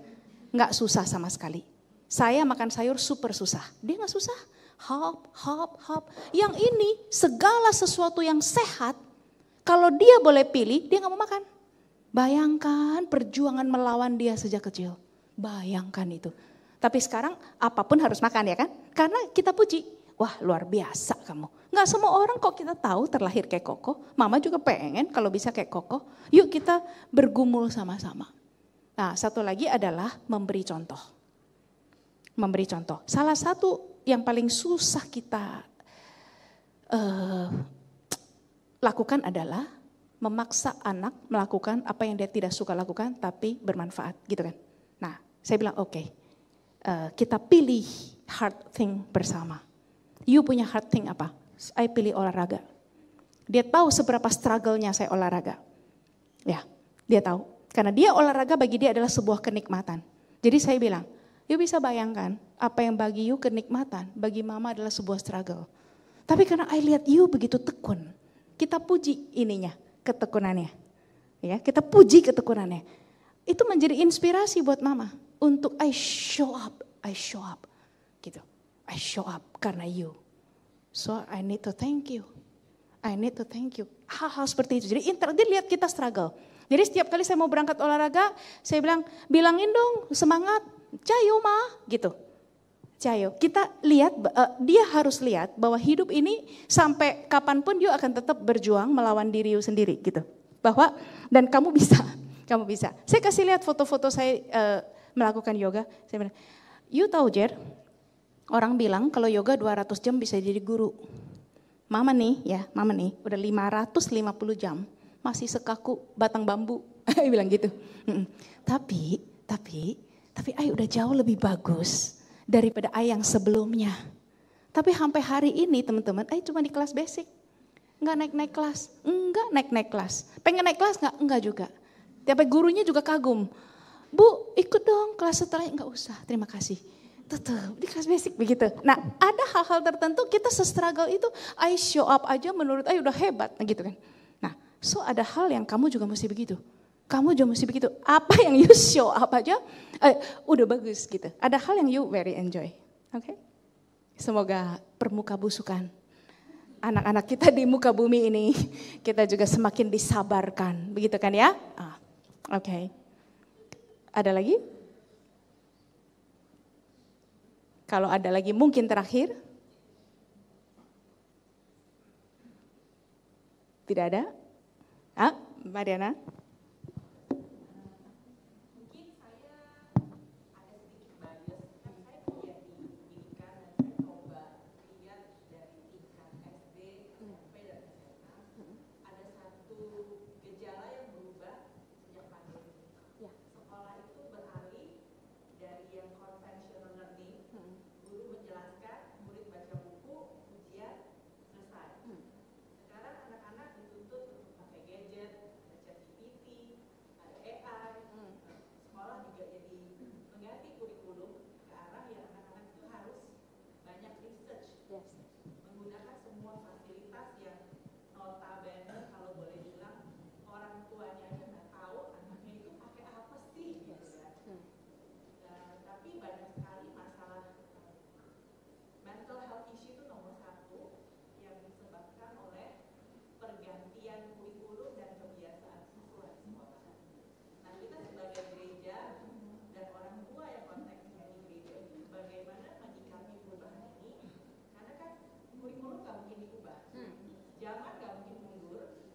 Gak susah sama sekali. Saya makan sayur super susah, dia gak susah. Hop. Yang ini segala sesuatu yang sehat, kalau dia boleh pilih, dia gak mau makan. Bayangkan perjuangan melawan dia sejak kecil. Bayangkan itu. Tapi sekarang apapun harus makan ya kan? Karena kita puji, wah luar biasa kamu. Gak semua orang kok kita tahu terlahir kayak Koko. Mama juga pengen kalau bisa kayak Koko. Yuk kita bergumul sama-sama. Nah, satu lagi adalah memberi contoh. Memberi contoh. Salah satu yang paling susah kita lakukan adalah memaksa anak melakukan apa yang dia tidak suka lakukan tapi bermanfaat gitu kan. Nah saya bilang oke, kita pilih hard thing bersama. You punya hard thing apa? Saya pilih olahraga. Dia tahu seberapa struggle-nya saya olahraga. Ya, dia tahu. Karena dia olahraga bagi dia adalah sebuah kenikmatan. Jadi saya bilang, you bisa bayangkan apa yang bagi you kenikmatan, bagi mama adalah sebuah struggle. Tapi karena I lihat you begitu tekun, kita puji ininya, ketekunannya. Ya, kita puji ketekunannya. Itu menjadi inspirasi buat mama untuk I show up gitu. I show up karena you. So I need to thank you. Hal-hal seperti itu. Jadi dia lihat kita struggle. Jadi setiap kali saya mau berangkat olahraga, saya bilangin dong semangat. Cayo ma, gitu. Cayo, kita lihat, dia harus lihat bahwa hidup ini sampai kapanpun dia akan tetap berjuang melawan diri sendiri gitu. Bahwa, dan kamu bisa. Saya kasih lihat foto-foto saya melakukan yoga. Saya bilang, you tahu Jer, orang bilang kalau yoga 200 jam bisa jadi guru. Mama nih, udah 550 jam, masih sekaku batang bambu. Bilang gitu. Tapi Ay udah jauh lebih bagus daripada Ay yang sebelumnya. Tapi sampai hari ini teman-teman, Ay cuma di kelas basic. Enggak naik kelas. Pengen naik kelas enggak juga. Tapi gurunya juga kagum. Bu ikut dong kelas setelahnya, enggak usah terima kasih. Tetap di kelas basic begitu. Nah ada hal-hal tertentu kita se-struggle itu, I show up aja menurut I udah hebat gitu kan. Nah so ada hal yang kamu juga mesti begitu. Kamu juga mesti begitu. Apa yang you show up aja udah bagus gitu. Ada hal yang you very enjoy. Oke? Semoga permuka busukan anak-anak kita di muka bumi ini kita juga semakin disabarkan. Begitu kan ya? Oke. Ada lagi? Kalau ada lagi mungkin terakhir. Tidak ada? Mariana?
Mungkin saya ada sedikit bias, kan saya kuliah di pendidikan dan saya coba lihat dari tingkat SD, SMP, dan SMA. Ada satu gejala yang berubah sejak pandemi. Sekolah itu beralih dari yang conventional learning, guru menjelaskan, murid baca buku, ujian, selesai. Sekarang anak-anak dituntut untuk pakai gadget, ada ChatGPT, ada AI, sekolah juga jadi mengganti kurikulum ke arah yang anak-anak itu harus banyak research, menggunakan semua fasilitas yang notabene kalau boleh bilang orang tuanya aja nggak tahu anaknya itu pakai apa sih gitu kan. Tapi banyak sekali masalah mental health issue itu nomor satu yang disebabkan oleh pergantian kurikulum dan kebiasaan siswa di sekolah. Nah kita sebagai gereja dan orang tua yang konteksnya di gereja ini bagaimana menyikapi perubahan ini? Karena kan kurikulum nggak mungkin diubah, zaman nggak mungkin mundur,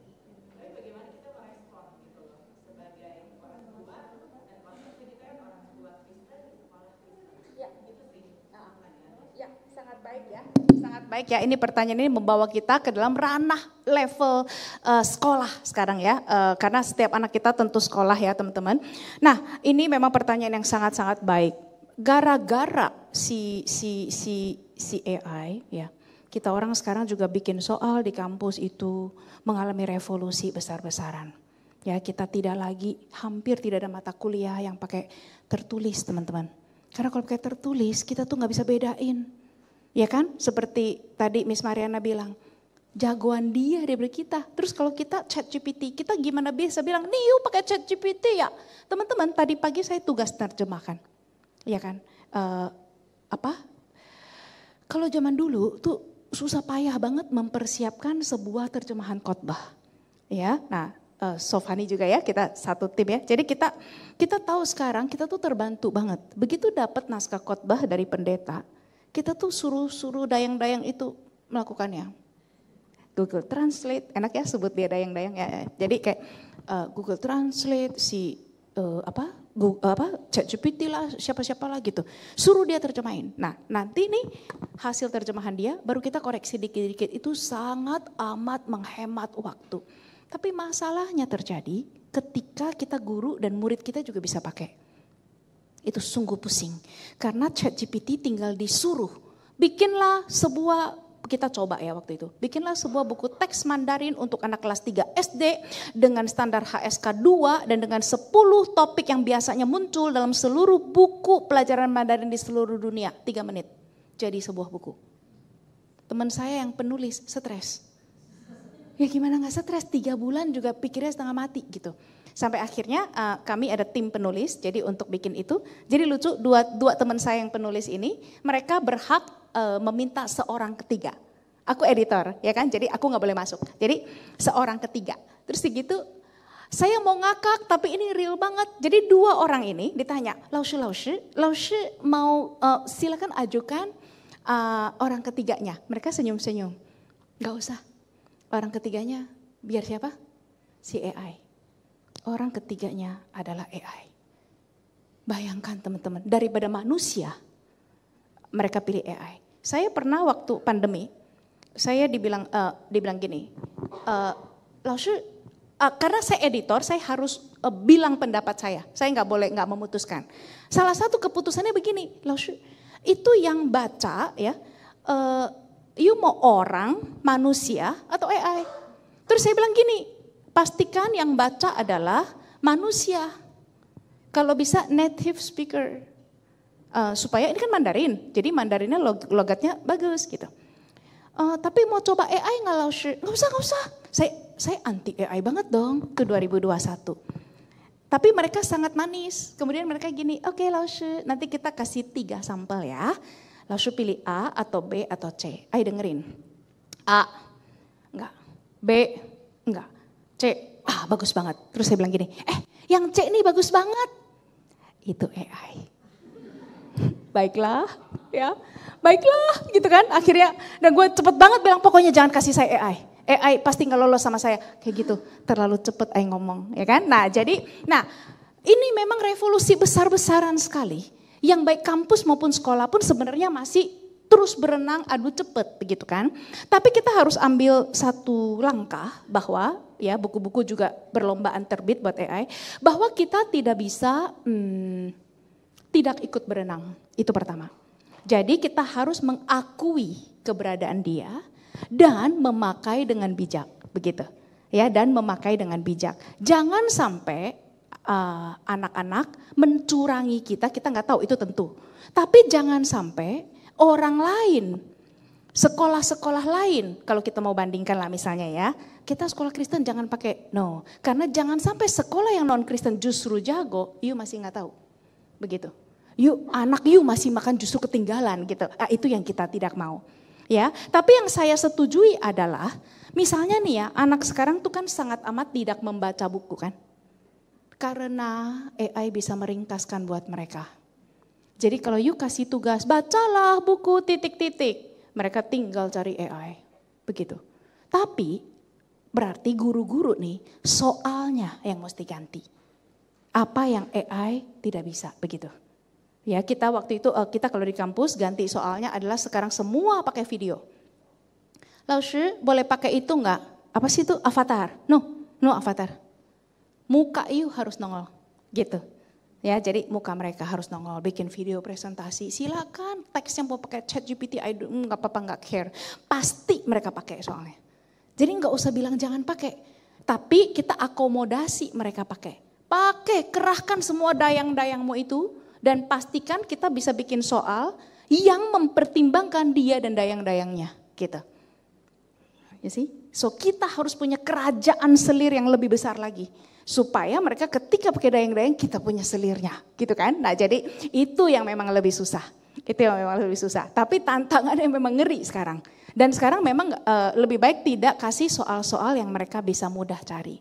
tapi bagaimana kita merespon gitu loh sebagai orang tua dan konteksnya kita kan orang tua Kristen di sekolah Kristen.
Ya.
Gitu sih pertanyaannya.
Ya, sangat baik ya. Sangat baik ya, ini pertanyaan ini membawa kita ke dalam ranah level sekolah sekarang ya. Karena setiap anak kita tentu sekolah ya teman-teman. Nah ini memang pertanyaan yang sangat-sangat baik. Gara-gara si AI ya, kita orang sekarang juga bikin soal di kampus itu mengalami revolusi besar-besaran. Ya kita hampir tidak ada mata kuliah yang pakai tertulis teman-teman. Karena kalau pakai tertulis kita tuh nggak bisa bedain. Ya kan? Seperti tadi Miss Mariana bilang, jagoan dia daripada kita. Terus kalau kita ChatGPT, kita gimana bisa bilang, nih yuk pakai ChatGPT ya. Teman-teman tadi pagi saya tugas terjemahkan. Ya kan? Kalau zaman dulu tuh susah payah banget mempersiapkan sebuah terjemahan khotbah. Ya, nah Sofani juga ya, kita satu tim ya. Jadi kita tahu sekarang kita tuh terbantu banget. Begitu dapat naskah khotbah dari pendeta, kita tuh suruh dayang-dayang itu melakukannya. Google Translate, enak ya sebut dia dayang-dayang ya. Jadi kayak Google Translate, ChatGPT lah, siapa-siapa lah gitu. Suruh dia terjemahin. Nah nanti nih hasil terjemahan dia baru kita koreksi dikit-dikit, itu sangat amat menghemat waktu. Tapi masalahnya terjadi ketika kita guru dan murid kita juga bisa pakai. Itu sungguh pusing. Karena ChatGPT tinggal disuruh. Bikinlah kita coba ya waktu itu. Bikinlah sebuah buku teks Mandarin untuk anak kelas 3 SD dengan standar HSK 2 dan dengan 10 topik yang biasanya muncul dalam seluruh buku pelajaran Mandarin di seluruh dunia. 3 menit. Jadi sebuah buku. Teman saya yang penulis stres. Ya gimana gak stres, 3 bulan juga pikirnya setengah mati gitu. Sampai akhirnya kami ada tim penulis, jadi untuk bikin itu. Jadi lucu, dua teman saya yang penulis ini, mereka berhak meminta seorang ketiga. Aku editor, ya kan, jadi aku gak boleh masuk. Jadi seorang ketiga. Terus begitu, saya mau ngakak tapi ini real banget. Jadi 2 orang ini ditanya, Laushi mau silakan ajukan orang ketiganya. Mereka senyum-senyum, gak usah. Orang ketiganya biar siapa? Si AI. Orang ketiganya adalah AI. Bayangkan teman-teman, daripada manusia, mereka pilih AI. Saya pernah waktu pandemi, saya dibilang gini, karena saya editor, saya harus bilang pendapat saya nggak memutuskan. Salah satu keputusannya begini, itu yang baca ya, you mau orang, manusia atau AI? Terus saya bilang gini, pastikan yang baca adalah manusia. Kalau bisa native speaker. supaya ini kan Mandarin, jadi Mandarinnya logatnya bagus gitu. Tapi mau coba AI nggak Laushe? Nggak usah. Saya anti AI banget dong ke 2021. Tapi mereka sangat manis. Kemudian mereka gini, oke Laushe, nanti kita kasih 3 sampel ya. Laushe pilih A atau B atau C. Ayo dengerin. A, enggak. B, enggak. C, bagus banget. Terus saya bilang gini, yang C ini bagus banget. Itu AI. Baiklah, ya. Baiklah, gitu kan. Akhirnya, dan gue cepet banget bilang, pokoknya jangan kasih saya AI. AI pasti nggak lolos sama saya. Kayak gitu, terlalu cepet AI ngomong, ya kan. Nah ini memang revolusi besar-besaran sekali. Yang baik kampus maupun sekolah pun sebenarnya masih terus berenang adu cepet, begitu kan. Tapi kita harus ambil satu langkah bahwa, ya buku-buku juga berlombaan terbit buat AI. Bahwa kita tidak bisa tidak ikut berenang, itu pertama. Jadi kita harus mengakui keberadaan dia dan memakai dengan bijak, begitu. Ya, dan memakai dengan bijak. Jangan sampai anak-anak mencurangi kita nggak tahu itu tentu. Tapi jangan sampai orang lain, sekolah-sekolah lain, kalau kita mau bandingkan lah misalnya ya, kita sekolah Kristen jangan pakai no, karena jangan sampai sekolah yang non Kristen justru jago, you masih nggak tahu, begitu. Anak you masih makan justru ketinggalan gitu. Itu yang kita tidak mau. Ya, tapi yang saya setujui adalah misalnya nih ya, anak sekarang tuh kan sangat amat tidak membaca buku kan. Karena AI bisa meringkaskan buat mereka. Jadi kalau you kasih tugas, bacalah buku titik-titik, mereka tinggal cari AI. Begitu. Tapi berarti guru-guru nih soalnya yang mesti ganti. Apa yang AI tidak bisa, begitu. Ya, kita waktu itu, kita kalau di kampus ganti soalnya adalah sekarang semua pakai video. Laushe, boleh pakai itu enggak? Apa sih itu? Avatar. No avatar. Muka you harus nongol, gitu. Ya, jadi muka mereka harus nongol, bikin video presentasi. Silakan teksnya mau pakai ChatGPT, enggak apa-apa, enggak care. Pasti mereka pakai soalnya. Jadi enggak usah bilang jangan pakai. Tapi kita akomodasi mereka pakai. Kerahkan semua dayang-dayangmu itu. Dan pastikan kita bisa bikin soal yang mempertimbangkan dia dan dayang-dayangnya gitu. Ya sih? So kita harus punya kerajaan selir yang lebih besar lagi. Supaya mereka ketika pakai dayang-dayang kita punya selirnya gitu kan. Nah jadi itu yang memang lebih susah. Itu yang memang lebih susah. Tapi tantangannya memang ngeri sekarang. Dan sekarang memang lebih baik tidak kasih soal-soal yang mereka bisa mudah cari.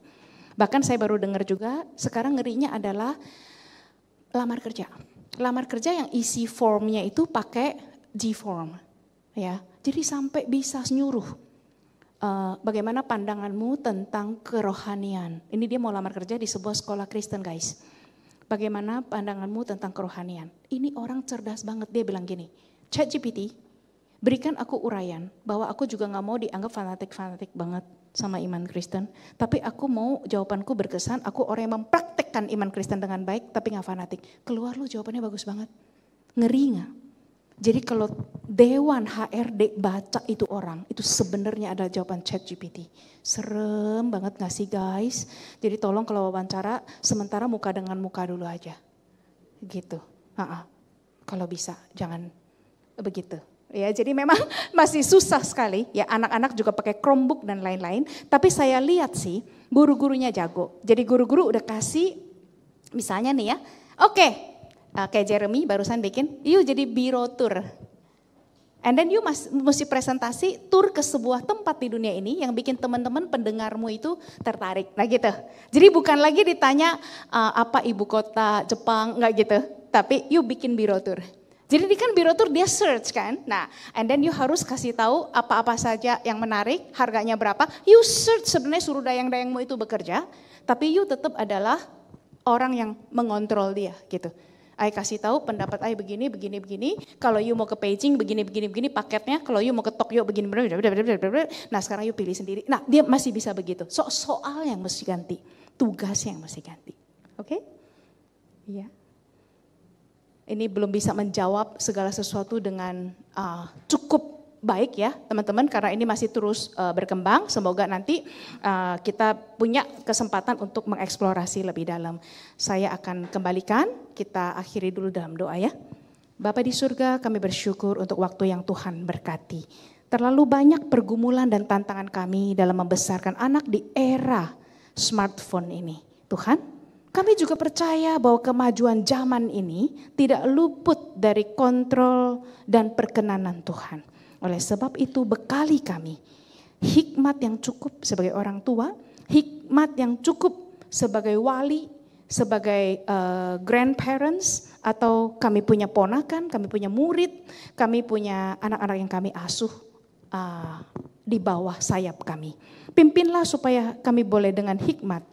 Bahkan saya baru dengar juga sekarang ngerinya adalah lamar kerja. Lamar kerja yang isi formnya itu pakai G-form. Ya, jadi sampai bisa nyuruh bagaimana pandanganmu tentang kerohanian. Ini dia mau lamar kerja di sebuah sekolah Kristen guys. Bagaimana pandanganmu tentang kerohanian. Ini orang cerdas banget, dia bilang gini, ChatGPT berikan aku uraian bahwa aku juga gak mau dianggap fanatik-fanatik banget sama iman Kristen. Tapi aku mau jawabanku berkesan, aku orang yang mempraktekkan iman Kristen dengan baik tapi gak fanatik. Keluar lu jawabannya bagus banget. Ngeri gak? Jadi kalau Dewan HRD baca itu orang, itu sebenarnya adalah jawaban ChatGPT. Serem banget gak sih guys? Jadi tolong kalau wawancara sementara muka dengan muka dulu aja. Gitu. Kalau bisa jangan begitu. Ya, jadi memang masih susah sekali ya, anak-anak juga pakai Chromebook dan lain-lain. Tapi saya lihat sih guru-gurunya jago. Jadi guru-guru udah kasih misalnya nih ya, oke, kayak Jeremy barusan bikin, yuk jadi biro tour. And then you mesti presentasi tour ke sebuah tempat di dunia ini yang bikin teman-teman pendengarmu itu tertarik. Nah gitu. Jadi bukan lagi ditanya apa ibu kota Jepang, enggak gitu. Tapi you bikin biro tour. Jadi ini kan biro tour dia search kan. Nah, and then you harus kasih tahu apa-apa saja yang menarik, harganya berapa. You search, sebenarnya suruh dayang-dayangmu itu bekerja, tapi you tetap adalah orang yang mengontrol dia gitu. I kasih tahu pendapat I begini. Kalau you mau ke Beijing begini, paketnya. Kalau you mau ke Tokyo begini. Nah, sekarang you pilih sendiri. Nah, dia masih bisa begitu. Soal yang mesti ganti, tugas yang mesti ganti. Oke? Iya. Ini belum bisa menjawab segala sesuatu dengan cukup baik ya teman-teman, karena ini masih terus berkembang. Semoga nanti kita punya kesempatan untuk mengeksplorasi lebih dalam. Saya akan kembalikan, kita akhiri dulu dalam doa ya. Bapa di surga, kami bersyukur untuk waktu yang Tuhan berkati. Terlalu banyak pergumulan dan tantangan kami dalam membesarkan anak di era smartphone ini. Tuhan, kami juga percaya bahwa kemajuan zaman ini tidak luput dari kontrol dan perkenanan Tuhan. Oleh sebab itu bekali kami hikmat yang cukup sebagai orang tua, hikmat yang cukup sebagai wali, sebagai grandparents, atau kami punya ponakan, kami punya murid, kami punya anak-anak yang kami asuh di bawah sayap kami. Pimpinlah supaya kami boleh dengan hikmat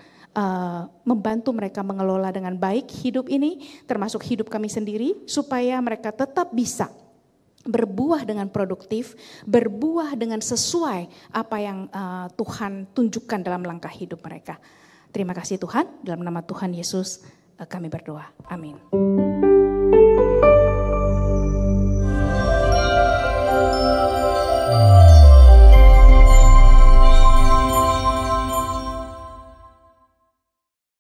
membantu mereka mengelola dengan baik hidup ini, termasuk hidup kami sendiri, supaya mereka tetap bisa berbuah dengan produktif, berbuah dengan sesuai apa yang Tuhan tunjukkan dalam langkah hidup mereka. Terima kasih Tuhan, dalam nama Tuhan Yesus kami berdoa. Amin.